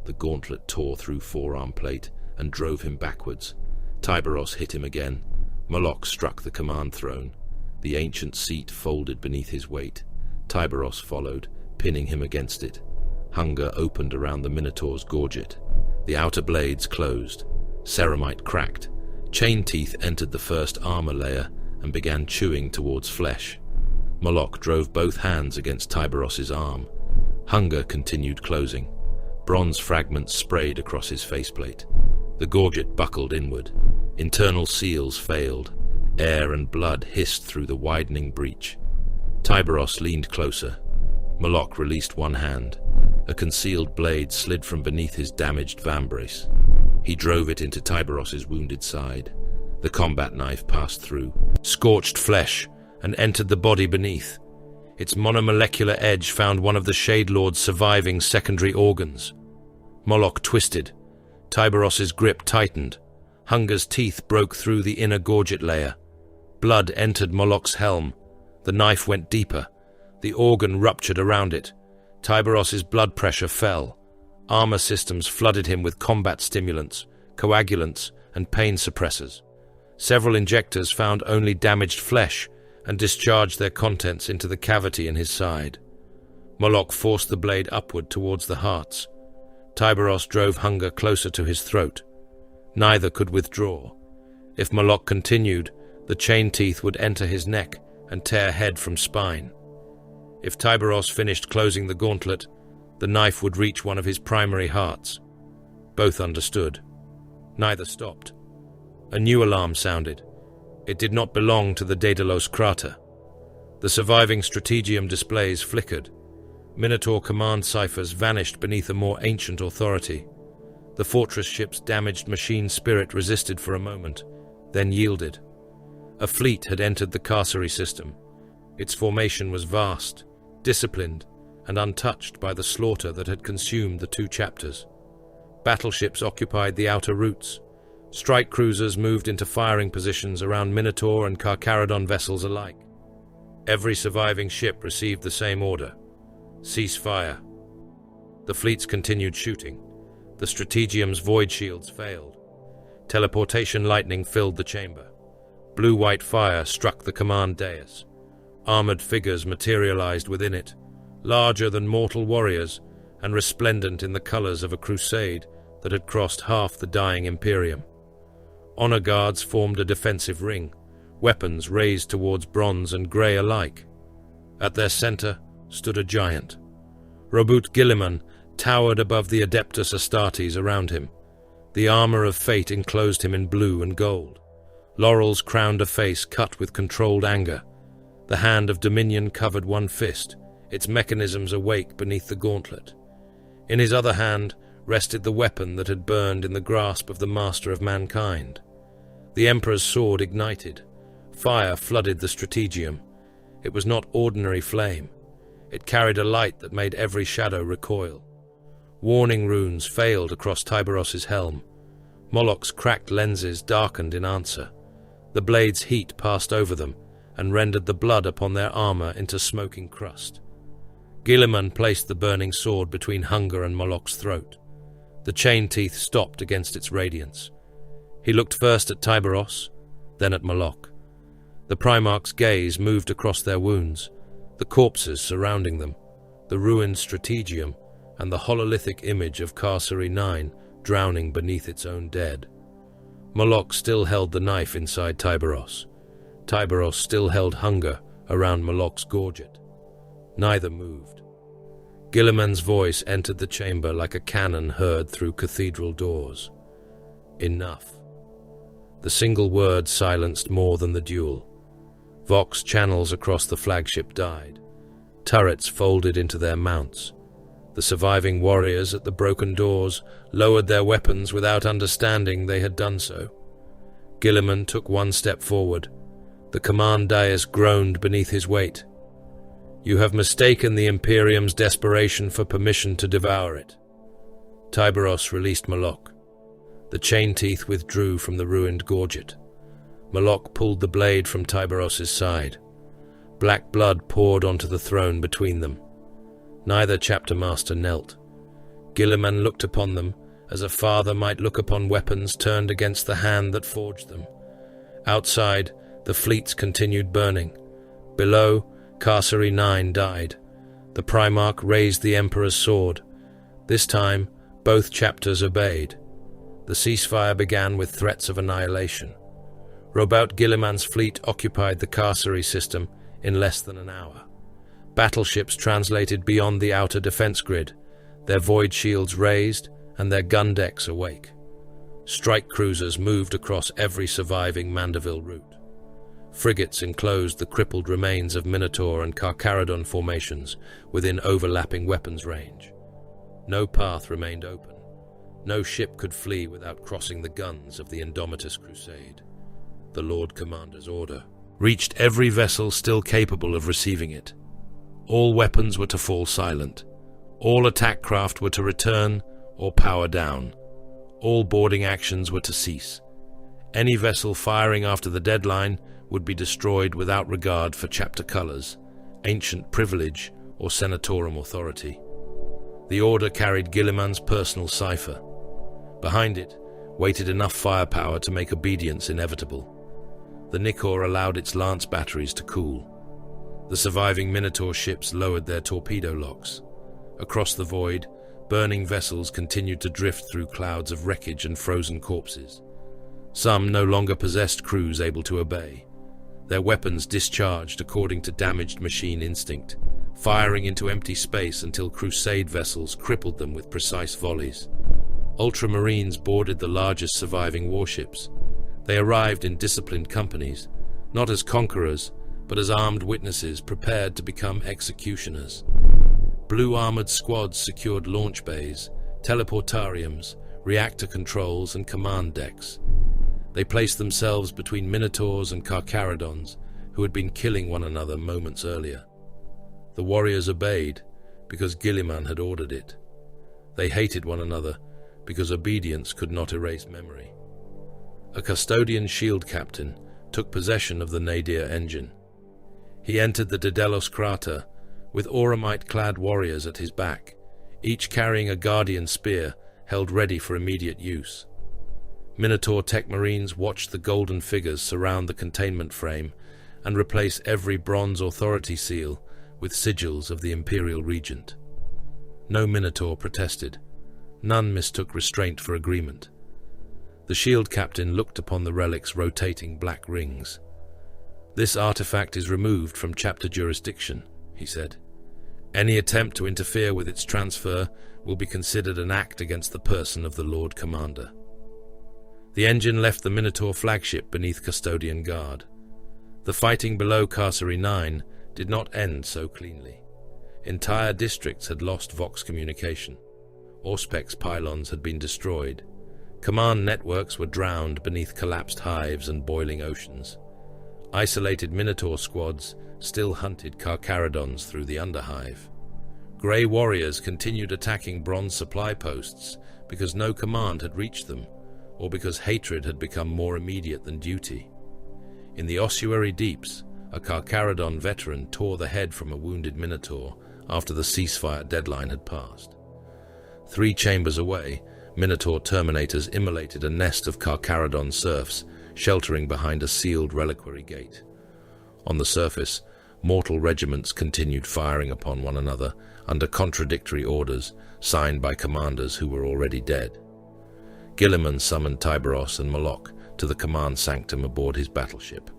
Speaker 2: The gauntlet tore through forearm plate and drove him backwards. Tyberos hit him again. Moloch struck the command throne. The ancient seat folded beneath his weight. Tyberos followed, pinning him against it. Hunger opened around the Minotaur's gorget. The outer blades closed. Ceramite cracked. Chain teeth entered the first armor layer and began chewing towards flesh. Moloch drove both hands against Tyberos's arm. Hunger continued closing. Bronze fragments sprayed across his faceplate. The gorget buckled inward. Internal seals failed. Air and blood hissed through the widening breach. Tyberos leaned closer. Moloch released one hand. A concealed blade slid from beneath his damaged vambrace. He drove it into Tyberos's wounded side. The combat knife passed through, scorched flesh, and entered the body beneath. Its monomolecular edge found one of the Shade Lord's surviving secondary organs. Moloch twisted. Tyberos's grip tightened. Hunger's teeth broke through the inner gorget layer. Blood entered Moloch's helm. The knife went deeper. The organ ruptured around it. Tyberos's blood pressure fell. Armor systems flooded him with combat stimulants, coagulants, and pain suppressors. Several injectors found only damaged flesh and discharged their contents into the cavity in his side. Moloch forced the blade upward towards the hearts. Tyberos drove Hunger closer to his throat. Neither could withdraw. If Moloch continued, the chain teeth would enter his neck and tear head from spine. If Tyberos finished closing the gauntlet, the knife would reach one of his primary hearts. Both understood. Neither stopped. A new alarm sounded. It did not belong to the Daedalus crater. The surviving strategium displays flickered. Minotaur command ciphers vanished beneath a more ancient authority. The fortress ship's damaged machine spirit resisted for a moment, then yielded. A fleet had entered the carcery system. Its formation was vast, disciplined, and untouched by the slaughter that had consumed the two chapters. Battleships occupied the outer routes. Strike cruisers moved into firing positions around Minotaur and Carcharodon vessels alike. Every surviving ship received the same order: cease fire. The fleets continued shooting. The strategium's void shields failed. Teleportation lightning filled the chamber. Blue-white fire struck the command dais. Armored figures materialized within it, larger than mortal warriors and resplendent in the colors of a crusade that had crossed half the dying Imperium. Honor guards formed a defensive ring, weapons raised towards bronze and grey alike. At their center stood a giant. Robut Gilliman towered above the Adeptus Astartes around him. The armor of fate enclosed him in blue and gold. Laurels crowned a face cut with controlled anger. The hand of Dominion covered one fist, its mechanisms awake beneath the gauntlet. In his other hand rested the weapon that had burned in the grasp of the master of mankind. The Emperor's sword ignited. Fire flooded the strategium. It was not ordinary flame. It carried a light that made every shadow recoil. Warning runes failed across Tyberos's helm. Moloch's cracked lenses darkened in answer. The blade's heat passed over them and rendered the blood upon their armor into smoking crust. Gilliman placed the burning sword between Hunger and Moloch's throat. The chain teeth stopped against its radiance. He looked first at Tyberos, then at Moloch. The Primarch's gaze moved across their wounds, the corpses surrounding them, the ruined strategium, and the hololithic image of Carcery 9 drowning beneath its own dead. Moloch still held the knife inside Tyberos. Tyberos still held Hunger around Moloch's gorget. Neither moved. Gilliman's voice entered the chamber like a cannon heard through cathedral doors. Enough. The single word silenced more than the duel. Vox channels across the flagship died. Turrets folded into their mounts. The surviving warriors at the broken doors lowered their weapons without understanding they had done so. Guilliman took one step forward. The command dais groaned beneath his weight. "You have mistaken the Imperium's desperation for permission to devour it." Tyberos released Moloch. The chain teeth withdrew from the ruined gorget. Moloch pulled the blade from Tyberos's side. Black blood poured onto the throne between them. Neither chapter master knelt. Guilliman looked upon them as a father might look upon weapons turned against the hand that forged them. Outside, the fleets continued burning. Below, Carcery 9 died. The Primarch raised the Emperor's sword. This time, both chapters obeyed. The ceasefire began with threats of annihilation. Robout Guilliman's fleet occupied the Carcery system in less than an hour. Battleships translated beyond the outer defense grid, their void shields raised and their gun decks awake. Strike cruisers moved across every surviving Mandeville route. Frigates enclosed the crippled remains of Minotaur and Carcharodon formations within overlapping weapons range. No path remained open. No ship could flee without crossing the guns of the Indomitus Crusade. The Lord Commander's order reached every vessel still capable of receiving it. All weapons were to fall silent. All attack craft were to return or power down. All boarding actions were to cease. Any vessel firing after the deadline would be destroyed without regard for chapter colors, ancient privilege, or senatorial authority. The order carried Guilliman's personal cipher. Behind it waited enough firepower to make obedience inevitable. The Nicor allowed its lance batteries to cool. The surviving Minotaur ships lowered their torpedo locks. Across the void, burning vessels continued to drift through clouds of wreckage and frozen corpses. Some no longer possessed crews able to obey. Their weapons discharged according to damaged machine instinct, firing into empty space until Crusade vessels crippled them with precise volleys. Ultramarines boarded the largest surviving warships. They arrived in disciplined companies, not as conquerors, but as armed witnesses prepared to become executioners. Blue-armored squads secured launch bays, teleportariums, reactor controls, and command decks. They placed themselves between Minotaurs and Carcharodons, who had been killing one another moments earlier. The warriors obeyed because Guilliman had ordered it. They hated one another because obedience could not erase memory. A custodian shield captain took possession of the nadir engine. He entered the Daedalus crater with auramite-clad warriors at his back, each carrying a guardian spear held ready for immediate use. Minotaur tech marines watched the golden figures surround the containment frame and replace every bronze authority seal with sigils of the Imperial Regent. No Minotaur protested. None mistook restraint for agreement. The shield captain looked upon the relic's rotating black rings. "This artifact is removed from chapter jurisdiction," he said. "Any attempt to interfere with its transfer will be considered an act against the person of the Lord Commander." The engine left the Minotaur flagship beneath custodian guard. The fighting below Carcery 9 did not end so cleanly. Entire districts had lost Vox communication. Auspex pylons had been destroyed. Command networks were drowned beneath collapsed hives and boiling oceans. Isolated Minotaur squads still hunted Carcharodons through the underhive. Grey warriors continued attacking bronze supply posts because no command had reached them, or because hatred had become more immediate than duty. In the ossuary deeps, a Carcharodon veteran tore the head from a wounded Minotaur after the ceasefire deadline had passed. 3 chambers away, Minotaur terminators immolated a nest of Carcharodon serfs sheltering behind a sealed reliquary gate. On the surface, mortal regiments continued firing upon one another under contradictory orders signed by commanders who were already dead. Guilliman summoned Tyberos and Moloch to the command sanctum aboard his battleship.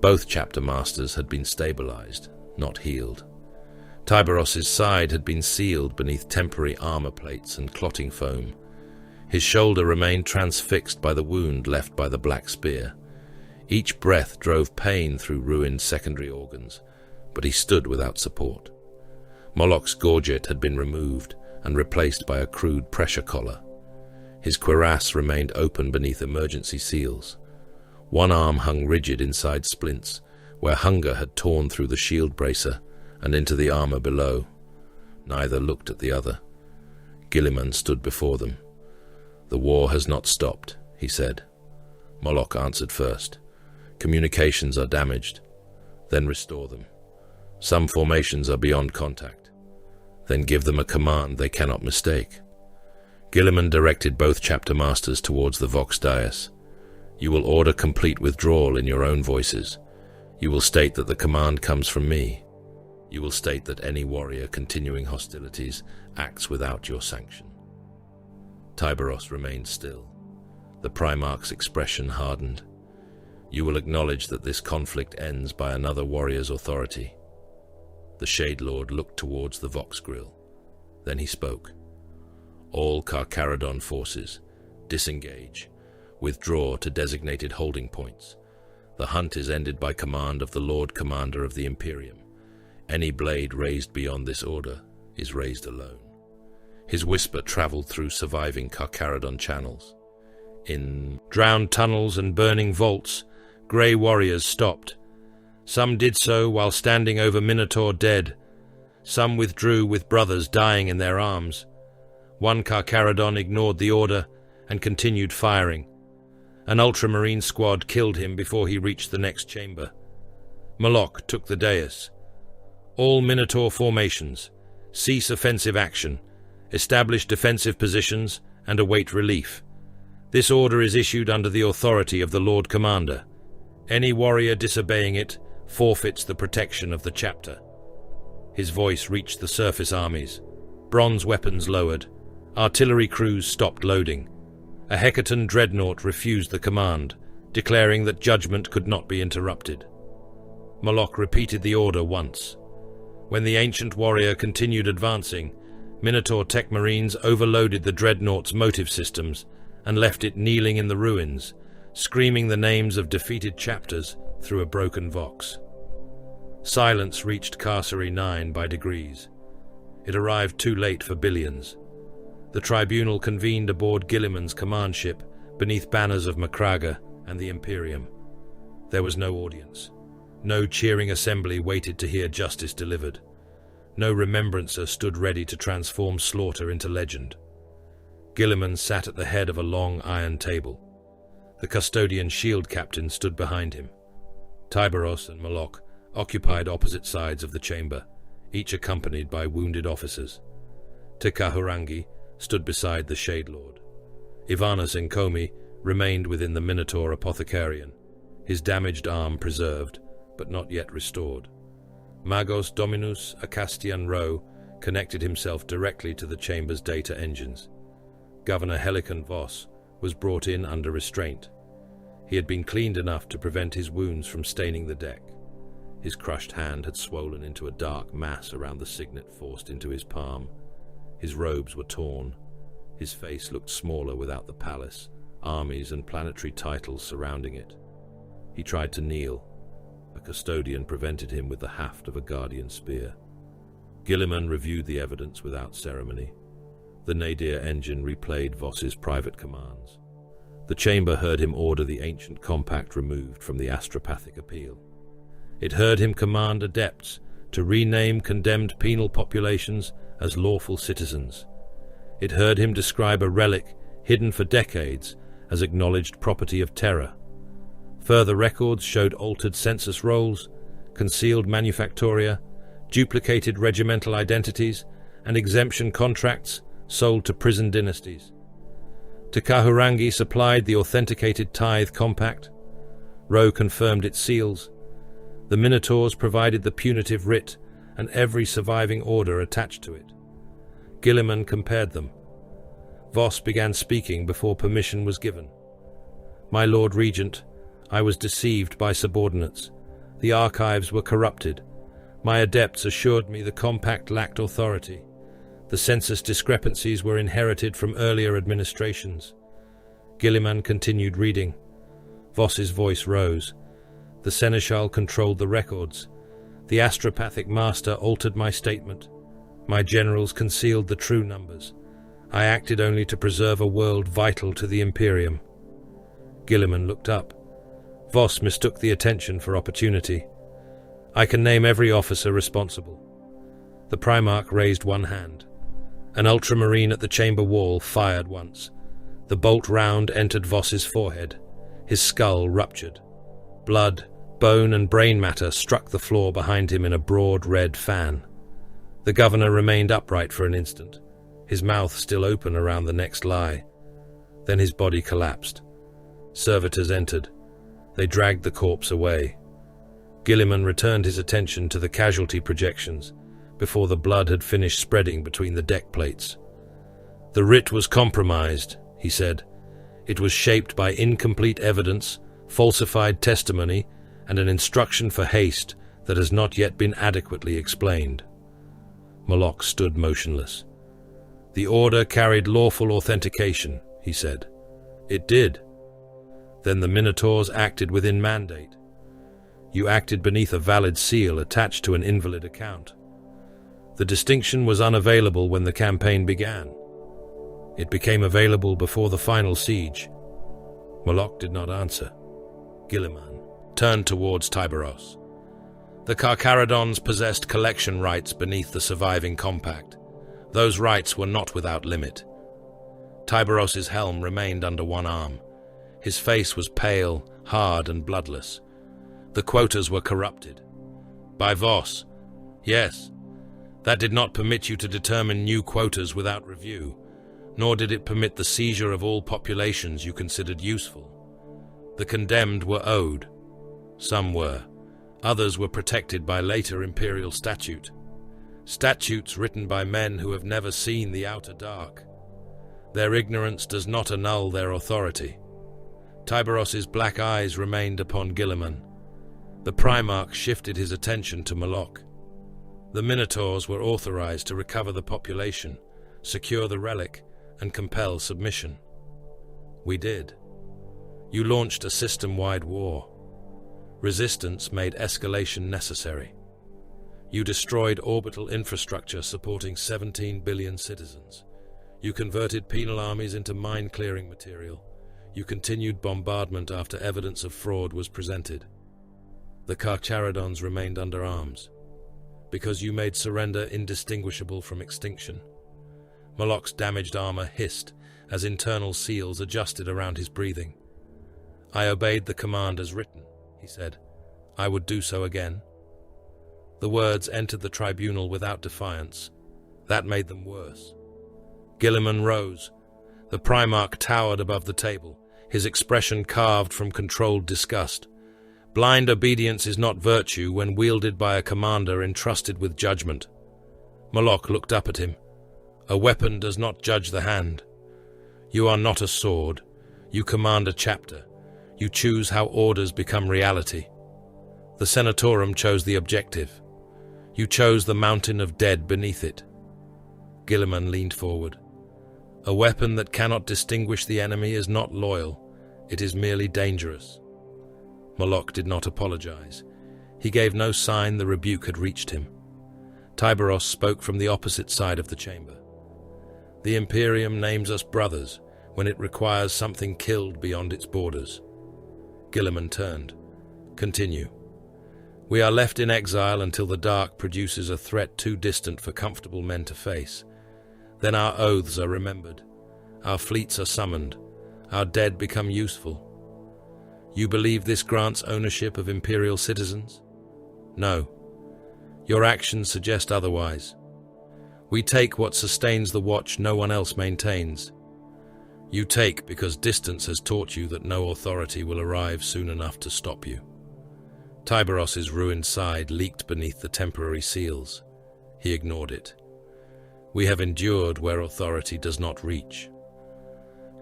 Speaker 2: Both chapter masters had been stabilized, not healed. Tyberos's side had been sealed beneath temporary armor plates and clotting foam. His shoulder remained transfixed by the wound left by the black spear. Each breath drove pain through ruined secondary organs, but he stood without support. Moloch's gorget had been removed and replaced by a crude pressure collar. His cuirass remained open beneath emergency seals. One arm hung rigid inside splints, where hunger had torn through the shield bracer and into the armor below. Neither looked at the other. Guilliman stood before them. "The war has not stopped," he said. Moloch answered first. "Communications are damaged. Then restore them. Some formations are beyond contact. Then give them a command they cannot mistake." Guilliman directed both chapter masters towards the Vox dais. "You will order complete withdrawal in your own voices. You will state that the command comes from me. You will state that any warrior continuing hostilities acts without your sanction." Tyberos remained still. The Primarch's expression hardened. "You will acknowledge that this conflict ends by another warrior's authority." The Shade Lord looked towards the Vox grill. Then he spoke. "All Carcharodon forces, disengage. Withdraw to designated holding points. The hunt is ended by command of the Lord Commander of the Imperium. Any blade raised beyond this order is raised alone." His whisper traveled through surviving Carcharodon channels. In drowned tunnels and burning vaults, grey warriors stopped. Some did so while standing over Minotaur dead. Some withdrew with brothers dying in their arms. One Carcharodon ignored the order and continued firing. An ultramarine squad killed him before he reached the next chamber. Moloch took the dais. "All Minotaur formations, cease offensive action, establish defensive positions, and await relief. This order is issued under the authority of the Lord Commander. Any warrior disobeying it forfeits the protection of the chapter." His voice reached the surface armies. Bronze weapons lowered. Artillery crews stopped loading. A Hecaton dreadnought refused the command, declaring that judgment could not be interrupted. Moloch repeated the order once. When the ancient warrior continued advancing, Minotaur tech marines overloaded the dreadnought's motive systems and left it kneeling in the ruins, screaming the names of defeated chapters through a broken vox. Silence reached Carcery 9 by degrees. It arrived too late for billions. The tribunal convened aboard Guilliman's command ship beneath banners of Macraga and the Imperium. There was no audience. No cheering assembly waited to hear justice delivered. No remembrancer stood ready to transform slaughter into legend. Guilliman sat at the head of a long iron table. The custodian shield captain stood behind him. Tyberos and Moloch occupied opposite sides of the chamber, each accompanied by wounded officers. Tekahurangi stood beside the Shade Lord. Ivanas Enkomi remained within the Minotaur apothecarian, his damaged arm preserved, but not yet restored. Magos Dominus Acastian Ro connected himself directly to the chamber's data engines. Governor Helicon Voss was brought in under restraint. He had been cleaned enough to prevent his wounds from staining the deck. His crushed hand had swollen into a dark mass around the signet forced into his palm. His robes were torn. His face looked smaller without the palace, armies and planetary titles surrounding it. He tried to kneel. A custodian prevented him with the haft of a guardian spear. Guilliman reviewed the evidence without ceremony. The nadir engine replayed Voss's private commands. The chamber heard him order the ancient compact removed from the astropathic appeal. It heard him command adepts to rename condemned penal populations as lawful citizens. It heard him describe a relic hidden for decades as acknowledged property of terror. Further records showed altered census rolls, concealed manufactoria, duplicated regimental identities, and exemption contracts sold to prison dynasties. Tekahurangi supplied the authenticated tithe compact. Ro confirmed its seals. The Minotaurs provided the punitive writ and every surviving order attached to it. Guilliman compared them. Voss began speaking before permission was given. "My Lord Regent, I was deceived by subordinates. The archives were corrupted. My adepts assured me the compact lacked authority. The census discrepancies were inherited from earlier administrations." Guilliman continued reading. Voss's voice rose. "The Seneschal controlled the records. The astropathic master altered my statement. My generals concealed the true numbers. I acted only to preserve a world vital to the Imperium. Guilliman looked up. Voss mistook the attention for opportunity. I can name every officer responsible. The Primarch raised one hand. An ultramarine at the chamber wall fired once. The bolt round entered Voss's forehead. His skull ruptured. Blood, bone and brain matter struck the floor behind him in a broad red fan. The governor remained upright for an instant, his mouth still open around the next lie. Then his body collapsed. Servitors entered. They dragged the corpse away. Guilliman returned his attention to the casualty projections before the blood had finished spreading between the deck plates. The writ was compromised, he said. It was shaped by incomplete evidence, falsified testimony, and an instruction for haste that has not yet been adequately explained. Moloch stood motionless. The order carried lawful authentication, he said. It did. Then the Minotaurs acted within mandate. You acted beneath a valid seal attached to an invalid account. The distinction was unavailable when the campaign began. It became available before the final siege. Moloch did not answer. Guilliman turned towards Tyberos. The Carcharodons possessed collection rights beneath the surviving compact. Those rights were not without limit. Tyberos's helm remained under one arm. His face was pale, hard, and bloodless. The quotas were corrupted. By Voss. Yes. That did not permit you to determine new quotas without review, nor did it permit the seizure of all populations you considered useful. The condemned were owed. Some were. Others were protected by later imperial statute. Statutes written by men who have never seen the outer dark. Their ignorance does not annul their authority. Tyberos's black eyes remained upon Guilliman. The Primarch shifted his attention to Moloch. The Minotaurs were authorized to recover the population, secure the relic, and compel submission. We did. You launched a system-wide war. Resistance made escalation necessary. You destroyed orbital infrastructure supporting 17 billion citizens. You converted penal armies into mine-clearing material. You continued bombardment after evidence of fraud was presented. The Carcharodons remained under arms, because you made surrender indistinguishable from extinction. Moloch's damaged armor hissed as internal seals adjusted around his breathing. I obeyed the command as written, he said. I would do so again. The words entered the tribunal without defiance. That made them worse. Guilliman rose. The Primarch towered above the table, his expression carved from controlled disgust. Blind obedience is not virtue when wielded by a commander entrusted with judgment. Moloch looked up at him. A weapon does not judge the hand. You are not a sword. You command a chapter. You choose how orders become reality. The Senatorum chose the objective. You chose the mountain of dead beneath it. Guilliman leaned forward. A weapon that cannot distinguish the enemy is not loyal. It is merely dangerous. Moloch did not apologize. He gave no sign the rebuke had reached him. Tyberos spoke from the opposite side of the chamber. The Imperium names us brothers when it requires something killed beyond its borders. Guilliman turned. Continue. We are left in exile until the dark produces a threat too distant for comfortable men to face. Then our oaths are remembered. Our fleets are summoned. Our dead become useful. You believe this grants ownership of imperial citizens? No. Your actions suggest otherwise. We take what sustains the watch no one else maintains. You take because distance has taught you that no authority will arrive soon enough to stop you. Tyberos's ruined side leaked beneath the temporary seals. He ignored it. We have endured where authority does not reach.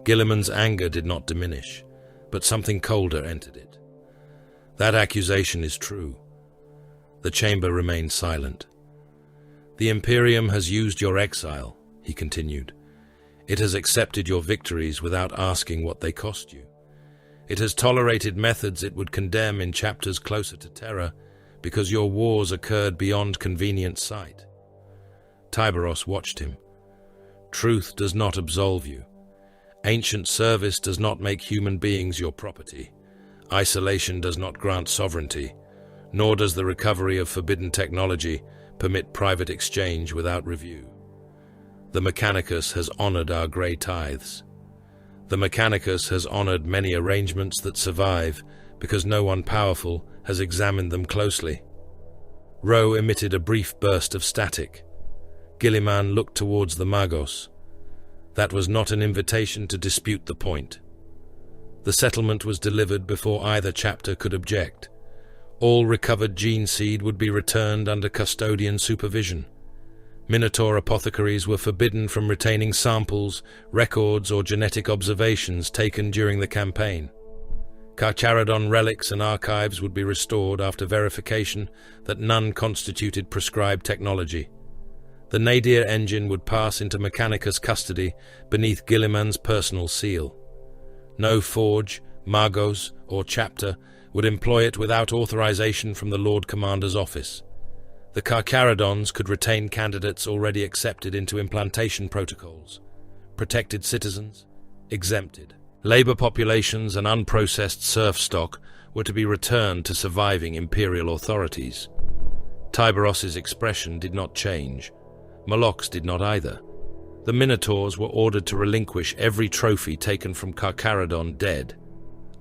Speaker 2: Guilliman's anger did not diminish, but something colder entered it. That accusation is true. The chamber remained silent. The Imperium has used your exile, he continued. It has accepted your victories without asking what they cost you. It has tolerated methods it would condemn in chapters closer to terror because your wars occurred beyond convenient sight. Tyberos watched him. Truth does not absolve you. Ancient service does not make human beings your property. Isolation does not grant sovereignty, nor does the recovery of forbidden technology permit private exchange without review. The Mechanicus has honored our grey tithes. The Mechanicus has honored many arrangements that survive because no one powerful has examined them closely. Ro emitted a brief burst of static. Gilliman looked towards the Magos. That was not an invitation to dispute the point. The settlement was delivered before either chapter could object. All recovered gene seed would be returned under custodian supervision. Minotaur apothecaries were forbidden from retaining samples, records, or genetic observations taken during the campaign. Carcharodon relics and archives would be restored after verification that none constituted prescribed technology. The Nadir engine would pass into Mechanicus custody beneath Gilliman's personal seal. No forge, Magos, or chapter would employ it without authorization from the Lord Commander's office. The Carcharodons could retain candidates already accepted into implantation protocols. Protected citizens, exempted. Labor populations and unprocessed serf stock were to be returned to surviving imperial authorities. Tyberos's expression did not change. Molok's did not either. The Minotaurs were ordered to relinquish every trophy taken from Carcharodon dead.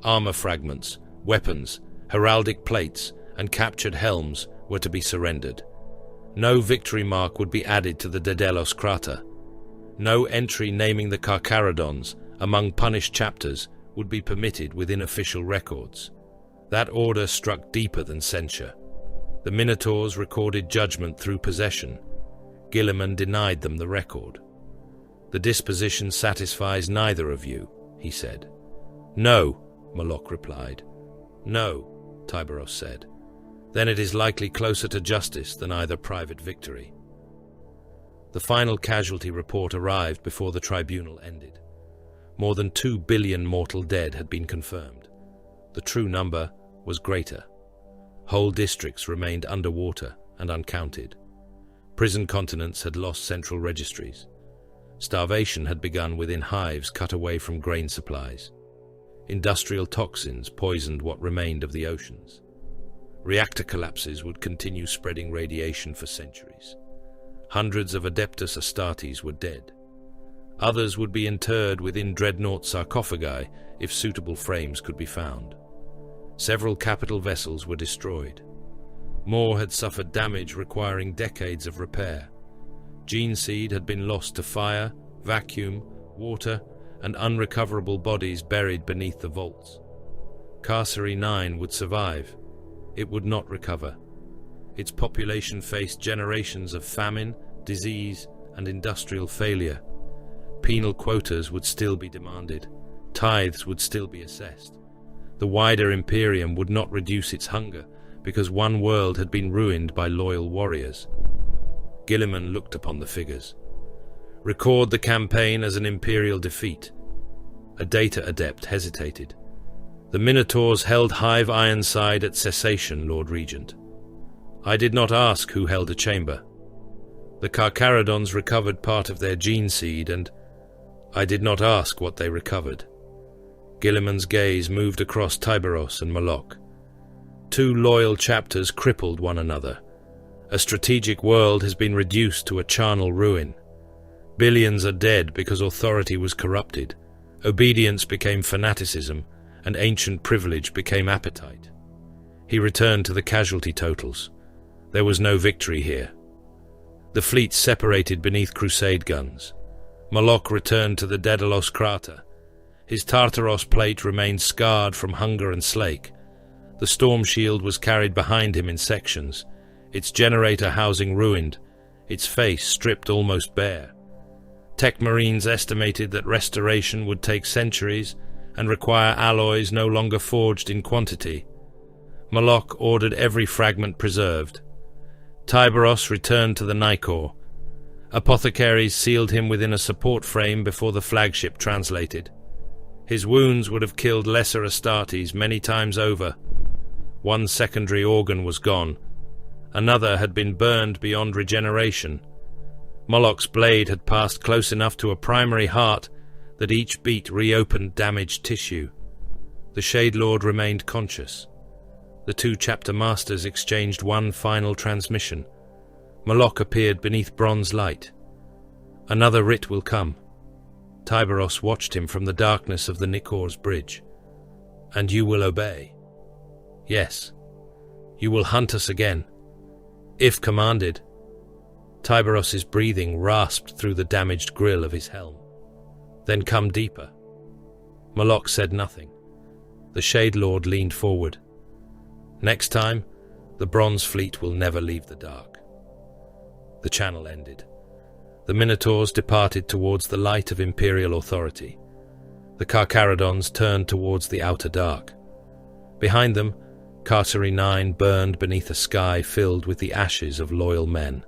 Speaker 2: Armor fragments, weapons, heraldic plates, and captured helms were to be surrendered. No victory mark would be added to the Daedalus crater. No entry naming the Carcharodons among punished chapters would be permitted within official records. That order struck deeper than censure. The Minotaurs recorded judgment through possession. Gilliman denied them the record. "The disposition satisfies neither of you," he said. "No," Molok replied. "No," Tyberos said. "Then it is likely closer to justice than either private victory." The final casualty report arrived before the tribunal ended. More than 2 billion mortal dead had been confirmed. The true number was greater. Whole districts remained underwater and uncounted. Prison continents had lost central registries. Starvation had begun within hives cut away from grain supplies. Industrial toxins poisoned what remained of the oceans. Reactor collapses would continue spreading radiation for centuries. Hundreds of Adeptus Astartes were dead. Others would be interred within dreadnought sarcophagi if suitable frames could be found. Several capital vessels were destroyed. More had suffered damage requiring decades of repair. Gene seed had been lost to fire, vacuum, water, and unrecoverable bodies buried beneath the vaults. Carcery 9 would survive. It would not recover. Its population faced generations of famine, disease, and industrial failure. Penal quotas would still be demanded. Tithes would still be assessed. The wider Imperium would not reduce its hunger because one world had been ruined by loyal warriors. Gilliman looked upon the figures. Record the campaign as an Imperial defeat. A data adept hesitated. The Minotaurs held Hive Ironside at cessation, Lord Regent. I did not ask who held a chamber. The Carcharodons recovered part of their gene seed, and I did not ask what they recovered. Gilliman's gaze moved across Tyberos and Molok. 2 loyal chapters crippled one another. A strategic world has been reduced to a charnel ruin. Billions are dead because authority was corrupted. Obedience became fanaticism, and ancient privilege became appetite. He returned to the casualty totals. There was no victory here. The fleet separated beneath crusade guns. Molok returned to the Daedalus crater. His Tartaros plate remained scarred from hunger and slake. The storm shield was carried behind him in sections, its generator housing ruined, its face stripped almost bare. Tech Marines estimated that restoration would take centuries and require alloys no longer forged in quantity. Molok ordered every fragment preserved. Tyberos returned to the Nicor. Apothecaries sealed him within a support frame before the flagship translated. His wounds would have killed lesser Astartes many times over. One secondary organ was gone. Another had been burned beyond regeneration. Moloch's blade had passed close enough to a primary heart that each beat reopened damaged tissue. The Shade Lord remained conscious. The two chapter masters exchanged one final transmission. Moloch appeared beneath bronze light. Another writ will come. Tyberos watched him from the darkness of the Nikor's bridge. And you will obey. Yes, you will hunt us again, if commanded. Tyberos's breathing rasped through the damaged grill of his helm. Then come deeper. Moloch said nothing. The Shade Lord leaned forward. Next time, the Bronze Fleet will never leave the dark. The channel ended. The Minotaurs departed towards the light of Imperial authority. The Carcharodons turned towards the outer dark. Behind them, Carcery 9 burned beneath a sky filled with the ashes of loyal men.